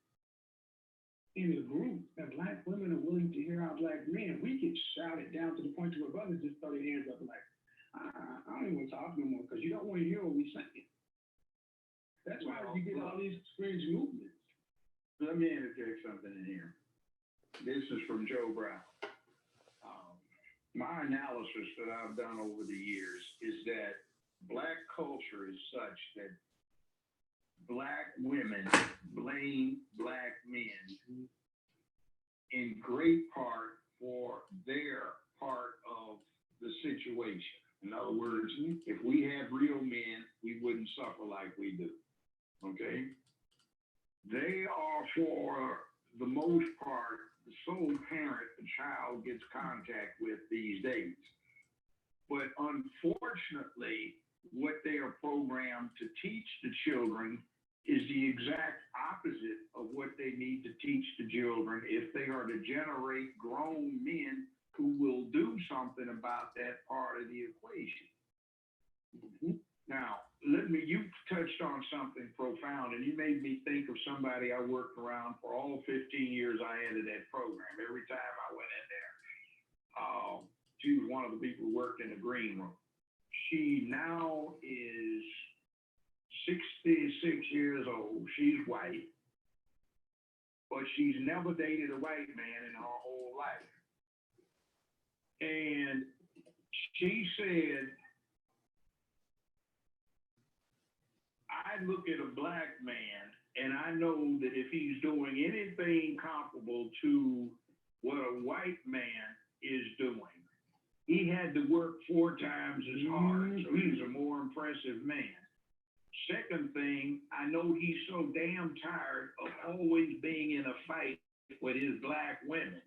In the group, that black women are willing to hear out black men. We get shouted down to the point where brothers just throw their hands up like, I don't even want to talk no more because you don't want to hear what we're saying. That's why you get all these strange movements. Let me interject something in here. This is from Joe Brown. My analysis that I've done over the years is that Black culture is such that Black women blame Black men in great part for their part of the situation. In other words, if we had real men, we wouldn't suffer like we do. Okay? They are, for the most part, the sole parent the child gets contact with these days. But unfortunately, what they are programmed to teach the children is the exact opposite of what they need to teach the children if they are to generate grown men who will do something about that part of the equation. Now, you touched on something profound, and you made me think of somebody I worked around for all 15 years I ended that program. Every time I went in there, she was one of the people who worked in the green room. She now is 66 years old. She's white, but she's never dated a white man in her whole life. And she said, I look at a Black man and I know that if he's doing anything comparable to what a white man is doing, he had to work 4 times as hard. So he's a more impressive man. Second thing, I know he's so damn tired of always being in a fight with his Black women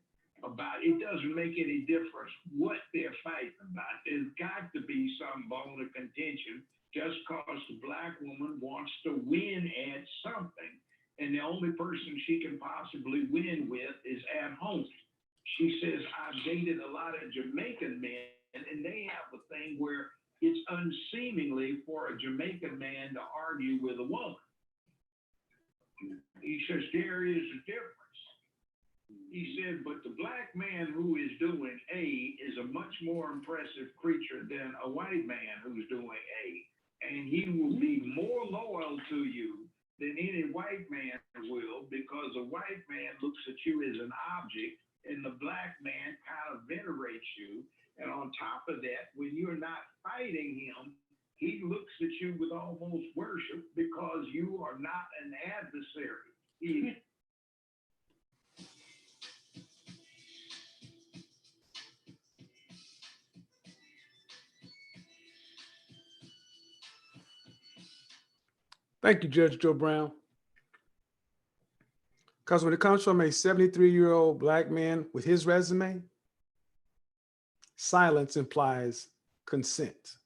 about it doesn't make any difference what they're fighting about. There's got to be some bone of contention just because the Black woman wants to win at something. And the only person she can possibly win with is at home. She says, I've dated a lot of Jamaican men, and they have a thing where it's unseemly for a Jamaican man to argue with a woman. He says, there is a difference. He said, but the Black man who is doing A is a much more impressive creature than a white man who's doing A. And he will be more loyal to you than any white man will, because a white man looks at you as an object and the Black man kind of venerates you. And on top of that, when you're not fighting him, he looks at you with almost worship because you are not an adversary. Thank you, Judge Joe Brown. Because when it comes from a 73-year-old Black man with his resume, silence implies consent.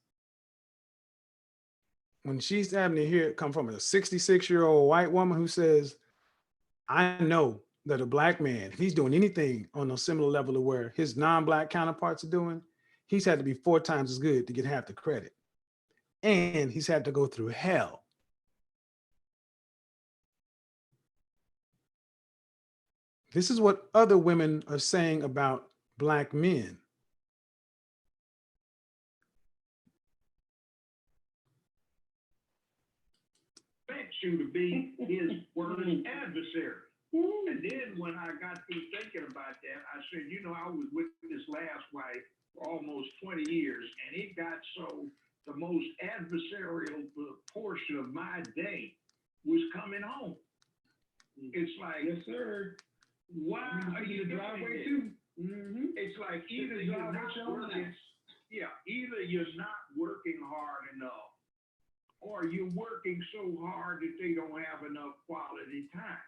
When she's having to hear it come from a 66-year-old white woman who says, I know that a Black man, if he's doing anything on a similar level to where his non-Black counterparts are doing, he's had to be 4 times as good to get half the credit. And he's had to go through hell. This is what other women are saying about Black men. Expect you to be his worst adversary. And then when I got through thinking about that, I said, you know, I was with this last wife for almost 20 years, and it got so the most adversarial portion of my day was coming home. It's like, Yes, sir. why are you the doing driveway it? too? It's like either you're not working, either you're not working hard enough, or you're working so hard that they don't have enough quality time.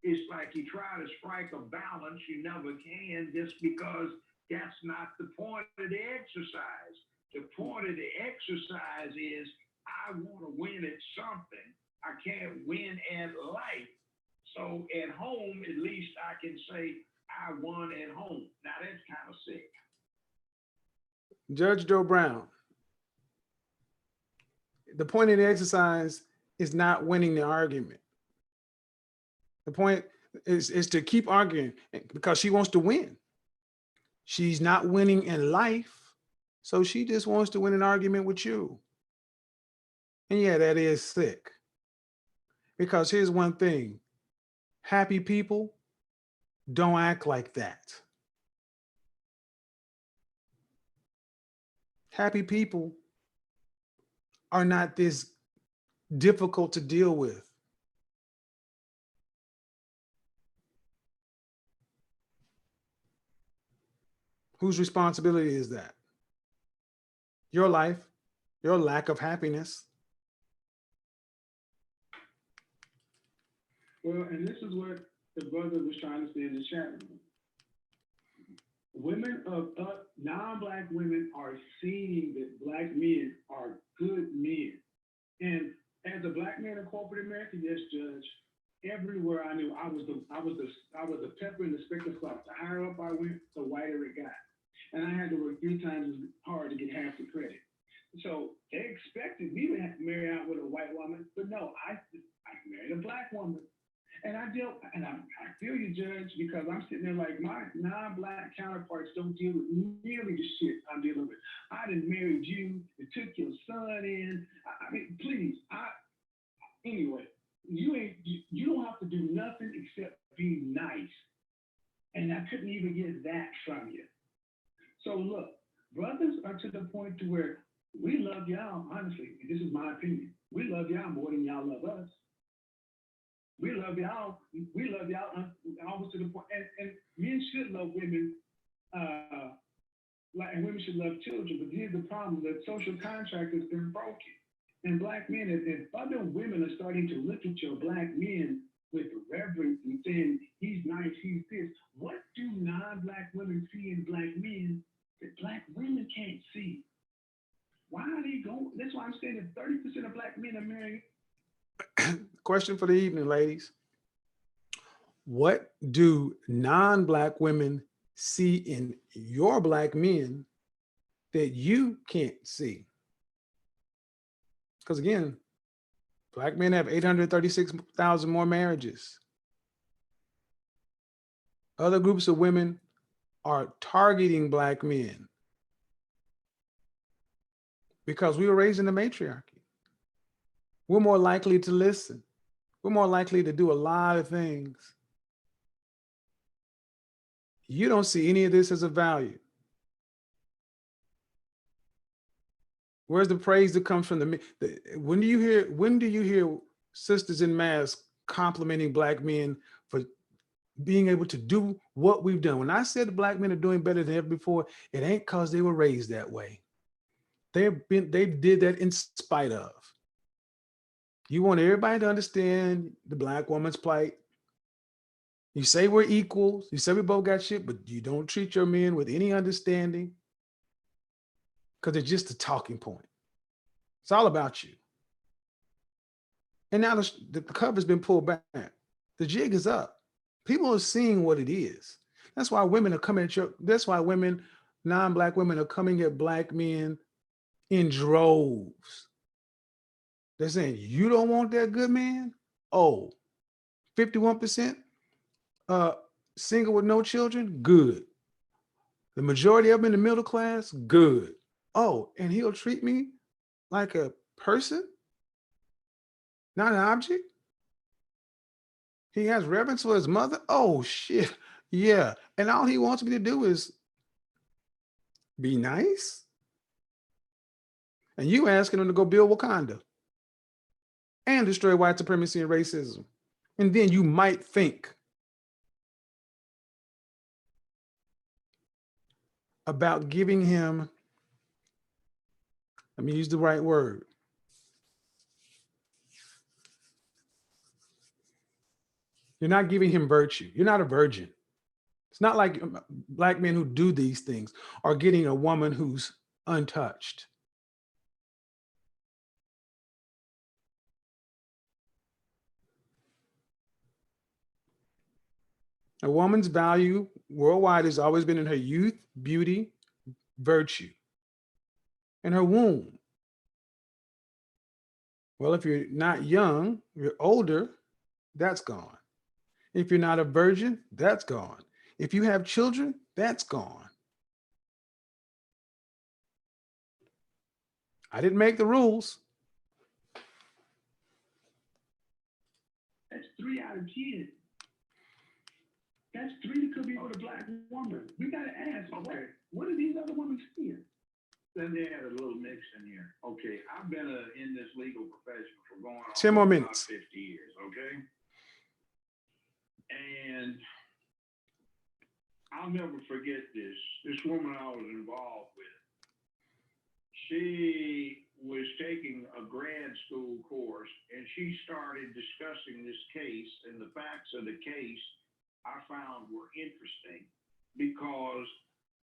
It's like you try to strike a balance, you never can, just because that's not the point of the exercise. The point of the exercise is I want to win at something. I can't win at life. So at home, at least I can say I won at home. Now that's kind of sick. Judge Joe Brown, the point of the exercise is not winning the argument. The point is to keep arguing because she wants to win. She's not winning in life. So she just wants to win an argument with you. And yeah, that is sick. Because here's one thing, happy people don't act like that. Happy people are not this difficult to deal with. Whose responsibility is that? Your life, your lack of happiness. Well, and this is what the brother was trying to say in the chat room. Women of non-black women are seeing that black men are good men. And as a black man in corporate America, yes, Judge, everywhere I knew, I was the pepper in the speckle sauce. The higher up I went, the whiter it got. And I had to work 3 times as hard to get half the credit. So they expected me to marry out with a white woman, but no, I married a black woman. And I feel you, Judge, because I'm sitting there like my non-black counterparts don't deal with nearly the shit I'm dealing with. I done married you, and took your son in. I mean, please, anyway, you don't have to do nothing except be nice. And I couldn't even get that from you. So look, brothers are to the point to where we love y'all, honestly, this is my opinion. We love y'all more than y'all love us. We love y'all almost to the point, and men should love women, and women should love children, but here's the problem, the social contract has been broken. And black men, if other women are starting to look at your black men with reverence and saying, he's nice, he's this, what do non-black women see in black men that black women can't see? Why are they going? That's why I'm saying that 30% of black men are married. Question for the evening, ladies. What do non-black women see in your black men that you can't see? Because again, black men have 836,000 more marriages. Other groups of women are targeting black men because we were raised in the matriarchy. We're more likely to listen. We're more likely to do a lot of things. You don't see any of this as a value. Where's the praise that comes from when do you hear sisters in mass complimenting black men for being able to do what we've done? When I said the black men are doing better than ever before, it ain't because they were raised that way. They did that in spite of. You want everybody to understand the black woman's plight. You say we're equals. You say we both got shit, but you don't treat your men with any understanding because it's just a talking point. It's all about you. And now the cover's been pulled back. The jig is up. People are seeing what it is. That's why women are coming at that's why non-black women are coming at black men in droves. They're saying, you don't want that good man? Oh, 51% single with no children? Good. The majority of them in the middle class? Good. Oh, and he'll treat me like a person? Not an object? He has reverence for his mother? Oh, shit. Yeah. And all he wants me to do is be nice? And you asking him to go build Wakanda and destroy white supremacy and racism. And then you might think about giving him, let me use the right word, you're not giving him virtue. You're not a virgin. It's not like black men who do these things are getting a woman who's untouched. A woman's value worldwide has always been in her youth, beauty, virtue, and her womb. Well, if you're not young, you're older, that's gone. If you're not a virgin, that's gone. If you have children, that's gone. I didn't make the rules. That's 3 out of 10. That's 3 that could be for the black woman. We gotta ask, okay, what are these other women seeing? Then they had a little mix in here. Okay, I've been in this legal profession for going on 10 more about minutes. 50 years, okay? And I'll never forget this. This woman I was involved with, she was taking a grad school course and she started discussing this case, and the facts of the case I found were interesting because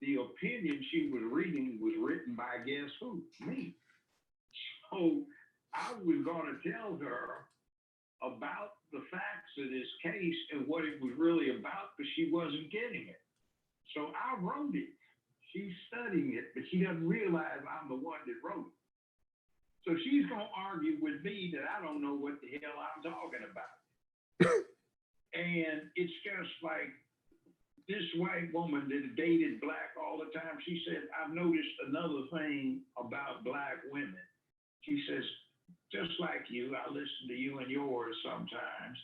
the opinion she was reading was written by guess who? Me. So I was going to tell her about the facts of this case and what it was really about, but she wasn't getting it. So I wrote it. She's studying it, but she doesn't realize I'm the one that wrote it. So she's going to argue with me that I don't know what the hell I'm talking about. And it's just like this white woman that dated black all the time. She said, I've noticed another thing about black women. She says, just like you, I listen to you and yours sometimes.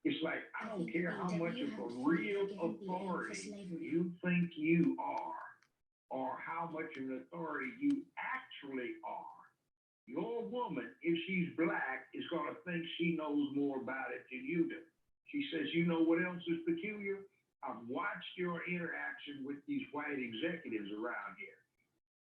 It's like, I don't care how much of a real authority you think you are, or how much of an authority you actually are. Your woman, if she's black, is going to think she knows more about it than you do. She says, you know what else is peculiar? I've watched your interaction with these white executives around here.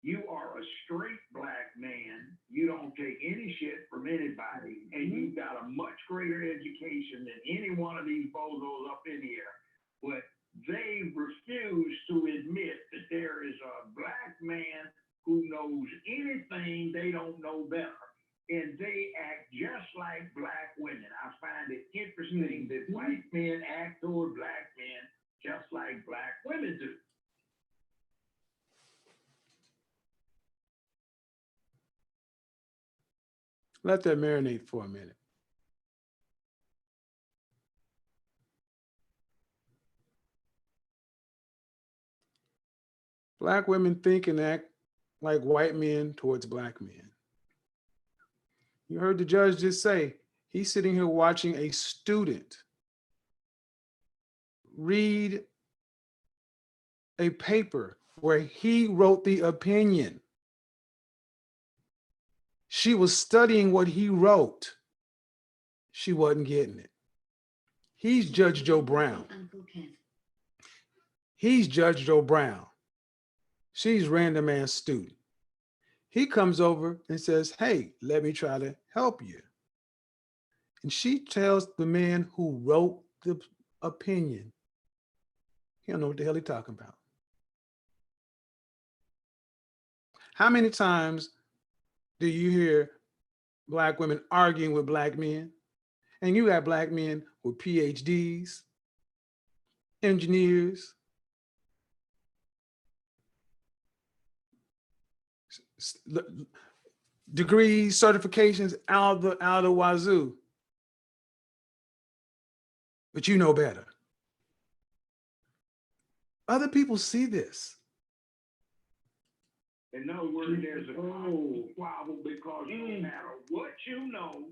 You are a straight black man. You don't take any shit from anybody, and you've got a much greater education than any one of these bozos up in here. But they refuse to admit that there is a black man who knows anything they don't know better. And they act just like black women. I find it interesting that white men act toward black men just like black women do. Let that marinate for a minute. Black women think and act like white men towards black men. You heard the judge just say, he's sitting here watching a student read a paper where he wrote the opinion. She was studying what he wrote. She wasn't getting it. He's Judge Joe Brown. He's Judge Joe Brown. She's random ass student. He comes over and says, hey, let me try to help you. And she tells the man who wrote the opinion, he don't know what the hell he's talking about. How many times do you hear black women arguing with black men? And you got black men with PhDs, engineers, degrees, certifications out the wazoo. But you know better. Other people see this. In other words, there's a problem because no matter what you know,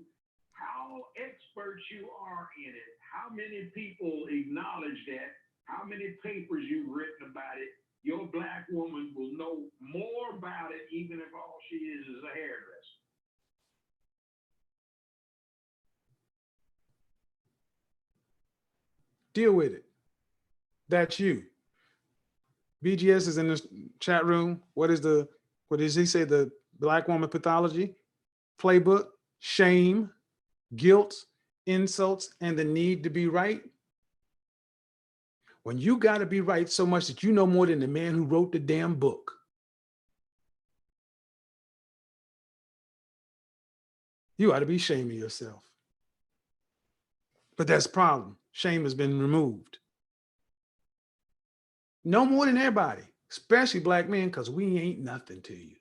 how expert you are in it, how many people acknowledge that, how many papers you've written about it, your black woman will know more about it even if all she is a hairdresser. Deal with it. That's you. BGS is in the chat room. What does he say? The black woman pathology playbook: shame, guilt, insults, and the need to be right. When you got to be right so much that you know more than the man who wrote the damn book. You ought to be shaming yourself. But that's the problem. Shame has been removed. No more than everybody, especially black men, because we ain't nothing to you.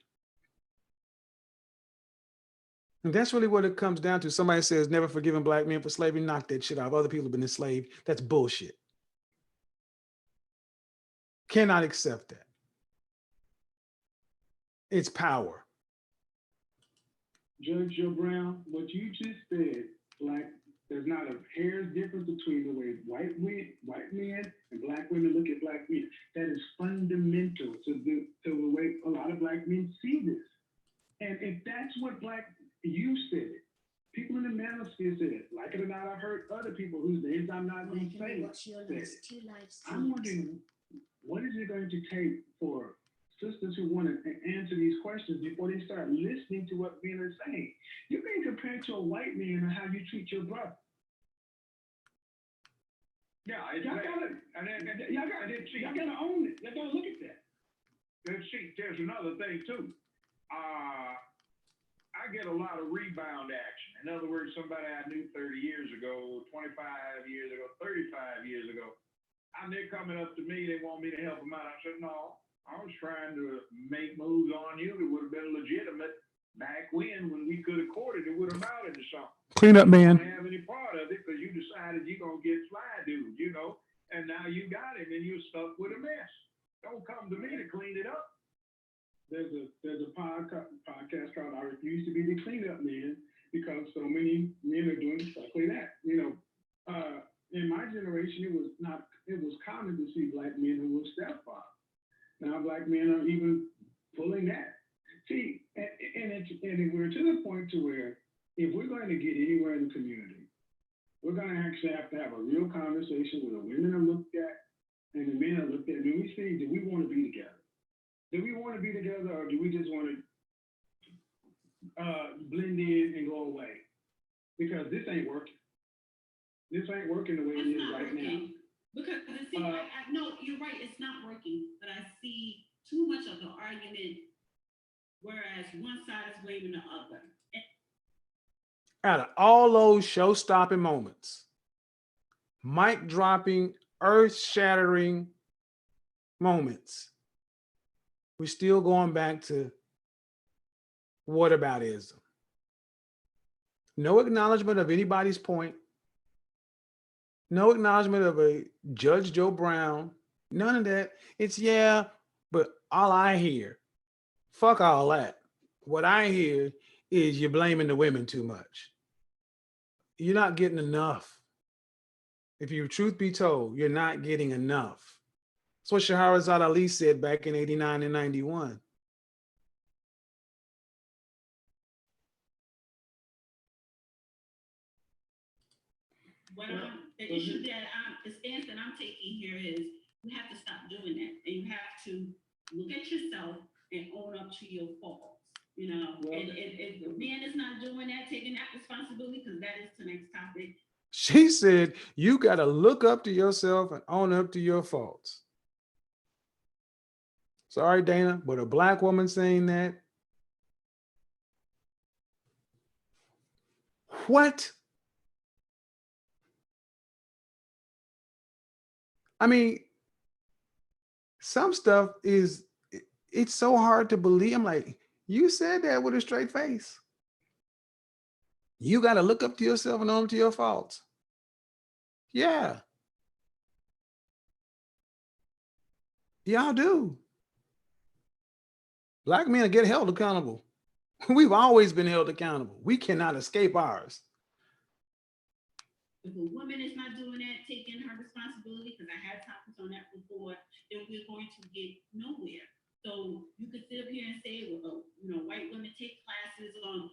And that's really what it comes down to. Somebody says, never forgiven black men for slavery. Knock that shit off. Other people have been enslaved. That's bullshit. Cannot accept that. It's power. Judge Joe Brown, what you just said, like, there's not a hair's difference between the way white men and black women look at black men. That is fundamental to the way a lot of black men see this. And if that's what you said it. People in the manosphere said it. Like it or not, I've heard other people whose names I'm not going to say. Watch your last 2 live I'm streams. wondering, what is it going to take for sisters who want to answer these questions before they start listening to what men are saying? You're being compared to a white man and how you treat your brother. Yeah, Y'all gotta own it. Y'all gotta look at that. There's another thing too. I get a lot of rebound action. In other words, somebody I knew 30 years ago, 25 years ago, 35 years ago, and they're coming up to me, they want me to help them out. I said, no, I was trying to make moves on you that would have been legitimate back when we could have courted it, would have amounted to something. Clean up, man. You don't have any part of it because you decided you're going to get fly dude, and now you got it and you're stuck with a mess. Don't come to me to clean it up. There's a podcast called I Refuse to Be the Cleanup Man because so many men are doing exactly that. In my generation, it was common to see black men who were stepfathers. Now black men are even pulling that. See, and we're to the point to where if we're going to get anywhere in the community, we're going to actually have to have a real conversation where the women are looked at and the men are looked at. And we see, do we want to be together? Do we want to be together, or do we just want to blend in and go away? Because this ain't working. This ain't working the way it is right now. Because see, I know you're right. It's not working, but I see too much of the argument, whereas one side is blaming the other. Out of all those show-stopping moments, mic dropping, earth-shattering moments, we're still going back to whataboutism. No acknowledgement of anybody's point. No acknowledgement of a Judge Joe Brown. None of that. It's yeah, but all I hear, fuck all that. What I hear is you're blaming the women too much. You're not getting enough. If you truth be told, you're not getting enough. That's what Shahrazad Ali said back in 89 and 91. The issue the stance that I'm taking here is you have to stop doing that. And you have to look at yourself and own up to your faults. And if the man is not doing that, taking that responsibility, because that is the next topic. She said, you got to look up to yourself and own up to your faults. Sorry, Dana, but a black woman saying that? What? I mean, some stuff it's so hard to believe. I'm like, you said that with a straight face. You got to look up to yourself and own up to your faults. Yeah. Y'all do. Black men get held accountable. We've always been held accountable. We cannot escape ours. If a woman is not doing that, taking her responsibility, because I had topics on that before, then we're going to get nowhere. So you could sit up here and say, well, white women take classes on.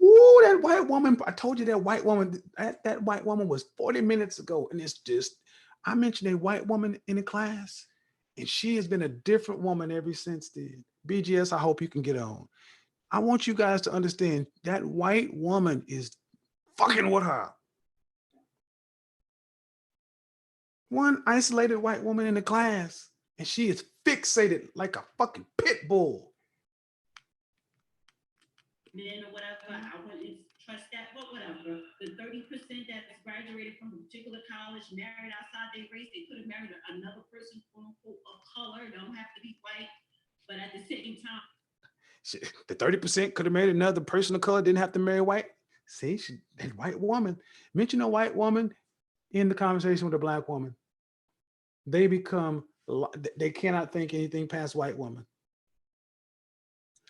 Ooh, that white woman! I told you that white woman. That white woman was 40 minutes ago, and it's just I mentioned a white woman in a class, and she has been a different woman ever since then. BGS, I hope you can get on. I want you guys to understand that white woman is fucking with her. One isolated white woman in the class, and she is fixated like a fucking pit bull. Men or whatever, I wouldn't trust that, but whatever. The 30% that's graduated from a particular college, married outside their race, they could have married another person, quote unquote, of color, don't have to be white, but at the same time. The 30% could have married another person of color, didn't have to marry white. See, that white woman. Mention a white woman in the conversation with a black woman. They cannot think anything past white woman.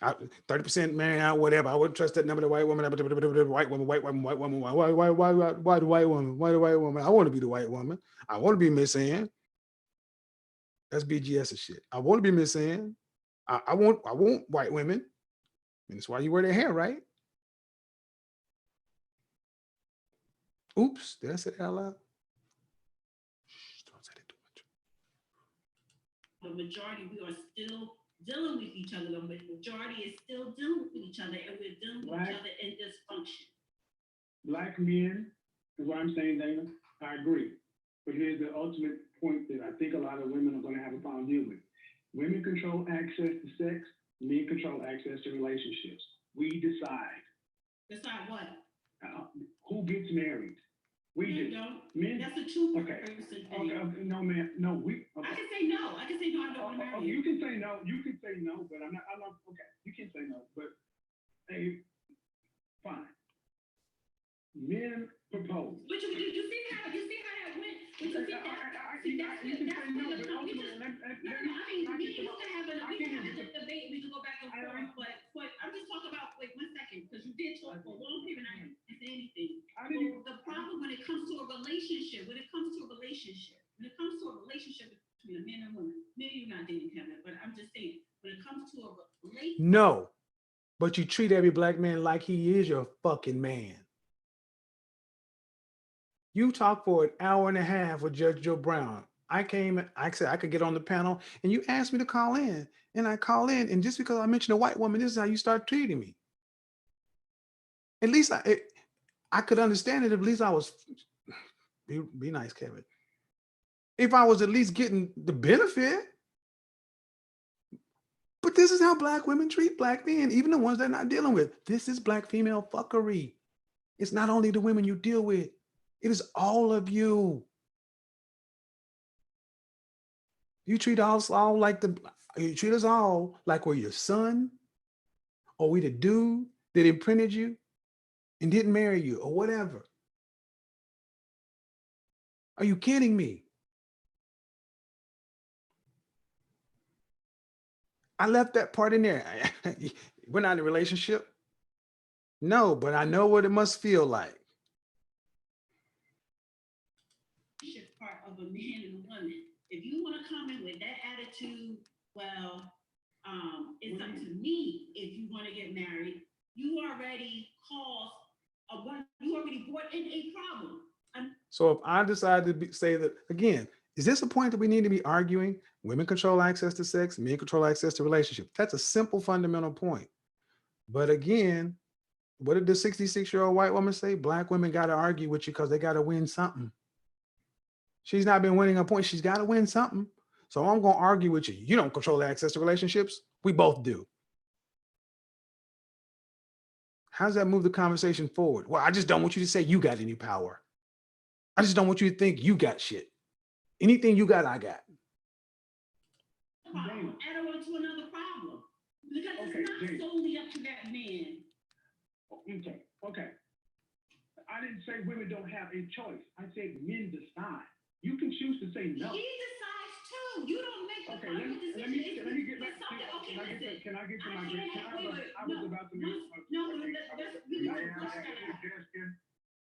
30% marrying out, whatever. I wouldn't trust that number. The white woman, white woman, white woman, white woman. Why the white woman? Why the white woman? I want to be the white woman. I want to be Miss Ann. That's BGS shit. I want to be Miss Ann. I want white women. And that's why you wear their hair, right? Oops, did I say that out loud? Shh, don't say that too much. The majority, we are still dealing with each other. The majority is still dealing with each other, and we're dealing with each other in dysfunction. Black men, is what I'm saying, Dana. I agree. But here's the ultimate point that I think a lot of women are going to have a problem dealing with. Women control access to sex, men control access to relationships. We decide. Decide what? Who gets married? We Men do. don't. Men. That's a two-person Okay. thing. Okay. No, man. No, we. Okay. I can say no. I can say no. I don't want to marry you. You can say no. You can say no, but I'm not. Okay. You can say no, but hey, fine. Men propose. But you see how that went. But you see that. You can say no, but ultimately, we can have a debate. We can go back and forth. But I'm just talking about. Wait 1 second, because you did talk for a long period and I didn't say anything. The problem when it comes to a relationship, between a man and woman, maybe you're not dating Kevin, but I'm just saying, when it comes to a relationship. No, but you treat every black man like he is your fucking man. You talked for an hour and a half with Judge Joe Brown. I said I could get on the panel, and you asked me to call in, and I call in, and just because I mentioned a white woman, this is how you start treating me. At least I could understand it. At least I was, be nice, Kevin. If I was at least getting the benefit. But this is how black women treat black men, even the ones they're not dealing with. This is black female fuckery. It's not only the women you deal with. It is all of you. You treat us all like we're your son, or we the dude that imprinted you and didn't marry you, or whatever. Are you kidding me? I left that part in there. We're not in a relationship. No, but I know what it must feel like. Part of a man and a woman. If you want to come in with that attitude, well, it's up to me. If you want to get married, you already brought in a problem. So if I decide to say that again, is this a point that we need to be arguing? Women control access to sex, men control access to relationships. That's a simple fundamental point. But again, what did the 66-year-old white woman say? Black women got to argue with you because they got to win something. She's not been winning a point. She's got to win something. So I'm going to argue with you. You don't control access to relationships. We both do. How does that move the conversation forward? Well, I just don't want you to say you got any power. I just don't want you to think you got shit. Anything you got, I got. Add on to another problem. Because it's not solely up to that man. Okay. I didn't say women don't have a choice. I said men decide. You can choose to say no. He decides too. You don't make the final decision. Let me get back to can I get to my I was about to make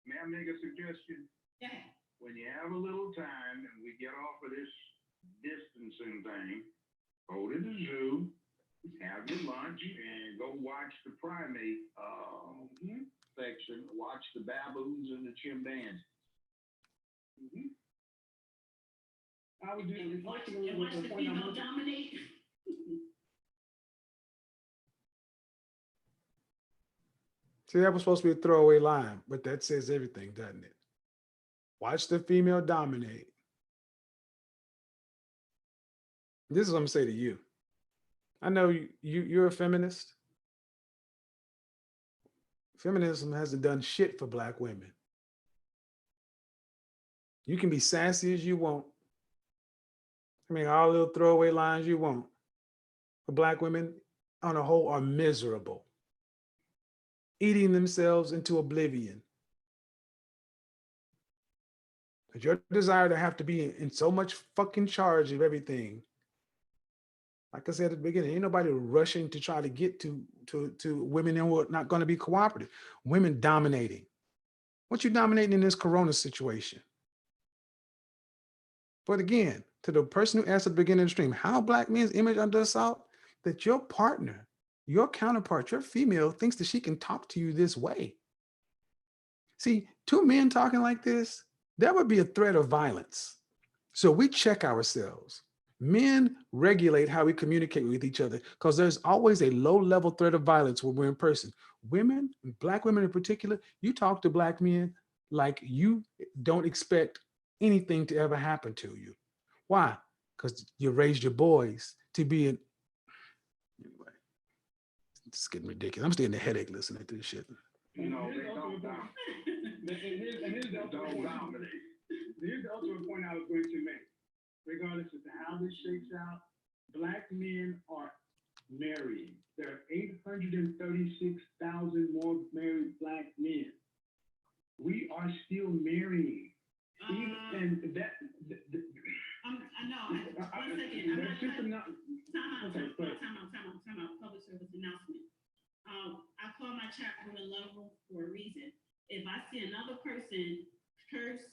May I make a suggestion? Yeah. When you have a little time and we get off of this distancing thing, go to the zoo, have your lunch, and go watch the primate section. Watch the baboons and the chimpanzees. I would do watch the female dominate. See, that was supposed to be a throwaway line, but that says everything, doesn't it? Watch the female dominate. This is what I'm going to say to you. I know you're a feminist. Feminism hasn't done shit for black women. You can be sassy as you want. I mean, all little throwaway lines you want. But black women on a whole are miserable, eating themselves into oblivion. But your desire to have to be in so much fucking charge of everything Like I said at the beginning, ain't nobody rushing to try to get to women who are not going to be cooperative. Women dominating. What you dominating in this corona situation? But again, to the person who asked at the beginning of the stream, how black men's image under assault? That your partner, your counterpart, your female thinks that she can talk to you this way. See, two men talking like this, that would be a threat of violence. So we check ourselves. Men regulate how we communicate with each other because there's always a low level threat of violence when we're in person. Women, black women in particular, you talk to black men like you don't expect anything to ever happen to you. Why? Because you raised your boys to be in. Anyway, it's getting ridiculous. I'm still in the headache listening to this shit. You know, they Here's don't here's the ultimate point I was going to make. Regardless of how this shakes out, black men are marrying. There are 836,000 more married black men. We are still marrying. And that. I know. One second. That's just enough. Time out. Public service announcement. I call my chat room a level for a reason. If I see another person curse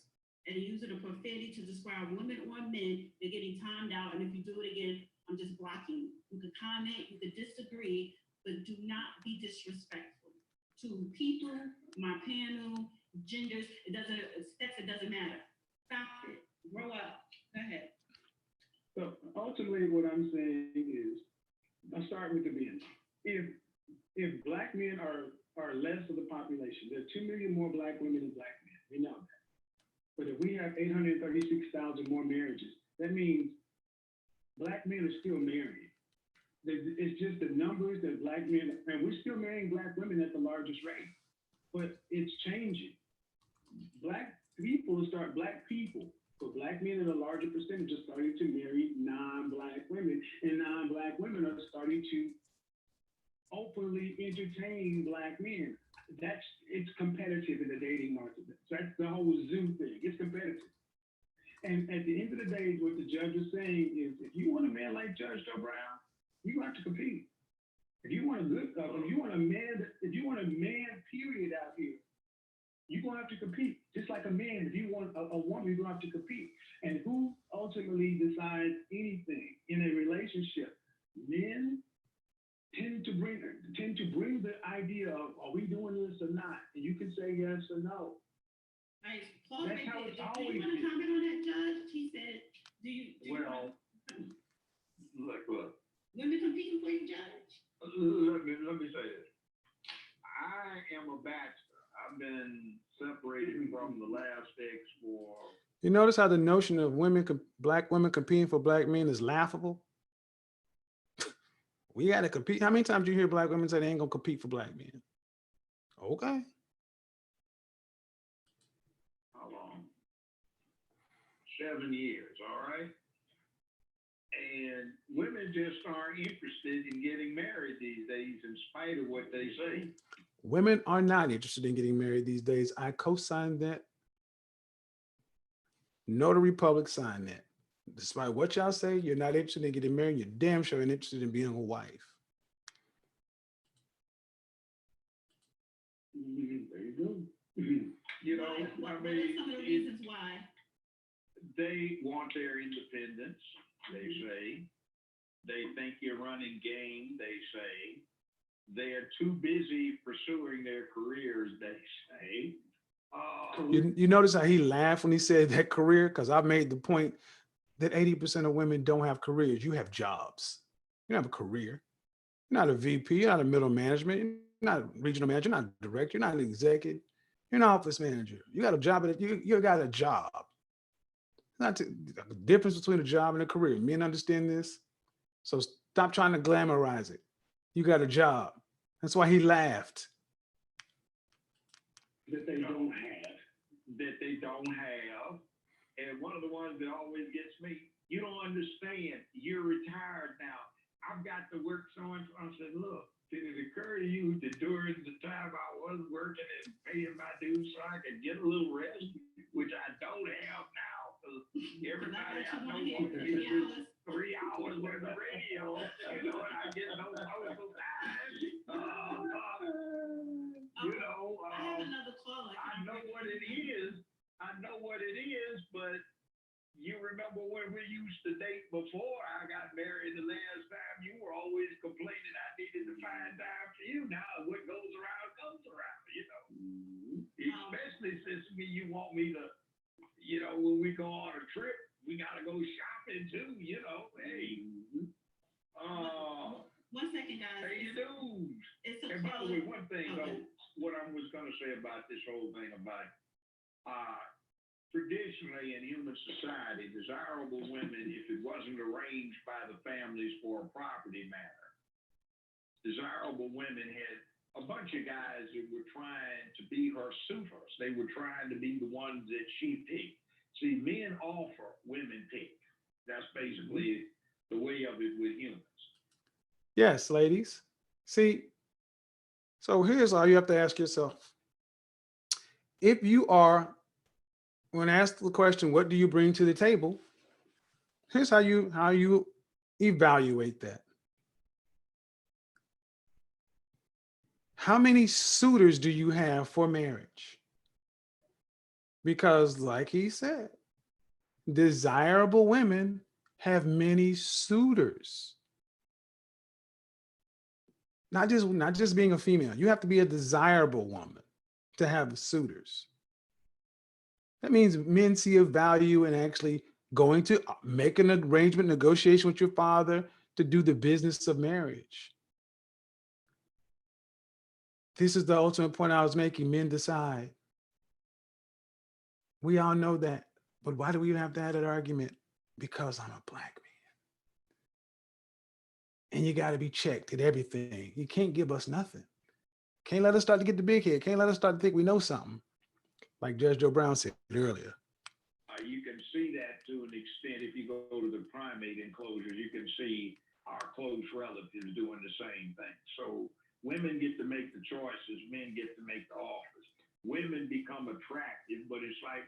and using a profanity to describe women or men, they're getting timed out. And if you do it again, I'm just blocking you. You can comment, you can disagree, but do not be disrespectful to people, my panel, genders. It doesn't matter. Stop it. Grow up. Go ahead. So ultimately, what I'm saying is, I'll start with the men. If black men are less of the population, there are 2 million more black women than black men. We know that. But if we have 836,000 more marriages, that means black men are still marrying. It's just the numbers that black men, and we're still marrying black women at the largest rate, but it's changing. Black people, but black men at a larger percentage are starting to marry non-black women, and non-black women are starting to openly entertain black men. It's competitive in the dating market. That's the whole Zoom thing. It's competitive. And at the end of the day, what the judge is saying is, if you want a man like Judge Joe Brown, you have to compete. If you want a man, period, out here, you're gonna have to compete. Just like a man, if you want a woman, you're gonna have to compete. And who ultimately decides anything in a relationship? Men tend to bring the idea of, are we doing this or not? And you can say yes or no. Right. Paul, That's how it's do always you want to been. comment on that, Judge? He said, Look. Women competing for you, Judge? Let me say this. I am a bachelor. I've been separated from the last ex for. You notice how the notion of black women competing for black men is laughable? We got to compete. How many times do you hear black women say they ain't gonna compete for black men? Okay. How long? 7 years, all right? And women just aren't interested in getting married these days in spite of what they say. Women are not interested in getting married these days. I co-signed that. Notary public signed that. Despite what y'all say, you're not interested in getting married. You're damn sure ain't interested in being a wife. There you go. You know, What are some of the reasons why? They want their independence, they say. They think you're running game, they say. They are too busy pursuing their careers, they say. You notice how he laughed when he said that career? Because I made the point that 80% of women don't have careers. You have jobs. You don't have a career. You're not a VP. You're not a middle management. You're not a regional manager. You're not a director. You're not an executive. You're an office manager. You got a job. You got a job. Not the difference between a job and a career. Men understand this. So stop trying to glamorize it. You got a job. That's why he laughed. That they don't have. And one of the ones that always gets me, you don't understand. You're retired now. I've got to work so and so. I said, look, did it occur to you that during the time I was working and paying my dues so I could get a little rest, which I don't have now, Everybody I know wants to get to 3 hours on the radio, you know, and I get no social time. You know, I have another caller. I know what it is. I know what it is, but you remember when we used to date before I got married the last time, you were always complaining I needed to find time for you. Now what goes around comes around, you know. Especially since you want me to, you know, when we go on a trip, we gotta go shopping too, you know. Hey. 1 second, guys. Pay your dues. It's a And by the way, one thing Okay. though, what I was gonna say about this whole thing about traditionally in human society, desirable women, if it wasn't arranged by the families for a property matter, desirable women had a bunch of guys that were trying to be her suitors. They were trying to be the ones that she picked. See, men offer, women pick. That's basically the way of it with humans. Yes, ladies. See, so here's all you have to ask yourself. If you are, when asked the question, what do you bring to the table? Here's how you evaluate that. How many suitors do you have for marriage? Because like he said, desirable women have many suitors. Not just being a female. You have to be a desirable woman to have suitors. That means men see a value in actually going to make an arrangement, negotiation with your father to do the business of marriage. This is the ultimate point I was making. Men decide. We all know that. But why do we even have to have that argument? Because I'm a black man. And you got to be checked at everything. You can't give us nothing. Can't let us start to get the big head. Can't let us start to think we know something. Like Judge Joe Brown said earlier. You can see that to an extent if you go to the primate enclosures. You can see our close relatives doing the same thing. So women get to make the choices, men get to make the offers. Women become attractive, but it's like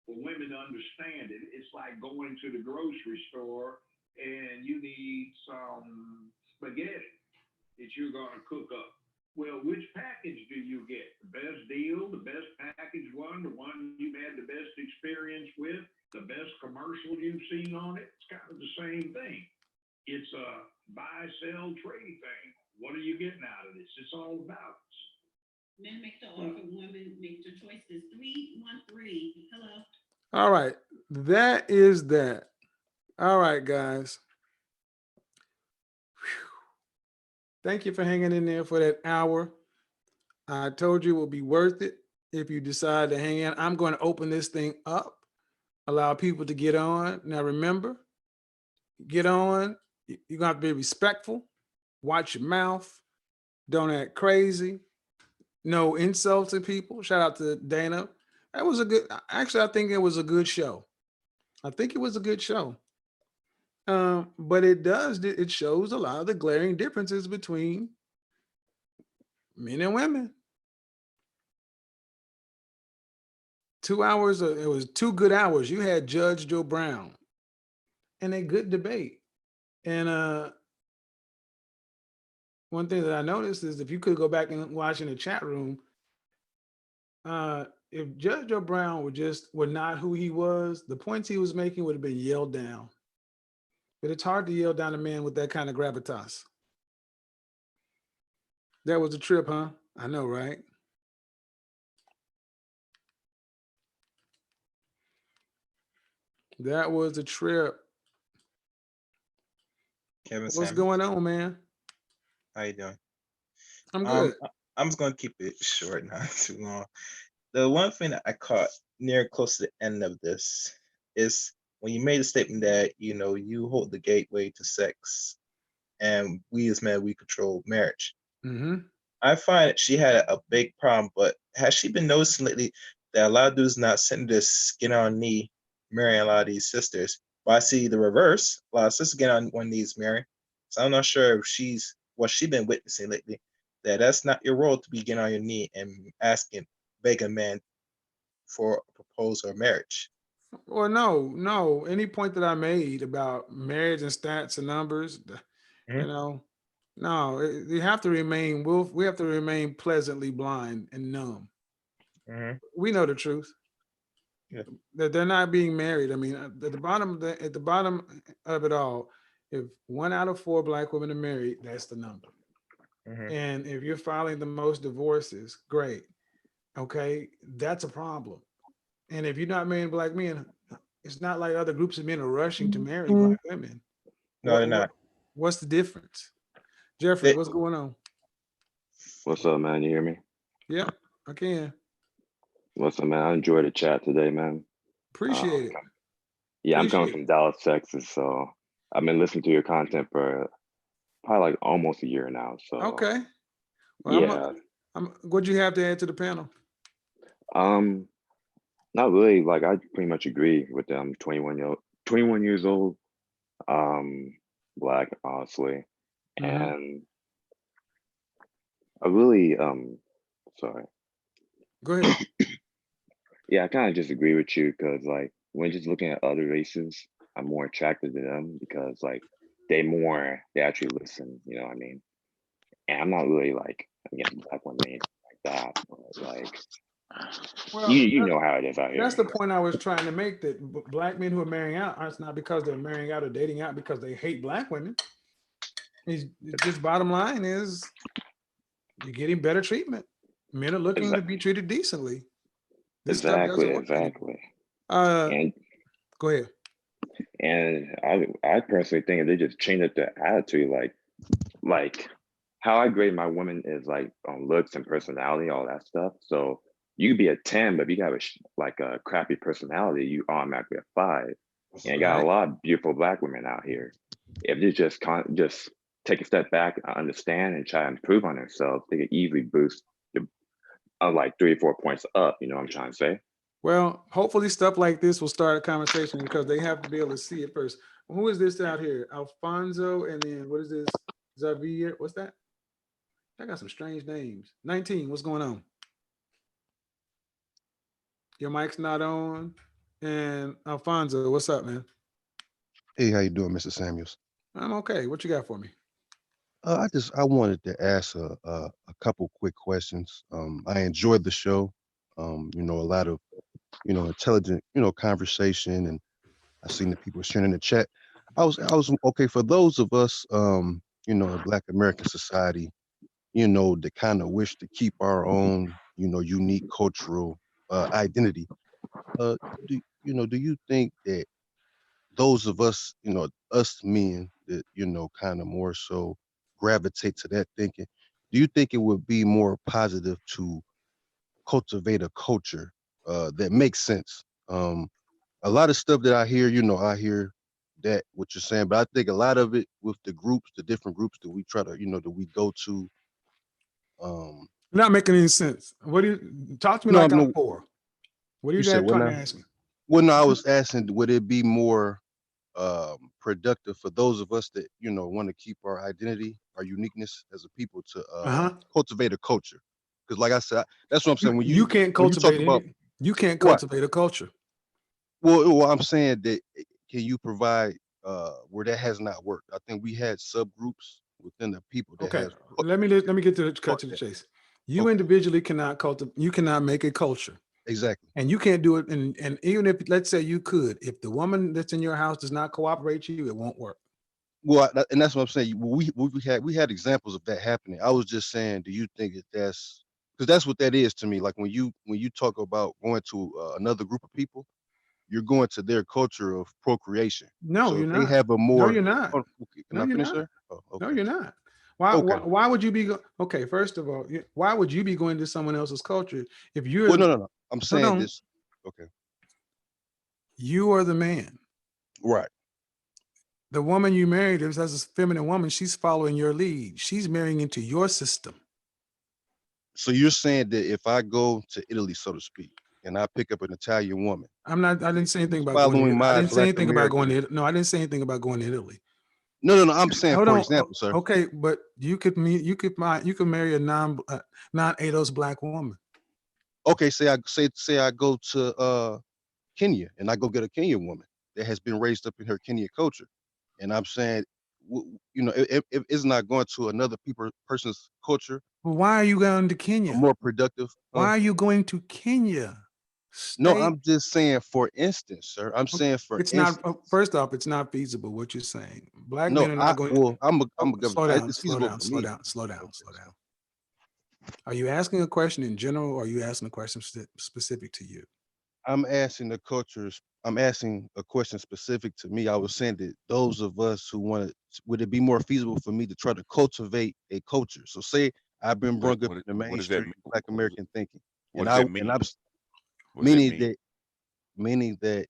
for women to understand it, it's like going to the grocery store and you need some spaghetti that you're going to cook up. Well, which package do you get? The best deal, the best package one, the one you've had the best experience with, the best commercial you've seen on it? It's kind of the same thing. It's a buy, sell, trade thing. What are you getting out of this? It's all about it. Men make the offer, women make the choices. 313. Hello. All right. That is that. All right, guys. Thank you for hanging in there for that hour. I told you it will be worth it if you decide to hang in. I'm going to open this thing up, allow people to get on. Now, remember, get on. You're going to have to be respectful. Watch your mouth. Don't act crazy. No insults to people. Shout out to Dana. That was a good, actually, I think it was a good show. I think it was a good show. But it shows a lot of the glaring differences between men and women. 2 hours, it was 2 good hours. You had Judge Joe Brown and a good debate. And one thing that I noticed is if you could go back and watch in the chat room, if Judge Joe Brown were not who he was, the points he was making would have been yelled down. But it's hard to yell down a man with that kind of gravitas. That was a trip, huh? I know, right? That was a trip. Kevin What's Samuels. going on, man? How you doing? I'm good. I'm just gonna keep it short, not too long. The one thing that I caught near close to the end of this is when you made a statement that you hold the gateway to sex, and we as men we control marriage. Mm-hmm. I find she had a big problem, but has she been noticing lately that a lot of dudes not sitting there skin on knee marrying a lot of these sisters? But I see the reverse. A lot of sisters get on one knees marrying. So I'm not sure if she's what she's been witnessing lately. That's not your role to be getting on your knee and begging a man for a proposal or marriage. Well, no. Any point that I made about marriage and stats and numbers, you Mhm. know, no, you have to remain. We have to remain pleasantly blind and numb. Mhm. We know the truth Yeah. that they're not being married. I mean, at the bottom of it all, if 1 out of 4 Black women are married, that's the number. Mhm. And if you're filing the most divorces, great. Okay, that's a problem. And if you're not marrying Black men, it's not like other groups of men are rushing to marry Black women. No, they're What not. what's the difference? Jeffrey, They, what's going on? What's up, man? You hear me? Yep, I can. What's up, man? I enjoyed the chat today, man. Appreciate Um, it. yeah, I'm coming Appreciate it. from Dallas, Texas, so I've been listening to your content for probably like almost a year now. So Okay. Well, yeah, what'd you have to add to the panel? um, not really. Like I pretty much agree with them. 21 years old, um, Black, honestly, Mhm. and I really, sorry. Go ahead. Yeah, I kind of just agree with you because like when just looking at other races, I'm more attracted to them because like they actually listen, you know what I mean? And I'm not really like against Black women or anything like that. But like Well, you know how it is out that's here. the point I was trying to make, that Black men who are marrying out, it's not because they're marrying out or dating out because they hate Black women. It's just bottom line is you're getting better treatment. Men are looking to Exa- be treated decently. This stuff exactly, doesn't work anymore. exactly. Uh, And go ahead. I personally think if they just change up their attitude, like how I grade my women is like on looks and personality, all that stuff. So you could be a 10, but if you have like a crappy personality, you automatically a 5. And you got a Right. lot of beautiful Black women out here. If they just take a step back, understand, and try to improve on themselves, they could easily boost the, like 3 or 4 points up. You know what I'm trying to say? Well, hopefully stuff like this will start a conversation because they have to be able to see it first. Who is this out here? Alfonso, and then what is this? Xavier. What's that? I got some strange names. 19. What's going on? Your mic's not on. And Alfonso, what's up, man? Hey, how you doing, Mr. Samuels? I'm okay. What you got for me? I wanted to ask a couple quick questions. I enjoyed the show. A lot of intelligent conversation, and I seen the people sharing in the chat. I was okay for those of us in Black American society, that kind of wish to keep our own unique cultural identity. Uh, do you think that those of us, us men that, kind of more so gravitate to that thinking, do you think it would be more positive to cultivate a culture that makes sense? A lot of stuff that I hear, I hear that what you're saying, but I think a lot of it with the different groups that we try to, that we go to. Not making any sense. What do you talk to me No, like I'm I'm no. poor? What are You you said what trying to now? ask me? Well, no, I was asking, would it be more productive for those of us that want to keep our identity, our uniqueness as a people to Uh-huh. cultivate a culture? Because, like I said, that's what I'm saying. When You can't you talk cultivate about any. You can't what? cultivate a culture. Well, I'm saying that can you provide where that has not worked? I think we had subgroups within the people that Okay, has let me get to the cut taught to the that. chase. You Okay, individually cannot cultivate. You cannot make a culture, exactly. and you can't do it. And even if let's say you could, if the woman that's in your house does not cooperate you, it won't work. Well, and that's what I'm saying. We had examples of that happening. I was just saying, do you think that that's because that's what that is to me? Like when you talk about going to another group of people, you're going to their culture of procreation. No, So you're if they not. have a No, more, you're not. oh, okay, can No, I you're finish not. there? Oh, No, okay, you're not. Why? Why, okay. why would you be? Okay, first of all, why would you be going to someone else's culture if Well, you're? no. I'm Hold saying on. this. Okay, You are the man. right. The woman you married is as a feminine woman. She's following your lead. She's marrying into your system. So you're saying that if I go to Italy, so to speak, and I pick up an Italian woman, I'm not. I didn't say anything about going to following Italy. I my didn't say Black anything about going American. to. No, I didn't say anything about going to Italy. No. I'm saying, Hold for on. example, sir. Okay, but you could meet. You could marry a non ADOS Black woman. Okay, say I go to Kenya and I go get a Kenyan woman that has been raised up in her Kenyan culture, and I'm saying, you know, if it's not going to another person's culture, Well, why are you going to a Kenya? more productive. Why are you going to Kenya? No, Stay. I'm just saying, for instance, sir. I'm saying, for It's instance. not. First off, it's not feasible what you're saying. Black No, men are not going. I'm a Oh, government. slow down. It's Slow feasible down. for Slow me. down. Slow down. Okay, Slow down. Are you asking a question in general, or are you asking a question specific to you? I'm asking the cultures. I'm asking a question specific to me. I was saying that those of us who want to, would it be more feasible for me to try to cultivate a culture? So say I've been brought up in the What does that mainstream mean? Black American thinking, What and does that I'm mean? What does that meaning mean? that meaning that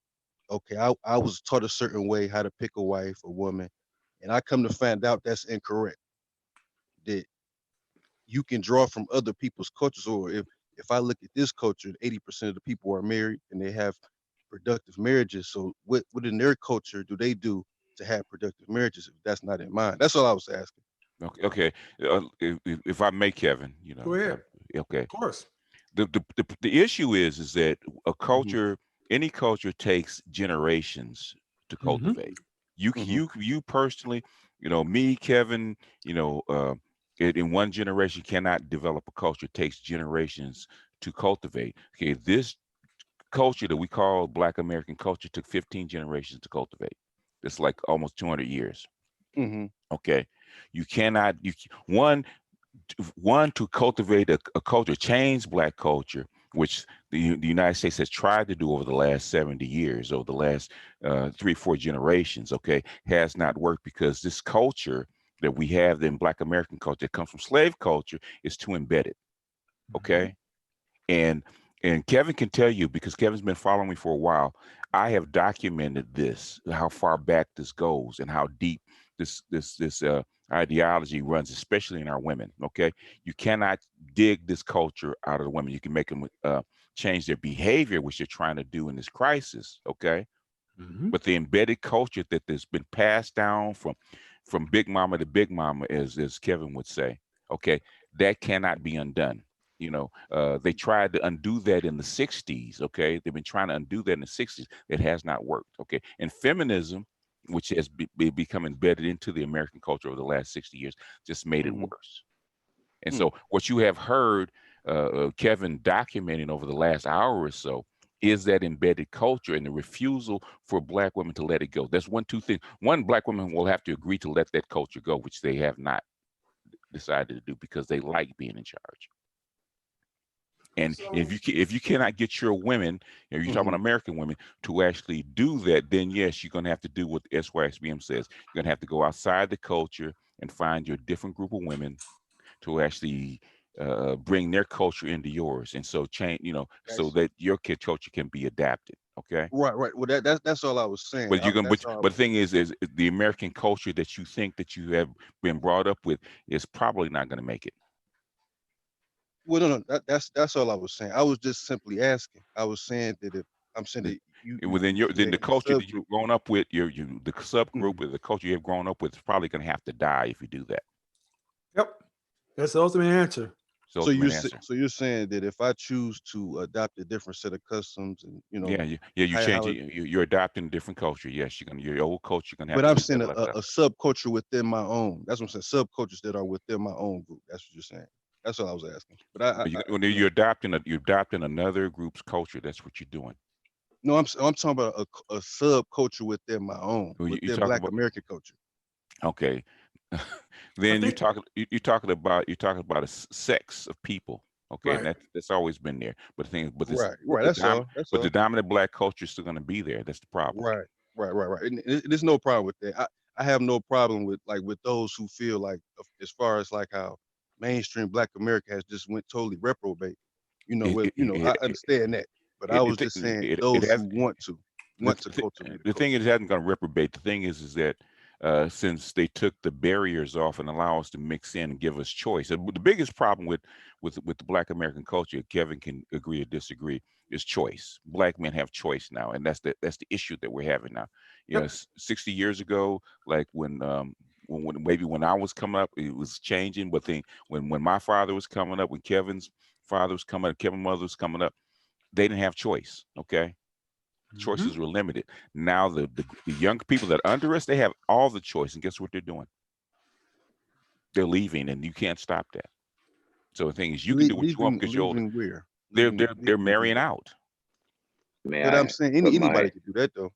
okay, I was taught a certain way how to pick a wife, a woman, and I come to find out that's incorrect. That you can draw from other people's cultures, or if I look at this culture, 80% of the people are married and they have productive marriages. So what in their culture do they do to have productive marriages if that's not in mind? That's all I was asking. Okay, okay. If I may, Kevin, you know, Go ahead. okay. Of course. The issue is that a Mhm, culture, any culture takes generations to cultivate. mhm, You personally, you know, me, Kevin, you know, in one generation cannot develop a culture. It takes generations to cultivate. Okay, this culture that we call Black American culture took 15 generations to cultivate. It's like almost 200 years. mhm, Okay, you cannot. One to cultivate a culture, change Black culture, which the United States has tried to do over the last 70 years, over the last 3 or 4 generations, okay, has not worked because this culture that we have in Black American culture that comes from slave culture is too embedded, okay? And Kevin can tell you, because Kevin's been following me for a while, I have documented this, how far back this goes and how deep this ideology runs, especially in our women. Okay, you cannot dig this culture out of the women. You can make them change their behavior, which they're trying to do in this crisis. Okay, but the embedded culture that has been passed down from big mama to big mama, as Kevin would say, okay, that cannot be undone. You know, they tried to undo that in the 60s. Okay, they've been trying to undo that in the 60s. It has not worked. Okay, and feminism, which has become embedded into the American culture over the last 60 years, just made it mhm, worse. And mm. so what you have heard Kevin documenting over the last hour or so is that embedded culture and the refusal for Black women to let it go. That's two things. One, Black women will have to agree to let that culture go, which they have not decided to do because they like being in charge. And So if you cannot get your women, you know, you're talking Mhm. about American women, to actually do that, then yes, you're going to have to do what SYSBM says. You're going to have to go outside the culture and find your different group of women to actually bring their culture into yours, and so change, you know, so Gotcha. that your kid culture can be adapted. Okay, Right, right. Well, that's all I was saying. but you're gonna, That's all I but was the saying. thing is the American culture that you think that you have been brought up with is probably not going to make it. Well, no, that's all I was saying. I was just simply asking. I was saying that if I'm saying The- that Within you then said the in the culture that subgroup. you've grown up with, the subgroup Mhm. or the culture you've grown up with is probably going to have to die if you do that. yep, that's the ultimate answer. It's the ultimate answer. So you're saying that if I choose to adopt a different set of customs and Yeah, you change how it. You're adopting a different culture. Yes, your old culture. You're gonna have but to I'm leave saying that left out. a subculture within my own. That's what I'm saying. Subcultures that are within my own group. That's what you're saying. That's what I was asking. But But when you know, you're adopting another group's culture. That's what you're doing. no, I'm talking about a subculture within my own, Well, you within talk Black about, American culture. okay. I Then think you're talking about sex of people. Okay, and right. that's always been there. But the thing is, Right, right. That's all. That's but the all. dominant Black culture is still going to be there. That's the problem. Right, right. And there's no problem with that. I have no problem with with those who feel like as far as like how mainstream Black America has just went totally reprobate. It it I it it understand that, but I it, was it, just saying it those who has want to cultivate a the thing culture. is, it hasn't going to reprobate. The thing is that since they took the barriers off and allow us to mix in and give us choice, and the biggest problem with the Black American culture, Kevin can agree or disagree, is choice. Black men have choice now, and that's the issue that we're having now. You know, Yep. 60 years ago, like when maybe when I was coming up, it was changing. But when my father was coming up, when Kevin's father was coming up, Kevin's mother was coming up, they didn't have choice. Okay, Choices were limited. Now the young people that are under us, they have all the choice, and guess what they're doing? They're leaving, and you can't stop that. So the thing is, you can do what you want because you're older. Leaving where? They're marrying out. May But I'm I saying put anybody my could do that though.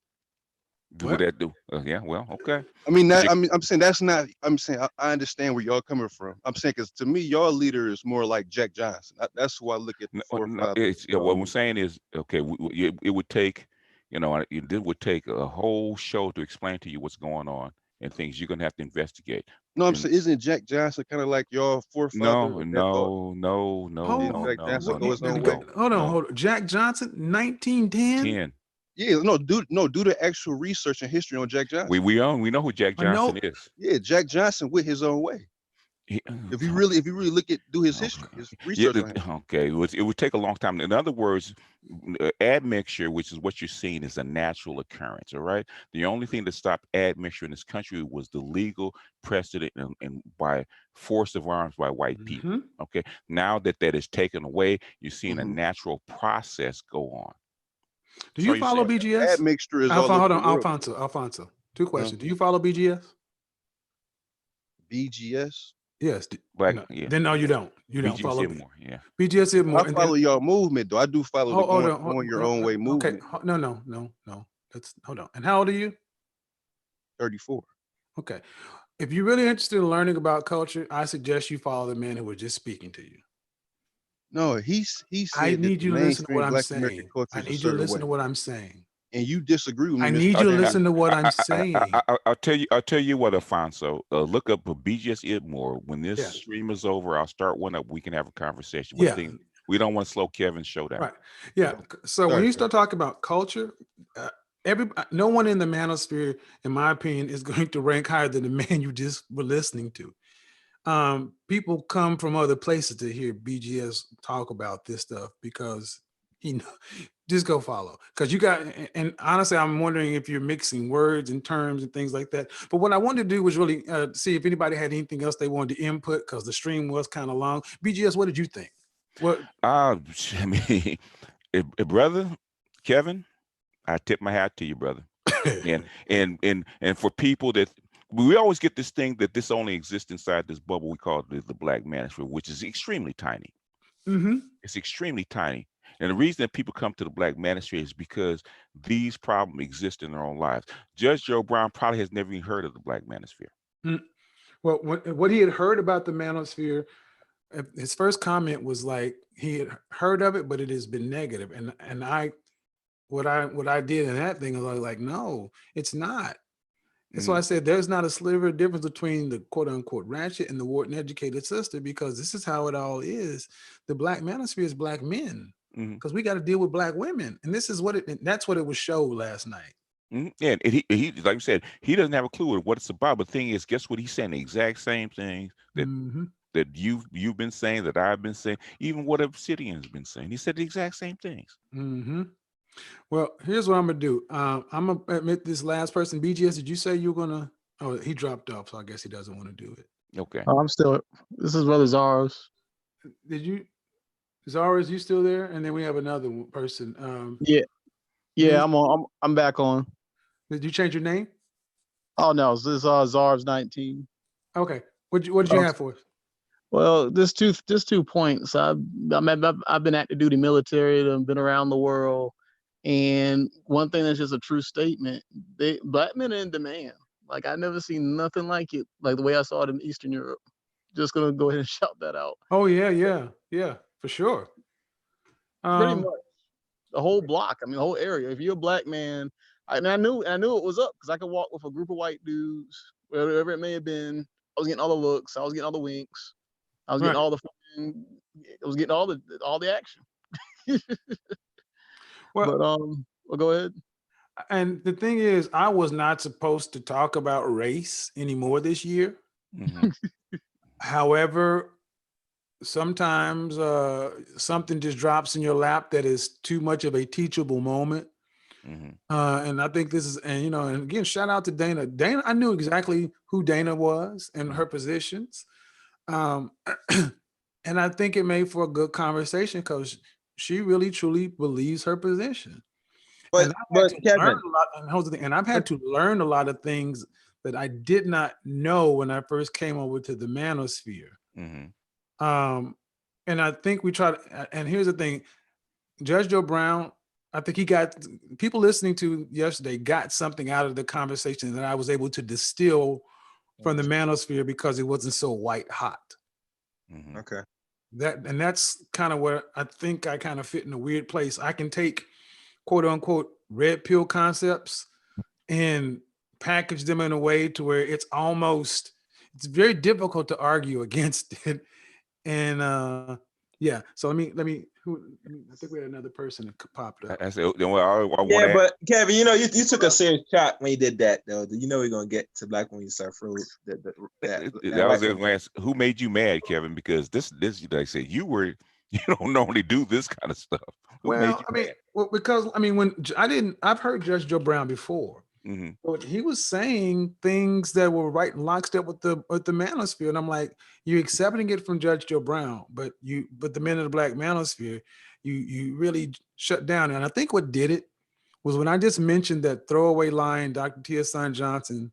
Do What? that? Do yeah? Well, okay. I mean, But that, I mean, I'm saying that's not. I'm saying I understand where y'all coming from. I'm saying because to me, y'all leader is more like Jack Johnson. That's who I look at the No, forefather. it's what I'm saying is okay. It would take, it would take a whole show to explain to you what's going on and things you're gonna have to investigate. No, I'm And saying, isn't Jack Johnson kind of like your forefather no, that thought? no, no, no, Did no, Oh, Jack no, Johnson no, go no, his own way? no, hold on, no. hold on. Jack Johnson, 1910. 10. Yeah, do the actual research and history on Jack Johnson. We know who Jack I know. Johnson is. Yeah, Jack Johnson went his own way. If you really do his history, his Yeah, research on him. okay. It would take a long time. In other words, admixture, which is what you're seeing, is a natural occurrence. All right. The only thing that stopped admixture in this country was the legal precedent and by force of arms by white people. Okay. Now that is taken away, you're seeing a natural process go on. Do So you you're follow saying BGS? Admixture is all over Hold the on, world. Alfonso. Two questions. Do you follow BGS? BGS. Yes. black? No. Yeah. Then no, you don't. You don't BG's follow here more. Yeah. BGS is more. I And follow then y'all movement though. I do follow the hold on. going your own way Okay. movement. No. Let's hold on. And how old are you? 34. Okay. If you're really interested in learning about culture, I suggest you follow the man who was just speaking to you. No, he I said that need the you to listen to what mainstream I'm Black American saying. culture I is a need you to certain listen way, to what I'm saying. and you disagree with me, I Mr. need you to Taylor. listen to what I'm saying. I'll tell you. I'll tell you what, Alfonso. Look up a BGS Idmore. When this Yeah. stream is over, I'll start one up. We can have a conversation. Yeah. We don't want to slow Kevin's show down. Right. Yeah. So when Sorry, you sir. start talking about culture, no one in the manosphere, in my opinion, is going to rank higher than the man you just were listening to. People come from other places to hear BGS talk about this stuff because just go follow. Because you got, and honestly, I'm wondering if you're mixing words and terms and things like that. But what I wanted to do was really see if anybody had anything else they wanted to input because the stream was kind of long. BGS, what did you think? What? I mean, brother Kevin, I tip my hat to you, brother. and for people that we always get this thing that this only exists inside this bubble we call the Black manosphere, which is extremely tiny. It's extremely tiny. And the reason that people come to the Black manosphere is because these problems exist in their own lives. Judge Joe Brown probably has never even heard of the Black manosphere. Well, what he had heard about the manosphere, his first comment was like he had heard of it, but it has been negative. And what I did in that thing was like, no, it's not. And so I said, there's not a sliver of difference between the quote unquote ratchet and the Wharton educated sister, because this is how it all is. The Black manosphere is Black men, because we got to deal with Black women. And this is that's what it was showed last night. Yeah, and he like you said, he doesn't have a clue what it's about. But the thing is, guess what? He's saying the exact same things that you've been saying, that I've been saying, even what Obsidian's been saying. He said the exact same things. Well, here's what I'm gonna do. I'm gonna admit this last person. BGS, did you say you were gonna? Oh, he dropped off, so I guess he doesn't want to do it. Okay. I'm still. This is Brother Zaros. Did you, Zara? Is you still there? And then we have another person. Yeah. I'm back on. Did you change your name? Oh no, this is Zaros 19. Okay. What did you have for us? Well, there's two points. I've been active duty military. I've been around the world, and one thing that's just a true statement: Black men are in demand. Like I never seen nothing like it, like the way I saw it in Eastern Europe. Just gonna go ahead and shout that out. Oh yeah, for sure. Pretty much the whole block. I mean, the whole area. If you're a Black man, I knew it was up because I could walk with a group of white dudes, wherever it may have been. I was getting all the looks. I was getting all the winks. I was getting all the fucking, I was getting all the action. Well, go ahead. And the thing is, I was not supposed to talk about race anymore this year. However, sometimes something just drops in your lap that is too much of a teachable moment. And I think this is, and again, shout out to Dana. Dana, I knew exactly who Dana was and her positions. And I think it made for a good conversation because she really truly believes her position. But and I've had to learn Kevin, a lot. And here's the thing, and I've had to learn a lot of things that I did not know when I first came over to the manosphere. And I think we try to, and here's the thing, Judge Joe Brown, I think he got, people listening to yesterday got something out of the conversation that I was able to distill from the manosphere because it wasn't so white hot. Okay. That's kind of where I think I kind of fit in a weird place. I can take quote unquote red pill concepts and package them in a way to where it's very difficult to argue against it. And yeah, so let me I think we had another person that popped up. I said, well, I want Yeah, to. but Kevin, you know, you took a serious shot when you did that, though. You know, we're gonna get to black when you start through that was going to ask, who made you mad, Kevin? Because this, like I said, you don't normally do this kind of stuff. Who made Well, you I mean, mad? well, because I mean, I've heard Judge Joe Brown before. But he was saying things that were right in lockstep with the manosphere, and I'm like, you're accepting it from Judge Joe Brown, but the men of the black manosphere, you really shut down. And I think what did it was when I just mentioned that throwaway line Dr. Tia Son Johnson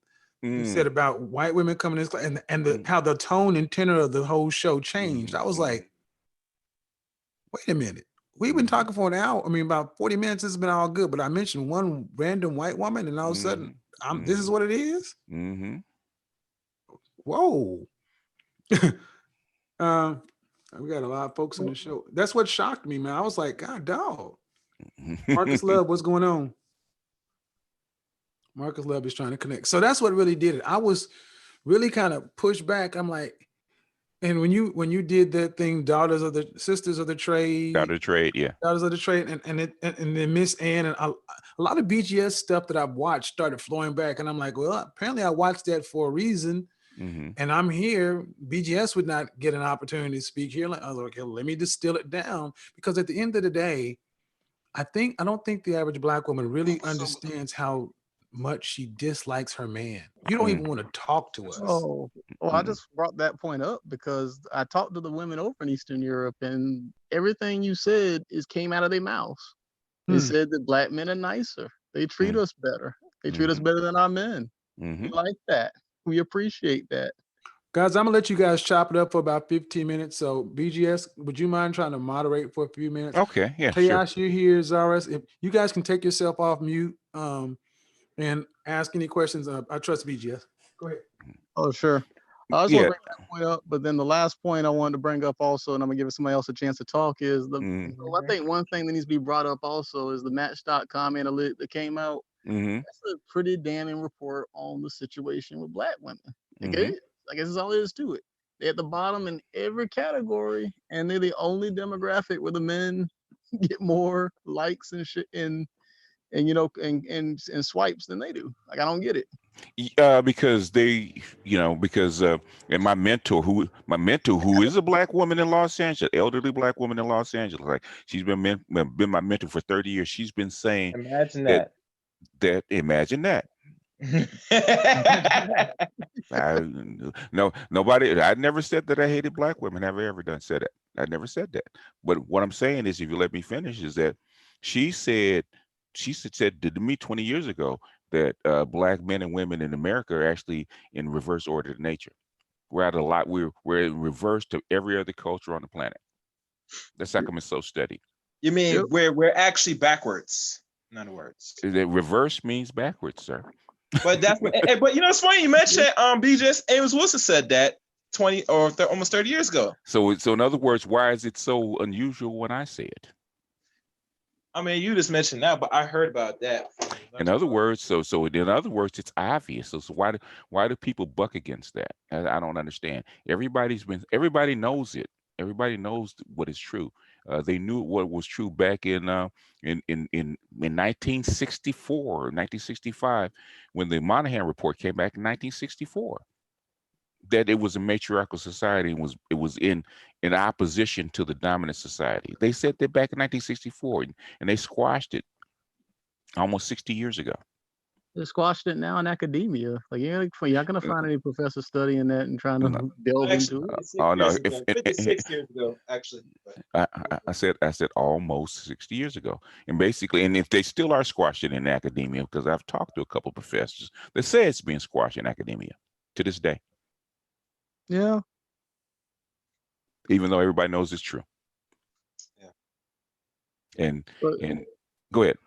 said about white women coming in this class, and how the tone and tenor of the whole show changed. I was like, wait a minute. We've been talking for an hour. I mean, about 40 minutes. It's been all good, but I mentioned one random white woman, and all of a sudden, this is what it is. Whoa. We got a lot of folks on the show. That's what shocked me, man. I was like, God, dog. Marcus Love, what's going on? Marcus Love is trying to connect. So that's what really did it. I was really kind of pushed back. I'm like, and when you did that thing, Sisters of the Trade, Daughter of the Trade, yeah. Daughters of the Trade, and then Miss Ann, and a lot of BGS stuff that I've watched started flowing back, and I'm like, well, apparently I watched that for a reason, and I'm here. BGS would not get an opportunity to speak here. I was like, okay, let me distill it down, because at the end of the day, I don't think the average black woman really understands how much she dislikes her man. You don't even want to talk to us. Oh, well, I just brought that point up because I talked to the women over in Eastern Europe, and everything you said came out of their mouths. They said that black men are nicer. They treat us better. They treat us better than our men. We like that. We appreciate that. Guys, I'm gonna let you guys chop it up for about 15 minutes. So BGS, would you mind trying to moderate for a few minutes? Okay, yeah, Chaos, sure. you're here, Zaras. If you guys can take yourself off mute and ask any questions, I trust BGS. Go ahead. Oh, sure. I just want to bring that point up, but then the last point I wanted to bring up also, and I'm gonna give somebody else a chance to talk, is so I think one thing that needs to be brought up also is the Match.com analytic that came out. That's a pretty damning report on the situation with black women. Okay? I guess that's all there is to it. They're at the bottom in every category, and they're the only demographic where the men get more likes and shit and swipes than they do. Like, I don't get it. Because and my mentor who is a black woman in Los Angeles, elderly black woman in Los Angeles, like she's been my mentor for 30 years. She's been saying, imagine that. Imagine that. Nobody. I never said that I hated black women. Have I ever said that? I never said that. But what I'm saying is, if you let me finish, is that she said to me 20 years ago that black men and women in America are actually in reverse order to nature. We're in reverse to every other culture on the planet. That's how come it's so steady. You mean we're actually backwards? In other words, the reverse means backwards, sir. But that's but you know, it's funny you mentioned BJ's Amos Wilson said that 20 or almost 30 years ago. So in other words, why is it so unusual when I say it? I mean, you just mentioned that, but I heard about that. In other words, it's obvious. So why do people buck against that? I don't understand. Everybody knows it. Everybody knows what is true. They knew what was true back in 1964, 1965, when the Moynihan Report came back in 1964. That it was a matriarchal society and it was in opposition to the dominant society. They said that back in 1964, and they squashed it almost 60 years ago. They squashed it now in academia. Like you're not gonna find any professor studying that and trying to No. delve Actually, into it. 56 Oh no! years If ago. 56 years ago, actually. But I said almost 60 years ago, and basically, and if they still are squashing it in academia, because I've talked to a couple professors that say it's being squashed in academia to this day, Yeah. even though everybody knows it's true. Yeah. And But, go ahead.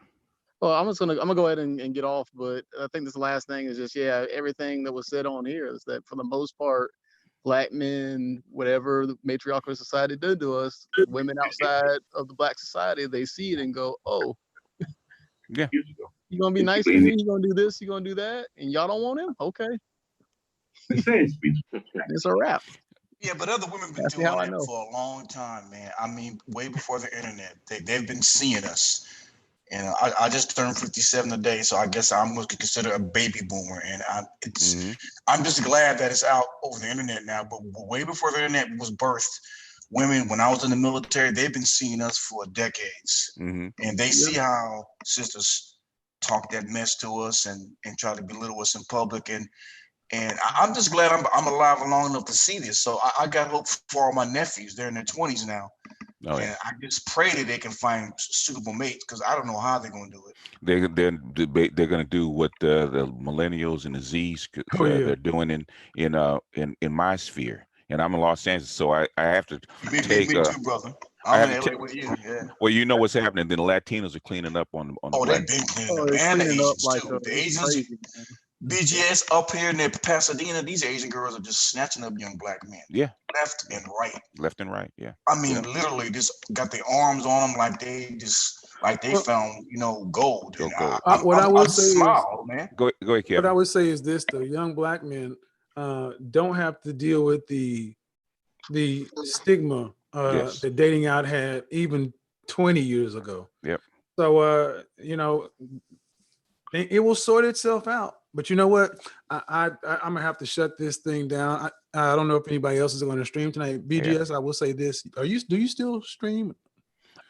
well, I'm gonna go ahead and get off, but I think this last thing is just everything that was said on here is that for the most part, Black men, whatever the matriarchal society did to us, women outside of the Black society, they see it and go, oh, Yeah. you gonna be nice to me, you gonna do this, you gonna do that, and y'all don't want him? Okay. It's a wrap. Yeah, but other women been That's doing how I that know. for a long time, man. I mean, way before the internet, they've been seeing us. And I just turned 57 today, so I guess I'm what you consider a baby boomer. And I'm just glad that it's out over the internet now. But way before the internet was birthed, women, when I was in the military, they've been seeing us for decades. And they see how sisters talk that mess to us and try to belittle us in public. And I'm just glad I'm alive long enough to see this. So I got hope for all my nephews. They're in their 20s now. Oh, and I just pray that they can find suitable mates, because I don't know how they're going to do it. They're going to do what the millennials and the Z's they're doing in my sphere, and I'm in Los Angeles, so I have to take. Me too, brother. I'm in LA with you. Yeah. Well, you know what's happening. Then the Latinos are cleaning up on the. Oh, they've been cleaning up, and the Asians too. The Asians. BGS up here in Pasadena, these Asian girls are just snatching up young Black men. Yeah. Left and right. Left and right. Yeah. I mean, literally, just got their arms on them like they found, gold. What I would say smile, man. Go ahead, Kevin. What I would say is this: the young Black men don't have to deal with the stigma that dating out had even 20 years ago. Yep. So it will sort itself out. But you know what? I'm gonna have to shut this thing down. I don't know if anybody else is going to stream tonight. BGS, I will say this: do you still stream?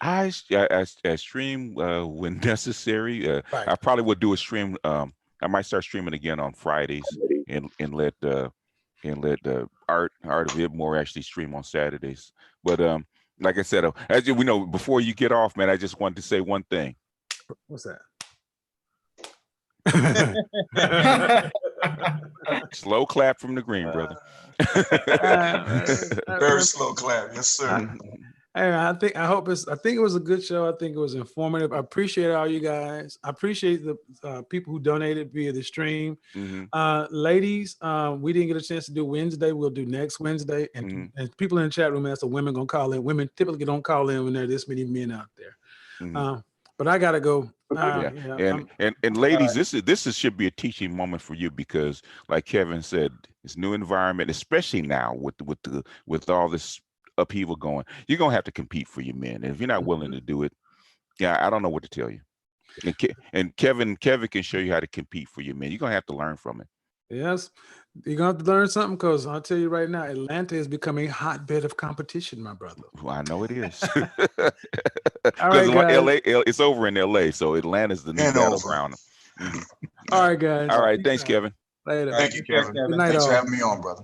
I stream when necessary. Right. I probably would do a stream. I might start streaming again on Fridays and let Art of Ibmore actually stream on Saturdays. But like I said, as you know, before you get off, man, I just wanted to say one thing. What's that? Slow clap from the green, brother. Very slow clap, yes, sir. I think it was a good show. I think it was informative. I appreciate all you guys. I appreciate the people who donated via the stream. Ladies, we didn't get a chance to do Wednesday. We'll do next Wednesday. And people in the chat room, that's the women gonna call in. Women typically don't call in when there are this many men out there. But I gotta go. And ladies, this should be a teaching moment for you, because, like Kevin said, it's new environment, especially now with all this upheaval going. You're gonna have to compete for your men, and if you're not willing to do it, I don't know what to tell you. And Kevin can show you how to compete for your men. You're gonna have to learn from it. Yes, you're gonna have to learn something, because I'll tell you right now, Atlanta is becoming a hotbed of competition, my brother. Well, I know it is. All right, guys. LA, it's over in LA, so Atlanta's the new battleground. All right, guys. All right, thanks, Kevin. Later. Thank you, Kevin. Good night, Thanks all. for having me on, brother.